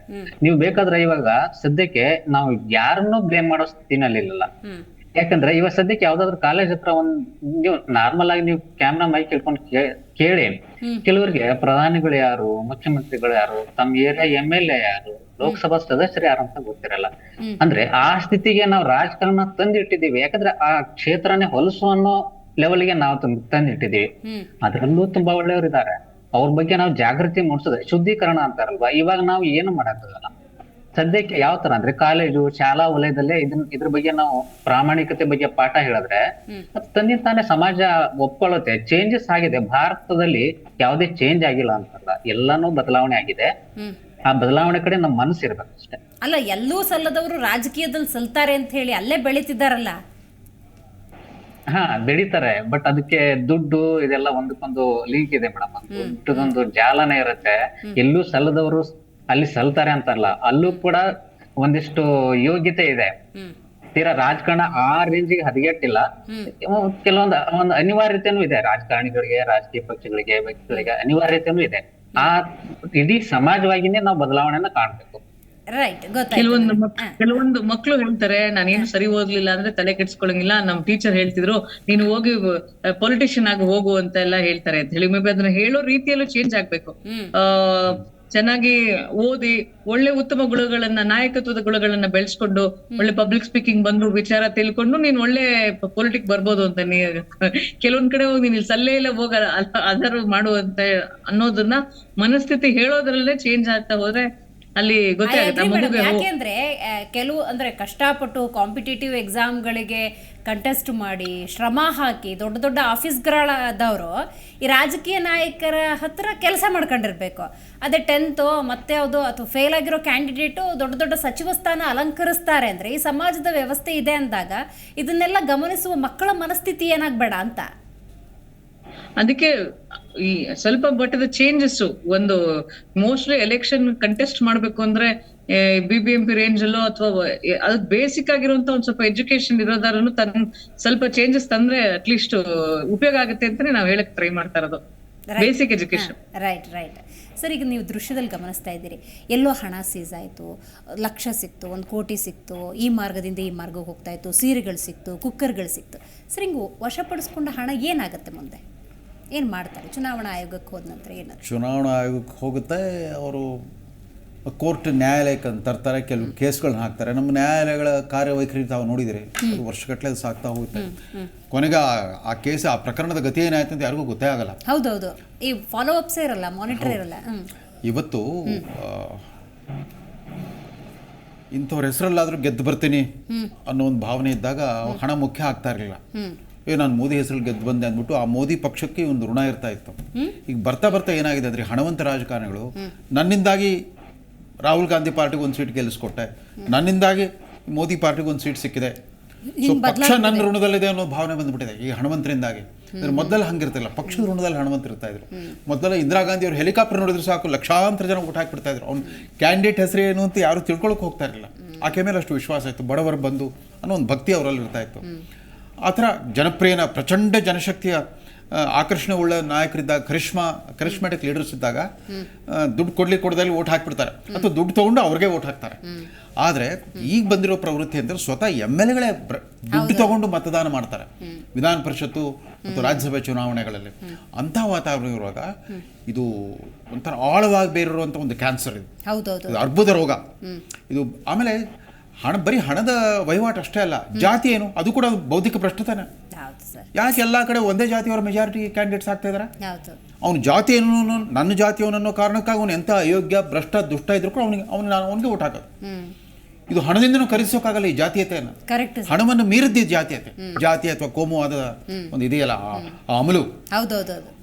Speaker 2: ನೀವು ಬೇಕಾದ್ರೆ ಇವಾಗ ಸದ್ಯಕ್ಕೆ ನಾವು ಯಾರನ್ನೂ ಬ್ಲೇಮ್ ಮಾಡೋ ಸ್ಥಿತಿನಲ್ಲಿಲ್ಲ. ಯಾಕಂದ್ರೆ ಇವಾಗ ಸದ್ಯಕ್ಕೆ ಯಾವ್ದಾದ್ರು ಕಾಲೇಜ್ ಹತ್ರ ನೀವು ನಾರ್ಮಲ್ ಆಗಿ ನೀವು ಕ್ಯಾಮ್ರಾ ಮೈಕ್ ಹಿಡ್ಕೊಂಡು ಕೇಳಿ, ಕೆಲವರಿಗೆ ಪ್ರಧಾನಿಗಳು ಯಾರು, ಮುಖ್ಯಮಂತ್ರಿಗಳು ಯಾರು, ತಮ್ಮ ಏರಿಯಾ MLA ಯಾರು, ಲೋಕಸಭಾ ಸದಸ್ಯರು ಯಾರು ಅಂತ ಗೊತ್ತಿರಲ್ಲ. ಅಂದ್ರೆ ಆ ಸ್ಥಿತಿಗೆ ನಾವು ರಾಜಕಾರಣ ತಂದಿಟ್ಟಿದೀವಿ. ಯಾಕಂದ್ರೆ ಆ ಕ್ಷೇತ್ರನೇ ಹೊಲಸು ಅನ್ನೋ ಲೆವೆಲ್ಗೆ ನಾವು ತಂದಿಟ್ಟಿದೀವಿ. ಅದ್ರಲ್ಲೂ ತುಂಬಾ ಒಳ್ಳೆಯವರು ಇದ್ದಾರೆ. ಅವ್ರ ಬಗ್ಗೆ ನಾವು ಜಾಗೃತಿ ಮೂಡಿಸಿದ್ರೆ, ಶುದ್ಧೀಕರಣ ಅಂತಾರಲ್ವಾ, ಇವಾಗ ನಾವು ಏನು ಮಾಡಕ್ಕಾಗಲ್ಲ. ಸದ್ಯಕ್ಕೆ ಯಾವ ತರ ಅಂದ್ರೆ ಕಾಲೇಜು ಶಾಲಾ ವಲಯದಲ್ಲೇ ಇದ್ರ ಬಗ್ಗೆ ನಾವು ಪ್ರಾಮಾಣಿಕತೆ ಬಗ್ಗೆ ಪಾಠ ಹೇಳಿದ್ರೆ ತಾನೇ ಸಮಾಜ ಒಪ್ಕೊಳ್ಳುತ್ತೆ. ಚೇಂಜಸ್ ಆಗಿದೆ ಭಾರತದಲ್ಲಿ, ಯಾವುದೇ ಚೇಂಜ್ ಆಗಿಲ್ಲ ಅಂತಲ್ಲ, ಎಲ್ಲಾನು ಬದಲಾವಣೆ ಆಗಿದೆ. ಆ ಬದಲಾವಣೆ ಕಡೆ ನಮ್ಮ ಮನಸ್ಸು ಇರ್ಬೇಕು ಅಷ್ಟೇ.
Speaker 1: ಅಲ್ಲ, ಎಲ್ಲೂ ಸಲ್ಲದವರು ರಾಜಕೀಯದಲ್ಲಿ ಸಲ್ತಾರೆ ಅಂತ ಹೇಳಿ ಅಲ್ಲೇ ಬೆಳೀತಿದ್ದಾರಲ್ಲ.
Speaker 2: ಹಾ, ಬೆಳಿತಾರೆ, ಬಟ್ ಅದಕ್ಕೆ ದುಡ್ಡು ಇದೆಲ್ಲ ಒಂದಕ್ಕೊಂದು ಲಿಂಕ್ ಇದೆ ಮೇಡಮ್. ದುಡ್ಡದೊಂದು ಜಾಲನೆ ಇರುತ್ತೆ. ಎಲ್ಲೂ ಸಲ್ಲದವರು ಅಲ್ಲಿ ಸಲ್ತಾರೆ ಅಂತಲ್ಲ, ಅಲ್ಲೂ ಕೂಡ ಒಂದಿಷ್ಟು ಯೋಗ್ಯತೆ ಇದೆ. ತೀರಾ ರಾಜಕಾರಣ ಆ ರೇಂಜಿಗೆ ಹದಗೆಟ್ಟಿಲ್ಲ. ಕೆಲವೊಂದು ಒಂದು ಅನಿವಾರ್ಯತೆನೂ ಇದೆ ರಾಜಕಾರಣಿಗಳಿಗೆ, ರಾಜಕೀಯ ಪಕ್ಷಗಳಿಗೆ, ವ್ಯಕ್ತಿಗಳಿಗೆ ಅನಿವಾರ್ಯತೆನೂ ಇದೆ. ಆ ಇಡೀ ಸಮಾಜವಾಗಿನೇ ನಾವು ಬದಲಾವಣೆಯನ್ನ ಕಾಣ್ಬೇಕು.
Speaker 1: ರೈಟ್,
Speaker 4: ಕೆಲವೊಂದು ಮಕ್ಳು ಹೇಳ್ತಾರೆ, ನಾನೇನು ಸರಿ ಓದ್ಲಿಲ್ಲ ಅಂದ್ರೆ ತಲೆ ಕೆಡ್ಸ್ಕೊಳಂಗಿಲ್ಲ, ನಮ್ ಟೀಚರ್ ಹೇಳ್ತಿದ್ರು ನೀನು ಹೋಗಿ ಪೊಲಿಟಿಷಿಯನ್ ಆಗಿ ಹೋಗು ಅಂತ ಎಲ್ಲ ಹೇಳ್ತಾರೆ ಅಂತ ಹೇಳಿ. ಮೇ ಬಿ ಅದನ್ನ ಹೇಳೋ ರೀತಿಯಲ್ಲೂ ಚೇಂಜ್ ಆಗ್ಬೇಕು. ಚೆನ್ನಾಗಿ ಓದಿ ಒಳ್ಳೆ ಉತ್ತಮ ಗುಣಗಳನ್ನ, ನಾಯಕತ್ವದ ಗುಣಗಳನ್ನ ಬೆಳೆಸ್ಕೊಂಡು ಒಳ್ಳೆ ಪಬ್ಲಿಕ್ ಸ್ಪೀಕಿಂಗ್ ಬಂದು ವಿಚಾರ ತಿಳ್ಕೊಂಡು ನೀನ್ ಒಳ್ಳೆ ಪೊಲಿಟಿಕ್ ಬರ್ಬೋದು ಅಂತ. ಕೆಲವೊಂದ್ ಕಡೆ ಹೋಗಿ ನೀನ್ ಸಲ್ಲೇ ಇಲ್ಲ ಹೋಗ ಅದರ ಮಾಡುವಂತ ಅನ್ನೋದನ್ನ ಮನಸ್ಥಿತಿ ಹೇಳೋದ್ರಲ್ಲೇ ಚೇಂಜ್ ಆಗ್ತಾ ಹೋದ್ರೆ ಅಲ್ಲಿ ಗೊತ್ತಾಗುತ್ತೆ.
Speaker 1: ಯಾಕೆಂದ್ರೆ ಕೆಲವು ಅಂದ್ರೆ ಕಷ್ಟಪಟ್ಟು ಕಾಂಪಿಟೇಟಿವ್ ಎಕ್ಸಾಮ್ಗಳಿಗೆ ಕಂಟೆಸ್ಟ್ ಮಾಡಿ ಶ್ರಮ ಹಾಕಿ ದೊಡ್ಡ ದೊಡ್ಡ ಆಫೀಸ್ಗಳಾದವರು ಈ ರಾಜಕೀಯ ನಾಯಕರ ಹತ್ರ ಕೆಲಸ ಮಾಡ್ಕೊಂಡಿರ್ಬೇಕು. ಅದೇ 10th ಮತ್ತೆ ಯಾವುದು ಅಥವಾ ಫೇಲ್ ಆಗಿರೋ ಕ್ಯಾಂಡಿಡೇಟು ದೊಡ್ಡ ದೊಡ್ಡ ಸಚಿವ ಸ್ಥಾನ ಅಲಂಕರಿಸ್ತಾರೆ ಅಂದ್ರೆ ಈ ಸಮಾಜದ ವ್ಯವಸ್ಥೆ ಇದೆ ಅಂದಾಗ ಇದನ್ನೆಲ್ಲ ಗಮನಿಸುವ ಮಕ್ಕಳ ಮನಸ್ಥಿತಿ ಏನಾಗ್ಬೇಡ ಅಂತ.
Speaker 4: ಅದಕ್ಕೆ ಈ ಸ್ವಲ್ಪ ಮಟ್ಟದ ಚೇಂಜಸ್ ಒಂದು ಮೋಸ್ಟ್ಲಿ ಎಲೆಕ್ಷನ್ ಕಂಟೆಸ್ಟ್ ಮಾಡ್ಬೇಕು ಅಂದ್ರೆ BBMP ರೇಂಜ್ ಅಲ್ಲೋ ಅಥವಾ ಅದು ಬೇಸಿಕ್ ಆಗಿರುವಂತ ಒಂದ್ ಸ್ವಲ್ಪ ಎಜುಕೇಶನ್ ಇರೋದಾರನು ಸ್ವಲ್ಪ ಚೇಂಜಸ್ ತಂದ್ರೆ ಅಟ್ಲೀಸ್ಟ್ ಉಪಯೋಗ ಆಗುತ್ತೆ ಅಂತಾನೆ ನಾವ್ ಹೇಳಕ್ ಟ್ರೈ ಮಾಡ್ತಾ ಇರೋದು. Basic education.
Speaker 1: ರೈಟ್. ಸರ್, ಈಗ ನೀವು ದೃಶ್ಯದಲ್ಲಿ ಗಮನಿಸ್ತಾ ಇದ್ದೀರಿ, ಎಲ್ಲೋ ಹಣ ಸೀಸ್ ಆಯಿತು, ಲಕ್ಷ ಸಿಕ್ತು, 1 ಕೋಟಿ ಸಿಕ್ತು, ಈ ಮಾರ್ಗದಿಂದ ಈ ಮಾರ್ಗಕ್ಕೆ ಹೋಗ್ತಾ ಇತ್ತು, ಸೀರೆಗಳು ಸಿಕ್ತು, ಕುಕ್ಕರ್ಗಳು ಸಿಕ್ತು. ಸರ್, ಹಿಂಗೆ ವಶಪಡಿಸ್ಕೊಂಡ ಹಣ ಏನಾಗುತ್ತೆ ಮುಂದೆ? ಏನು ಮಾಡ್ತಾರೆ? ಚುನಾವಣಾ ಆಯೋಗಕ್ಕೆ ಹೋದ ನಂತರ ಏನಾಗುತ್ತೆ?
Speaker 3: ಚುನಾವಣಾ ಆಯೋಗಕ್ಕೆ ಹೋಗುತ್ತೆ, ಅವರು ಕೋರ್ಟ್ ನ್ಯಾಯಾಲಯಕ್ಕೆ ಅಂತ ತರ್ತಾರೆ, ಕೆಲವು ಕೇಸ್ಗಳನ್ನ ಹಾಕ್ತಾರೆ. ನಮ್ಮ ನ್ಯಾಯಾಲಯಗಳ ಕಾರ್ಯವೈಖರಿ ತಾವು ನೋಡಿದಿರಿ, ಅದು ವರ್ಷಗಟ್ಟಲೆ ಸಾಕ್ತಾ ಹೋಗುತ್ತೆ. ಕೊನೆಗೆ ಆ ಕೇಸ್, ಆ ಪ್ರಕರಣದ ಗತಿ ಏನಾಯ್ತು ಅಂತ ಯಾರಿಗೂ ಗೊತ್ತೇ ಆಗಲ್ಲ.
Speaker 1: ಹೌದೌದು, ಈ ಫಾಲೋ ಅಪ್ಸ್ ಇರಲ್ಲ, ಮಾನಿಟರ್ ಇರಲ್ಲ.
Speaker 3: ಇವತ್ತು ಇಂಥವ್ರ ಹೆಸರಲ್ಲಾದ್ರೂ ಗೆದ್ದು ಬರ್ತೀನಿ ಅನ್ನೋ ಒಂದು ಭಾವನೆ ಇದ್ದಾಗ ಹಣ ಮುಖ್ಯ ಆಗ್ತಾ ಇರಲಿಲ್ಲ. ನಾನು ಮೋದಿ ಹೆಸರಲ್ಲಿ ಗೆದ್ದು ಬಂದೆ ಅಂದ್ಬಿಟ್ಟು ಆ ಮೋದಿ ಪಕ್ಷಕ್ಕೆ ಒಂದು ಋಣ ಇರ್ತಾ ಇತ್ತು. ಈಗ ಬರ್ತಾ ಏನಾಗಿದೆ ಅಂದ್ರೆ ಹಣವಂತ ರಾಜಕಾರಣಿಗಳು, ನನ್ನಿಂದಾಗಿ ರಾಹುಲ್ ಗಾಂಧಿ ಪಾರ್ಟಿಗೆ ಒಂದು ಸೀಟ್ ಗೆಲ್ಲಿಸ್ಕೊಟ್ಟೆ, ನನ್ನಿಂದಾಗಿ ಮೋದಿ ಪಾರ್ಟಿಗೆ ಒಂದು ಸೀಟ್ ಸಿಕ್ಕಿದೆ, ಸೊ ಪಕ್ಷ ನನ್ನ ಋಣದಲ್ಲಿದೆ ಅನ್ನೋ ಭಾವನೆ ಬಂದ್ಬಿಟ್ಟಿದೆ ಈ ಹಣವಂತರಿಂದಾಗಿ. ಮೊದಲು ಹಂಗಿರ್ತಿಲ್ಲ, ಪಕ್ಷದ ಋಣದಲ್ಲಿ ಹಣವಂತರಿರ್ತಾ ಇದ್ರು. ಮೊದಲ ಇಂದಿರಾ ಗಾಂಧಿ ಅವರು ಹೆಲಿಕಾಪ್ಟರ್ ನೋಡಿದ್ರು ಸಾಕು ಲಕ್ಷಾಂತರ ಜನ ಓಟ್ ಹಾಕ್ಬಿಡ್ತಾ ಇದ್ರು. ಅವ್ನು ಕ್ಯಾಂಡಿಡೇಟ್ ಹೆಸರು ಏನು ಅಂತ ಯಾರು ತಿಳ್ಕೊಳಕ್ಕೆ ಹೋಗ್ತಾ ಇರಲಿಲ್ಲ. ಆಕೆ ಮೇಲೆ ಅಷ್ಟು ವಿಶ್ವಾಸ ಇತ್ತು, ಬಡವರು ಬಂದು ಅನ್ನೋ ಒಂದು ಭಕ್ತಿ ಅವರಲ್ಲಿ ಇರ್ತಾ ಇತ್ತು. ಆ ಥರ ಜನಪ್ರಿಯನ ಪ್ರಚಂಡ ಜನಶಕ್ತಿಯ ಆಕರ್ಷಣೆ ಉಳ್ಳ ನಾಯಕರಿದ್ದಾಗ, ಕರಿಷ್ಮ್ಯಾಟಿಕ್ ಲೀಡರ್ಸ್ ಇದ್ದಾಗ ದುಡ್ಡು ಕೊಡದಲ್ಲಿ ಓಟ್ ಹಾಕ್ಬಿಡ್ತಾರೆ, ಅಥವಾ ದುಡ್ಡು ತೊಗೊಂಡು ಅವ್ರಿಗೆ ಓಟ್ ಹಾಕ್ತಾರೆ. ಆದರೆ ಈಗ ಬಂದಿರೋ ಪ್ರವೃತ್ತಿ ಅಂದರೆ ಸ್ವತಃ MLAಗಳೇ ದುಡ್ಡು ತಗೊಂಡು ಮತದಾನ ಮಾಡ್ತಾರೆ ವಿಧಾನ ಪರಿಷತ್ತು ಮತ್ತು ರಾಜ್ಯಸಭೆ ಚುನಾವಣೆಗಳಲ್ಲಿ. ಅಂಥ ವಾತಾವರಣ ಇರುವಾಗ ಇದು ಒಂಥರ ಆಳವಾಗಿ ಬೇರಿರುವಂಥ ಒಂದು ಕ್ಯಾನ್ಸರ್, ಇದು ಅರ್ಬುದ ರೋಗ ಇದು. ಆಮೇಲೆ ಬರೀ ಹಣದ ವಹಿವಾಟು ಅಷ್ಟೇ ಅಲ್ಲ, ಜಾತಿ ಏನು ಅದು ಕೂಡ ಬೌದ್ಧಿಕ ಭ್ರಷ್ಟತನ. ಯಾಕೆ ಎಲ್ಲ ಕಡೆ ಒಂದೇ ಜಾತಿಯವರ ಮೆಜಾರಿಟಿ ಕ್ಯಾಂಡಿಡೇಟ್ಸ್ ಆಗ್ತಾ ಇದಾರೆ? ಅವನು ಜಾತಿ ಏನು, ನನ್ನ ಜಾತಿಯವನನ್ನೋ ಕಾರಣಕ್ಕಾಗಿ ಅವನು ಎಂಥ ಅಯೋಗ್ಯ ಭ್ರಷ್ಟ ದುಷ್ಟ ಇದ್ರು ಕೂಡ ಅವನಿಗೆ ಓಟ್ ಹಾಕೋದು. ಇದು ಹಣದಿಂದನೂ ಖರೀದಿಸೋಕ್ಕಾಗಲ್ಲ ಈ ಜಾತೀಯತೆಯನ್ನು. ಹಣವನ್ನು ಮೀರಿದ್ದ ಜಾತಿ ಅಥವಾ ಕೋಮುವಾದ ಒಂದು ಇದೆಯಲ್ಲ ಆ ಅಮಲು,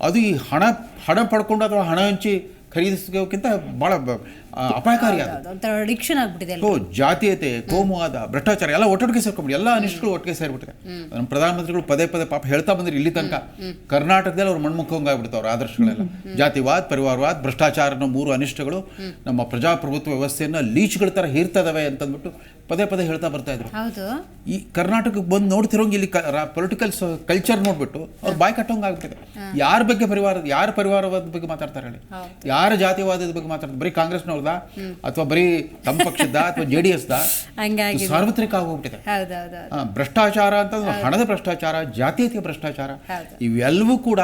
Speaker 3: ಅದು ಈ ಹಣ ಪಡ್ಕೊಂಡು ಅಥವಾ ಹಣ ಹಂಚಿ ಖರೀದಿಸೋಕ್ಕಿಂತ ಬಹಳ ಅಪಾಯಕಾರಿ. ಜಾತೀಯತೆ, ಕೋಮುವಾದ, ಭ್ರಷ್ಟಾಚಾರ ಎಲ್ಲ ಒಟ್ಟೊಟ್ಟಿಗೆ ಸೇರ್ಕೊಂಡ್ಬಿಟ್ಟು ಎಲ್ಲ ಅನಿಷ್ಟಗಳು ಒಟ್ಟಿಗೆ ಸೇರ್ಬಿಟ್ಟಿದೆ. ನಮ್ಮ ಪ್ರಧಾನಮಂತ್ರಿಗಳು ಪದೇ ಪಾಪ ಹೇಳ್ತಾ ಬಂದ್ರೆ ಇಲ್ಲಿ ತನಕ ಕರ್ನಾಟಕದಲ್ಲಿ ಅವ್ರು ಮಣ್ಮುಖಂಗಾಗ್ಬಿಡ್ತಾವ್ರ ಆದರ್ಶಗಳೆಲ್ಲ. ಜಾತಿವಾದ, ಪರಿವಾರವಾದ, ಭ್ರಷ್ಟಾಚಾರ ಅನ್ನೋ 3 ಅನಿಷ್ಟಗಳು ನಮ್ಮ ಪ್ರಜಾಪ್ರಭುತ್ವ ವ್ಯವಸ್ಥೆಯನ್ನ ಲೀಚ್ಗಳ ತರ ಹೀರ್ತದವೆ ಅಂತಂದ್ಬಿಟ್ಟು ಪದೇ ಹೇಳ್ತಾ ಬರ್ತಾ ಇದ್ರು. ಈ ಕರ್ನಾಟಕಕ್ಕೆ ಬಂದು ನೋಡ್ತಿರೋಂಗೆ ಇಲ್ಲಿ ಪೊಲಿಟಿಕಲ್ ಕಲ್ಚರ್ ನೋಡ್ಬಿಟ್ಟು ಅವ್ರು ಬಾಯ್ ಕಟ್ಟೋಂಗ್ ಆಗ್ಬಿಟ್ಟಿದೆ. ಯಾರ ಪರಿವಾರವಾದ ಬಗ್ಗೆ ಮಾತಾಡ್ತಾರೆ ಹೇಳಿ, ಯಾರ ಜಾತಿವಾದದ ಬಗ್ಗೆ ಮಾತಾಡ್ತಾರೆ? ಬರೀ ಕಾಂಗ್ರೆಸ್ನವ್ರದ ಅಥವಾ ಬರೀ ತಮ್ಮ ಪಕ್ಷದ ಅಥವಾ JDSದ ಸಾರ್ವತ್ರಿಕ ಆಗೋಗ್ಬಿಟ್ಟಿದೆ. ಭ್ರಷ್ಟಾಚಾರ ಅಂತ ಹಣದ ಭ್ರಷ್ಟಾಚಾರ, ಜಾತೀಯತೆಯ ಭ್ರಷ್ಟಾಚಾರ, ಇವೆಲ್ಲವೂ ಕೂಡ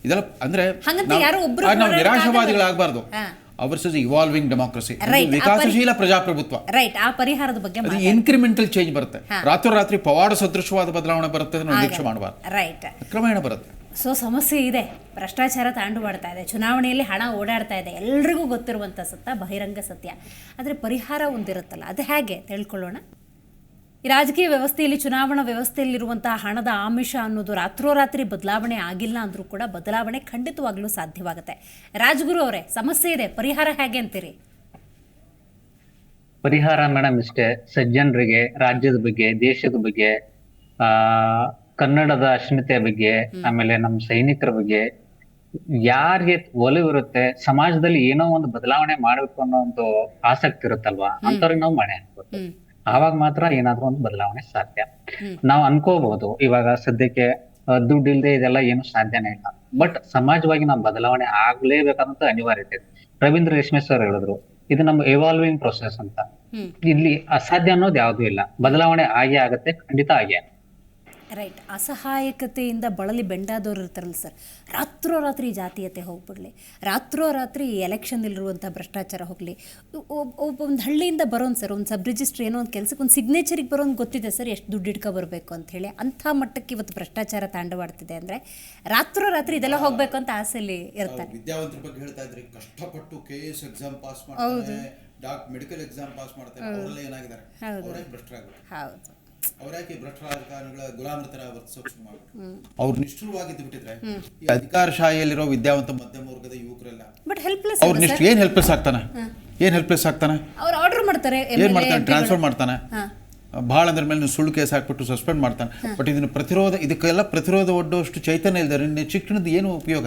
Speaker 3: ಇದೆಲ್ಲ ಅಂದ್ರೆ ನಾವು ನಿರಾಶಾವಾದಿಗಳಾಗಬಾರ್ದು. ಅವರ್ಸ್ ಇವಾಲ್ವಿಂಗ್ ಡೆಮಾಕ್ರಸಿ, ವಿಕಾಸಶೀಲ ಪ್ರಜಾಪ್ರಭುತ್ವ.
Speaker 1: ಆ ಪರಿಹಾರದ ಬಗ್ಗೆ
Speaker 3: ಇನ್ಕ್ರಿಮೆಂಟಲ್ ಚೇಂಜ್ ಬರುತ್ತೆ, ರಾತ್ರೋರಾತ್ರಿ ಪವಾಡ ಸದೃಶವಾದ ಬದಲಾವಣೆ ಬರುತ್ತೆ, ನಿರೀಕ್ಷೆ ಮಾಡಬಾರ್ದು, ಕ್ರಮೇಣ ಬರುತ್ತೆ.
Speaker 1: ಸೊ ಸಮಸ್ಯೆ ಇದೆ, ಭ್ರಷ್ಟಾಚಾರ ತಾಂಡು ಮಾಡ್ತಾ ಇದೆ, ಚುನಾವಣೆಯಲ್ಲಿ ಹಣ ಓಡಾಡ್ತಾ ಇದೆ, ಎಲ್ರಿಗೂ ಗೊತ್ತಿರುವಂಥ ಸತ್ಯ, ಬಹಿರಂಗ ಸತ್ಯ. ಆದರೆ ಪರಿಹಾರ ಒಂದಿರುತ್ತಲ್ಲ, ಅದು ಹೇಗೆ ತಿಳ್ಕೊಳ್ಳೋಣ. ಈ ರಾಜಕೀಯ ವ್ಯವಸ್ಥೆಯಲ್ಲಿ, ಚುನಾವಣಾ ವ್ಯವಸ್ಥೆಯಲ್ಲಿರುವಂತಹ ಹಣದ ಆಮಿಷ ಅನ್ನೋದು ರಾತ್ರೋರಾತ್ರಿ ಬದಲಾವಣೆ ಆಗಿಲ್ಲ ಅಂದರೂ ಕೂಡ ಬದಲಾವಣೆ ಖಂಡಿತವಾಗ್ಲೂ ಸಾಧ್ಯವಾಗುತ್ತೆ. ರಾಜಗುರು ಅವರೇ, ಸಮಸ್ಯೆ ಇದೆ, ಪರಿಹಾರ ಹೇಗೆ ಅಂತೀರಿ?
Speaker 2: ಪರಿಹಾರ ಮೇಡಮ್ ಇಷ್ಟೇ, ಸಜ್ಜನರಿಗೆ, ರಾಜ್ಯದ ಬಗ್ಗೆ, ದೇಶದ ಬಗ್ಗೆ, ಆ ಕನ್ನಡದ ಅಸ್ಮಿತೆಯ ಬಗ್ಗೆ, ಆಮೇಲೆ ನಮ್ಮ ಸೈನಿಕರ ಬಗ್ಗೆ, ಯಾರಿಗೆ ಒಲವಿರುತ್ತೆ, ಸಮಾಜದಲ್ಲಿ ಏನೋ ಒಂದು ಬದಲಾವಣೆ ಮಾಡ್ಬೇಕು ಅನ್ನೋ ಒಂದು ಆಸಕ್ತಿ ಇರುತ್ತಲ್ವಾ, ಅಂತವ್ರಿಗೆ ನಾವು ಮಣೆ ಹಾಕ್ಬೇಕು. ಆವಾಗ ಮಾತ್ರ ಏನಾದ್ರೂ ಒಂದು ಬದಲಾವಣೆ ಸಾಧ್ಯ. ನಾವ್ ಅನ್ಕೋಬಹುದು ಇವಾಗ ಸದ್ಯಕ್ಕೆ ದುಡ್ಡು ಇಲ್ದೆ ಇದೆಲ್ಲ ಏನು ಸಾಧ್ಯನೇ ಇಲ್ಲ, ಬಟ್ ಸಮಾಜವಾಗಿ ನಾವು ಬದಲಾವಣೆ ಆಗ್ಲೇಬೇಕಾದಂತ ಅನಿವಾರ್ಯತೆ ಇದೆ. ರವೀಂದ್ರ ರೇಷ್ಮೆ ಸರ್ ಹೇಳಿದ್ರು, ಇದು ನಮ್ಮ ಎವಾಲ್ವಿಂಗ್ ಪ್ರೊಸೆಸ್ ಅಂತ. ಇಲ್ಲಿ ಅಸಾಧ್ಯ ಅನ್ನೋದು ಯಾವ್ದು ಇಲ್ಲ, ಬದಲಾವಣೆ ಆಗೇ ಆಗತ್ತೆ, ಖಂಡಿತ ಆಗೇ.
Speaker 1: ರೈಟ್. ಅಸಹಾಯಕತೆಯಿಂದ ಬಳಲಿ ಬೆಂಡಾದವ್ರು ಇರ್ತಾರಲ್ಲ ಸರ್, ರಾತ್ರೋರಾತ್ರಿ ಜಾತೀಯತೆ ಹೋಗ್ಬಿಡ್ಲಿ, ರಾತ್ರೋರಾತ್ರಿ ಎಲೆಕ್ಷನ್ ಇಲ್ಲಿರುವಂಥ ಭ್ರಷ್ಟಾಚಾರ ಹೋಗಲಿ, ಒಂದು ಹಳ್ಳಿಯಿಂದ ಬರೋನು ಸರ್, ಒಂದು ಸಬ್ ರಿಜಿಸ್ಟ್ರ್ ಏನೋ ಒಂದು ಕೆಲಸಕ್ಕೆ ಒಂದು ಸಿಗ್ನೇಚರಿಗೆ ಬರೋನು ಗೊತ್ತಿದೆ ಸರ್ ಎಷ್ಟು ದುಡ್ಡು ಇಟ್ಕೊ ಬರಬೇಕು ಅಂಥೇಳಿ, ಅಂಥ ಮಟ್ಟಕ್ಕೆ ಇವತ್ತು ಭ್ರಷ್ಟಾಚಾರ ತಾಂಡವಾಡ್ತಿದೆ ಅಂದರೆ ರಾತ್ರೋರಾತ್ರಿ ಇದೆಲ್ಲ ಹೋಗಬೇಕು ಅಂತ ಆಸೆಯಲ್ಲಿ ಇರ್ತಾರೆ.
Speaker 3: ವಿದ್ಯಾವಂತರ ಬಗ್ಗೆ ಹೇಳ್ತಾ ಇದ್ರಿ, ಕಷ್ಟಪಟ್ಟು KS ಎಕ್ಸಾಮ್ ಪಾಸ್ ಮಾಡ್ತಾರೆ, ಮೆಡಿಕಲ್ ಎಕ್ಸಾಮ್ ಪಾಸ್ ಮಾಡ್ತಾರೆ, ಅವರೆಲ್ಲ ಏನಾಗಿದ್ದಾರೆ, ಅವರೇ ಭ್ರಷ್ಟರಾಗ್ತಾರೆ.
Speaker 1: ಹೌದು,
Speaker 3: ಅವರ್ಯಾಕೆ ಭ್ರಷ್ಟ ರಾಜಕಾರಣಿಗಳ ಗುಲಾಮರ ತರ ವರ್ತಿಸೋಕೆ ಶುರು ಮಾಡ್ಬಿಟ್ರು. ಅವ್ರು ನಿಷ್ಠುರವಾಗಿದ್ದು ಬಿಟ್ಟಿದ್ರೆ ಈ ಅಧಿಕಾರಶಾಹಿಯಲ್ಲಿರೋ ವಿದ್ಯಾವಂತ ಮಧ್ಯಮ ವರ್ಗದ ಯುವಕರೆಲ್ಲ
Speaker 1: ಬಟ್ ಹೆಲ್ಪ್ಲೆಸ್.
Speaker 3: ಅವ್ರು ಏನ್ ಹೆಲ್ಪ್ಲೆಸ್ ಆಗ್ತಾನೆ, ಏನ್ ಹೆಲ್ಪ್ಲೆಸ್ ಆಗ್ತಾನೆ,
Speaker 1: ಅವ್ರು ಆರ್ಡರ್ ಮಾಡ್ತಾರೆ,
Speaker 3: ಏನ್ ಮಾಡ್ತಾನೆ, ಟ್ರಾನ್ಸ್ಫರ್ ಮಾಡ್ತಾನೆ, ಬಹಳ ಅಂದ್ರ ಮೇಲೆ ಸುಳ್ಳು ಕೇಸ್ ಹಾಕ್ಬಿಟ್ಟು ಸಸ್ಪೆಂಡ್ ಮಾಡ್ತಾನೆ. ಬಟ್ ಇದಕ್ಕೆಲ್ಲ ಪ್ರತಿರೋಧ ಒಡ್ಡುವಷ್ಟು ಚೈತನ್ಯ ಇಲ್ದಾರೆ, ಶಿಕ್ಷಣದ ಏನು ಉಪಯೋಗ?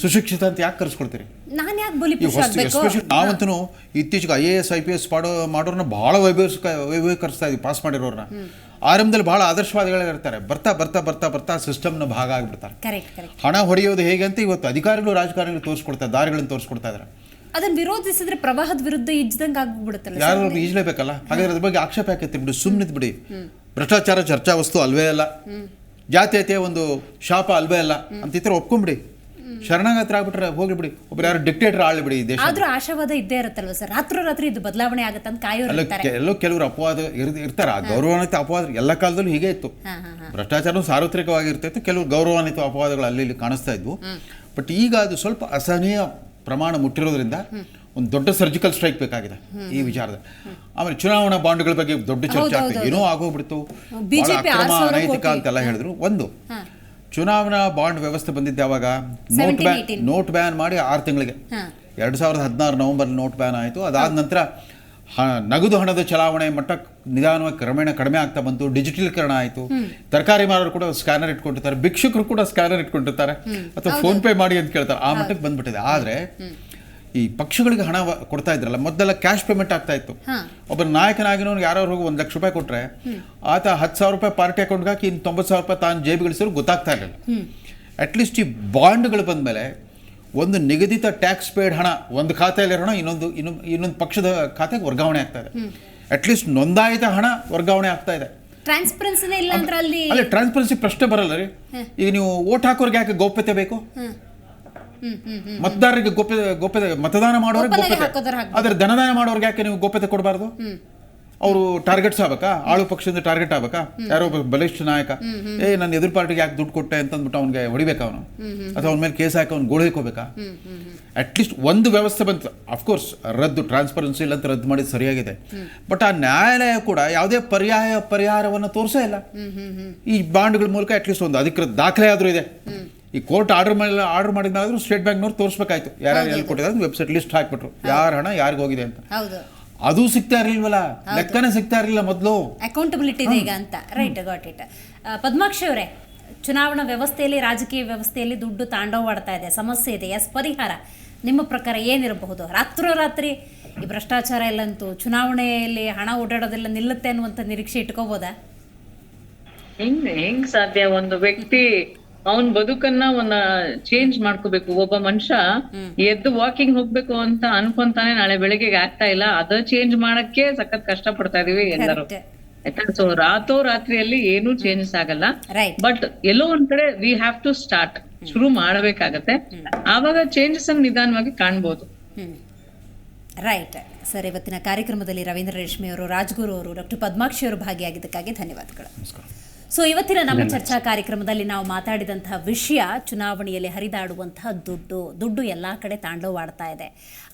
Speaker 3: ಸುಶಿಕ್ಷಿತ ಅಂತ ಯಾಕೆ ಕರ್ಸ್ಕೊಳ್ತೀರಿ?
Speaker 1: ನಾನು ಯಾಕೆ ಬಲಿ ಪುಷ್ ಆಗಬೇಕು?
Speaker 3: ಎಸ್ಪೆಷಲಿ ನಾವಂತೂ ಇತ್ತೀಚೆಗೆ IAS IPS ಮಾಡೋರನ್ನ ಬಹಳ ವೈಭವೀಕರಿಸ್ತಾ ಇದೀವಿ, ಪಾಸ್ ಮಾಡಿರೋರನ್ನ. ಆರಂಭದಲ್ಲಿ ಬಹಳ ಆದರ್ಶವಾದಿಗಳೇ ಇರ್ತಾರೆ, ಬರ್ತಾ ಬರ್ತಾ ಬರ್ತಾ ಬರ್ತಾ ಸಿಸ್ಟಮ್ನ ಭಾಗ ಆಗಿಬಿಡ್ತಾರೆ. ಹಣ ಹೊಡೆಯೋದು ಹೇಗೆ ಅಂತ ಇವತ್ತು ಅಧಿಕಾರಿಗಳು ರಾಜಕಾರಣಿಗಳು ತೋರಿಸ್ಕೊಡ್ತಾರೆ, ದಾರಿಗಳನ್ನು ತೋರಿಸ್ಕೊಡ್ತಾ ಇದ್ದಾರೆ.
Speaker 1: ಅದನ್ನ ವಿರೋಧಿಸಿದ್ರೆ ಪ್ರವಾಹದ ವಿರುದ್ಧ ಈಜ್ದಂಗೆ ಆಗ್ಬಿಡುತ್ತಲ್ಲ,
Speaker 3: ಯಾರು ಈಜಲೇಬೇಕಲ್ಲ. ಹಾಗಾದ್ರೆ ಅದ್ರ ಬಗ್ಗೆ ಆಕ್ಷೇಪ ಯಾಕೆ ಬಿಡಿ, ಸುಮ್ಮನಿದ್ ಬಿಡಿ. ಭ್ರಷ್ಟಾಚಾರ ಚರ್ಚಾ ವಸ್ತು ಅಲ್ವೇ ಅಲ್ಲ, ಜಾತೀಯತೆ ಒಂದು ಶಾಪ ಅಲ್ವೇ ಅಲ್ಲ ಅಂತಿದ್ರೆ ಒಪ್ಕೊಂಬಿಡಿ. ಶರಣಾಗತರ ಆಗ್ಬಿಟ್ರೆ ಹೋಗ್ಲಿ ಬಿಡಿ, ಒಬ್ರು ಯಾರು ಡಿಕ್ಟೇಟರ್ ಆಳ್ಲಿ ಬಿಡಿ ದೇಶ.
Speaker 1: ಆದ್ರೂ ಆಶಾವಾದ ಇದ್ದೇ ಇರುತ್ತಲ್ವ ಸರ್, ರಾತ್ರೋರಾತ್ರಿ ಇದು ಬದಲಾವಣೆ ಆಗುತ್ತೆ ಅಂತ ಕಾಯೋರು ಇರ್ತಾರೆ.
Speaker 3: ಎಲ್ಲೋ ಕೆಲವರು ಅಪವಾದ ಇರ್ತಾರೆ, ಆ ಗೌರವಾನ್ವಿತ ಅಪವಾದ ಎಲ್ಲ ಕಾಲದಲ್ಲೂ ಹೀಗೆ ಇತ್ತು. ಭ್ರಷ್ಟಾಚಾರ ಸಾರ್ವತ್ರಿಕವಾಗಿರ್ತಾಯಿತ್ತು, ಕೆಲವರು ಗೌರವಾನ್ವಿತ ಅಪವಾದಗಳು ಅಲ್ಲಿ ಇಲ್ಲಿ ಕಾಣಿಸ್ತಾ ಇದ್ವು. ಬಟ್ ಈಗ ಅದು ಸ್ವಲ್ಪ ಅಸಹನೀಯ ಪ್ರಮಾಣ ಮುಟ್ಟಿರೋದ್ರಿಂದ ಒಂದು ದೊಡ್ಡ ಸರ್ಜಿಕಲ್ ಸ್ಟ್ರೈಕ್ ಬೇಕಾಗಿದೆ ಈ ವಿಚಾರದ. ಆಮೇಲೆ ಚುನಾವಣಾ ಬಾಂಡ್ಗಳ ಬಗ್ಗೆ ದೊಡ್ಡ ಚರ್ಚೆ ಆಗ್ತದೆ, ಏನೋ ಆಗೋಗ್ಬಿಡ್ತು, ಅಕ್ರಮ ಅನೈತಿಕ ಅಂತೆಲ್ಲ ಹೇಳಿದ್ರು. ಒಂದು ಚುನಾವಣಾ ಬಾಂಡ್ ವ್ಯವಸ್ಥೆ ಬಂದಿದ್ದೆ ಯಾವಾಗ, ನೋಟ್ ಬ್ಯಾನ್ ಮಾಡಿ 6 ತಿಂಗಳಿಗೆ 2016 ನವೆಂಬರ್ ನೋಟ್ ಬ್ಯಾನ್ ಆಯಿತು. ಅದಾದ ನಂತರ ನಗದು ಹಣದ ಚಲಾವಣೆ ಮಟ್ಟ ನಿಧಾನವಾಗಿ ಕ್ರಮೇಣ ಕಡಿಮೆ ಆಗ್ತಾ ಬಂತು, ಡಿಜಿಟಲೀಕರಣ ಆಯಿತು. ತರಕಾರಿ ಮಾರೋರು ಕೂಡ ಸ್ಕ್ಯಾನರ್ ಇಟ್ಕೊಂಡಿರ್ತಾರೆ, ಭಿಕ್ಷುಕರು ಕೂಡ ಸ್ಕ್ಯಾನರ್ ಇಟ್ಕೊಂಡಿರ್ತಾರೆ, ಅಥವಾ ಫೋನ್ ಪೇ ಮಾಡಿ ಅಂತ ಕೇಳ್ತಾರೆ, ಆ ಮಟ್ಟಕ್ಕೆ ಬಂದ್ಬಿಟ್ಟಿದೆ. ಆದರೆ ಈ ಪಕ್ಷಗಳಿಗೆ ಹಣ ಕೊಡ್ತಾ ಇದ್ರಲ್ಲ, ಮೊದಲೆಲ್ಲ ಕ್ಯಾಶ್ ಪೇಮೆಂಟ್ ಆಗ್ತಾ ಇತ್ತು. ಒಬ್ಬ ನಾಯಕನಾಗಿನವ್ನು ಯಾರು ಹೋಗಿ 1 ಲಕ್ಷ ರೂಪಾಯಿ ಕೊಟ್ರೆ ಆತ 10,000 ರೂಪಾಯಿ ಪಾರ್ಟಿ ಅಕೌಂಟ್ಗೆ ಹಾಕಿ ಇನ್ನು 90,000 ರೂಪಾಯಿ ತಾನು ಜೇಬಿಗಳಿಸಿದ್ರು ಗೊತ್ತಾಗ್ತಾ ಇರಲಿಲ್ಲ. ಅಟ್ಲೀಸ್ಟ್ ಈ ಬಾಂಡ್ಗಳ ಬಂದಮೇಲೆ ಒಂದು ನಿಗದಿತ ಟ್ಯಾಕ್ಸ್ ಪೇಡ್ ಹಣ ಒಂದು ಖಾತೆಯಲ್ಲಿರೋ ಹಣ ಇನ್ನೊಂದು ಪಕ್ಷದ ಖಾತೆಗೆ ವರ್ಗಾವಣೆ ಆಗ್ತಾ ಇದೆ. ಅಟ್ಲೀಸ್ಟ್ ನೋಂದಾಯಿತ ಹಣ ವರ್ಗಾವಣೆ ಆಗ್ತಾ ಇದೆ. ಅಲ್ಲಿ ಟ್ರಾನ್ಸ್ಪರೆನ್ಸಿ ಪ್ರಶ್ನೆ ಬರಲ್ಲ ರೀ. ಈಗ ನೀವು ವೋಟ್ ಹಾಕೋರ್ಗೆ ಯಾಕೆ ಗೌಪ್ಯತೆ ಬೇಕು? ಮತದಾರರಿಗೆ ಗೋಪ್ಯತೆ, ಮತದಾನ ಮಾಡೋರಿಗೆ ಗೋಪ್ಯತೆ, ಆದ್ರೆ ಧನದಾನ ಮಾಡೋರ್ಗೆ ಯಾಕೆ ನೀವು ಗೋಪ್ಯತೆ ಕೊಡಬಾರ್ದು? ಅವರು ಟಾರ್ಗೆಟ್ಸ್ ಆಗ್ಬೇಕಾ? ಆಳು ಪಕ್ಷದಿಂದ ಟಾರ್ಗೆಟ್ ಆಗ್ಬೇಕಾ? ಯಾರೋ ಒಬ್ಬ ಬಲಿಷ್ಠ ನಾಯಕ ನನ್ನ ಎದುರು ಪಾರ್ಟಿಗೆ ಯಾಕೆ ದುಡ್ಡು ಕೊಟ್ಟೆ ಅಂತಂದ್ಬಿಟ್ಟು ಅವ್ನಿಗೆ ಹೊಡಿಬೇಕಾ ಅವನು, ಅಥವಾ ಅವನ ಮೇಲೆ ಕೇಸ್ ಹಾಕಿ ಅವ್ನು ಗೋಳು ಹಾಕೋಬೇಕಾ? ಅಟ್ಲೀಸ್ಟ್ ಒಂದು ವ್ಯವಸ್ಥೆ ಬಂತು. ಅಫ್ಕೋರ್ಸ್ ರದ್ದು, ಟ್ರಾನ್ಸ್ಪರೆನ್ಸಿ ಇಲ್ಲ ಅಂತ ರದ್ದು ಮಾಡಿದ್ದು ಸರಿಯಾಗಿದೆ. ಬಟ್ ಆ ನ್ಯಾಯಾಲಯ ಕೂಡ ಯಾವುದೇ ಪರಿಹಾರವನ್ನು ತೋರಿಸೇ ಇಲ್ಲ. ಈ ಬಾಂಡ್ಗಳ ಮೂಲಕ ಅಟ್ಲೀಸ್ಟ್ ಒಂದು ಅಧಿಕೃತ ದಾಖಲೆ ಆದರೂ ಇದೆ. ಈ ಕೋರ್ಟ್ ಆರ್ಡರ್ ಮಾಡಿದ್ಮೇಲಾದ್ರೂ ಸ್ಟೇಟ್ ಬ್ಯಾಂಕ್ನವ್ರು ತೋರಿಸ್ಬೇಕಾಯ್ತು, ಯಾರ್ಯಾರು ಎಲ್ಲಿ ಕೊಟ್ಟಿದ್ದಾರೆ ವೆಬ್ಸೈಟ್ ಲಿಸ್ಟ್ ಹಾಕ್ಬಿಟ್ರು, ಯಾರ ಹಣ ಯಾರಿಗೆ ಹೋಗಿದೆ ಅಂತ. ಅದು ಸಿಗ್ತಾ ಇರ್ಲಿಲ್ವಲ್ಲ, ಲೆಕ್ಕನೇ ಸಿಗ್ತಾ ಇರಲಿಲ್ಲ ಮೊದಲು.
Speaker 1: ಅಕೌಂಟಬಿಲಿಟಿ ಇದೆ ಈಗ ಅಂತ. Right, got it. ಪದ್ಮಾಕ್ಷಿ ಅವರೇ, ಚುನಾವಣಾ ವ್ಯವಸ್ಥೆಯಲ್ಲಿ, ರಾಜಕೀಯ ವ್ಯವಸ್ಥೆಯಲ್ಲಿ ದುಡ್ಡು ತಾಂಡವಾಡ್ತಾ ಇದೆ, ಸಮಸ್ಯೆ ಇದೆ. ಪರಿಹಾರ ನಿಮ್ಮ ಪ್ರಕಾರ ಏನಿರಬಹುದು? ರಾತ್ರೋರಾತ್ರಿ ಈ ಭ್ರಷ್ಟಾಚಾರ ಎಲ್ಲಂತೂ ಚುನಾವಣೆಯಲ್ಲಿ ಹಣ ಓಡಾಡೋದೆಲ್ಲ ನಿಲ್ಲುತ್ತೆ ಅನ್ನುವಂಥ ನಿರೀಕ್ಷೆ ಇಟ್ಕೋಬೋದಾ?
Speaker 4: ಹೆಂಗ್ ಸಾಧ್ಯ? ಒಂದು ವ್ಯಕ್ತಿ ಅವನ್ ಬದುಕನ್ನ ಚೇಂಜ್ ಮಾಡ್ಕೋಬೇಕು. ಒಬ್ಬ ಮನುಷ್ಯ ಎದ್ದು ವಾಕಿಂಗ್ ಹೋಗ್ಬೇಕು ಅಂತ ಅನ್ಕೊಂತಾನೆ, ನಾಳೆ ಬೆಳಿಗ್ಗೆ ಆಗ್ತಾ ಇಲ್ಲ. ಅದ ಚೇಂಜ್ ಮಾಡಕ್ಕೆ ಸಖತ್ ಕಷ್ಟ ಪಡ್ತಾ ಇದೀವಿ ಎಲ್ಲರೂ. ಆಯ್ತಾ? ಸೊ ರಾತ್ರಿಯಲ್ಲಿ ಏನೂ ಚೇಂಜಸ್ ಆಗಲ್ಲ. ಬಟ್ ಎಲ್ಲೋ ಒಂದ್ ಕಡೆ ವಿ ಹ್ಯಾವ್ ಟು ಸ್ಟಾರ್ಟ್, ಶುರು ಮಾಡ್ಬೇಕಾಗತ್ತೆ. ಆವಾಗ ಚೇಂಜಸ್ ಅನ್ನು ನಿಧಾನವಾಗಿ ಕಾಣ್ಬೋದು.
Speaker 1: ರೈಟ್ ಸರ್, ಇವತ್ತಿನ ಕಾರ್ಯಕ್ರಮದಲ್ಲಿ ರವೀಂದ್ರ ರೇಷ್ಮೆ ಅವರು, ರಾಜ್ಗುರು ಅವರು, ಡಾಕ್ಟರ್ ಪದ್ಮಾಕ್ಷಿ ಅವರು ಭಾಗಿಯಾಗಿದ್ದಕ್ಕಾಗಿ ಧನ್ಯವಾದಗಳು.
Speaker 3: ನಮಸ್ಕಾರ.
Speaker 1: ಸೊ ಇವತ್ತಿನ ನಮ್ಮ ಚರ್ಚಾ ಕಾರ್ಯಕ್ರಮದಲ್ಲಿ ನಾವು ಮಾತಾಡಿದಂತಹ ವಿಷಯ ಚುನಾವಣೆಯಲ್ಲಿ ಹರಿದಾಡುವಂತಹ ದುಡ್ಡು ಎಲ್ಲ ಕಡೆ ತಾಂಡವವಾಡ್ತಾ ಇದೆ.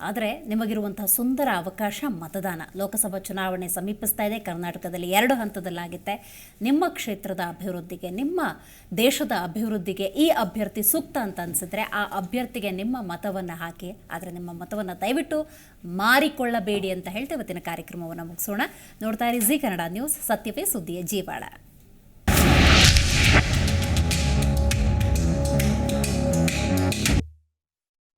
Speaker 1: ಆದರೆ ನಿಮಗಿರುವಂತಹ ಸುಂದರ ಅವಕಾಶ ಮತದಾನ. ಲೋಕಸಭಾ ಚುನಾವಣೆ ಸಮೀಪಿಸ್ತಾ ಇದೆ. ಕರ್ನಾಟಕದಲ್ಲಿ 2 ಹಂತದಲ್ಲಾಗುತ್ತೆ. ನಿಮ್ಮ ಕ್ಷೇತ್ರದ ಅಭಿವೃದ್ಧಿಗೆ, ನಿಮ್ಮ ದೇಶದ ಅಭಿವೃದ್ಧಿಗೆ ಈ ಅಭ್ಯರ್ಥಿ ಸೂಕ್ತ ಅಂತ ಅನಿಸಿದ್ರೆ ಆ ಅಭ್ಯರ್ಥಿಗೆ ನಿಮ್ಮ ಮತವನ್ನು ಹಾಕಿ. ಆದರೆ ನಿಮ್ಮ ಮತವನ್ನು ದಯವಿಟ್ಟು ಮಾರಿಕೊಳ್ಳಬೇಡಿ ಅಂತ ಹೇಳ್ತಾ ಇವತ್ತಿನ ಕಾರ್ಯಕ್ರಮವನ್ನು ಮುಗಿಸೋಣ. ನೋಡ್ತಾ ಇರಿ ಜಿ ಕನ್ನಡ ನ್ಯೂಸ್, ಸತ್ಯವೇ ಸುದ್ದಿಯ ಜೀವಾಳ.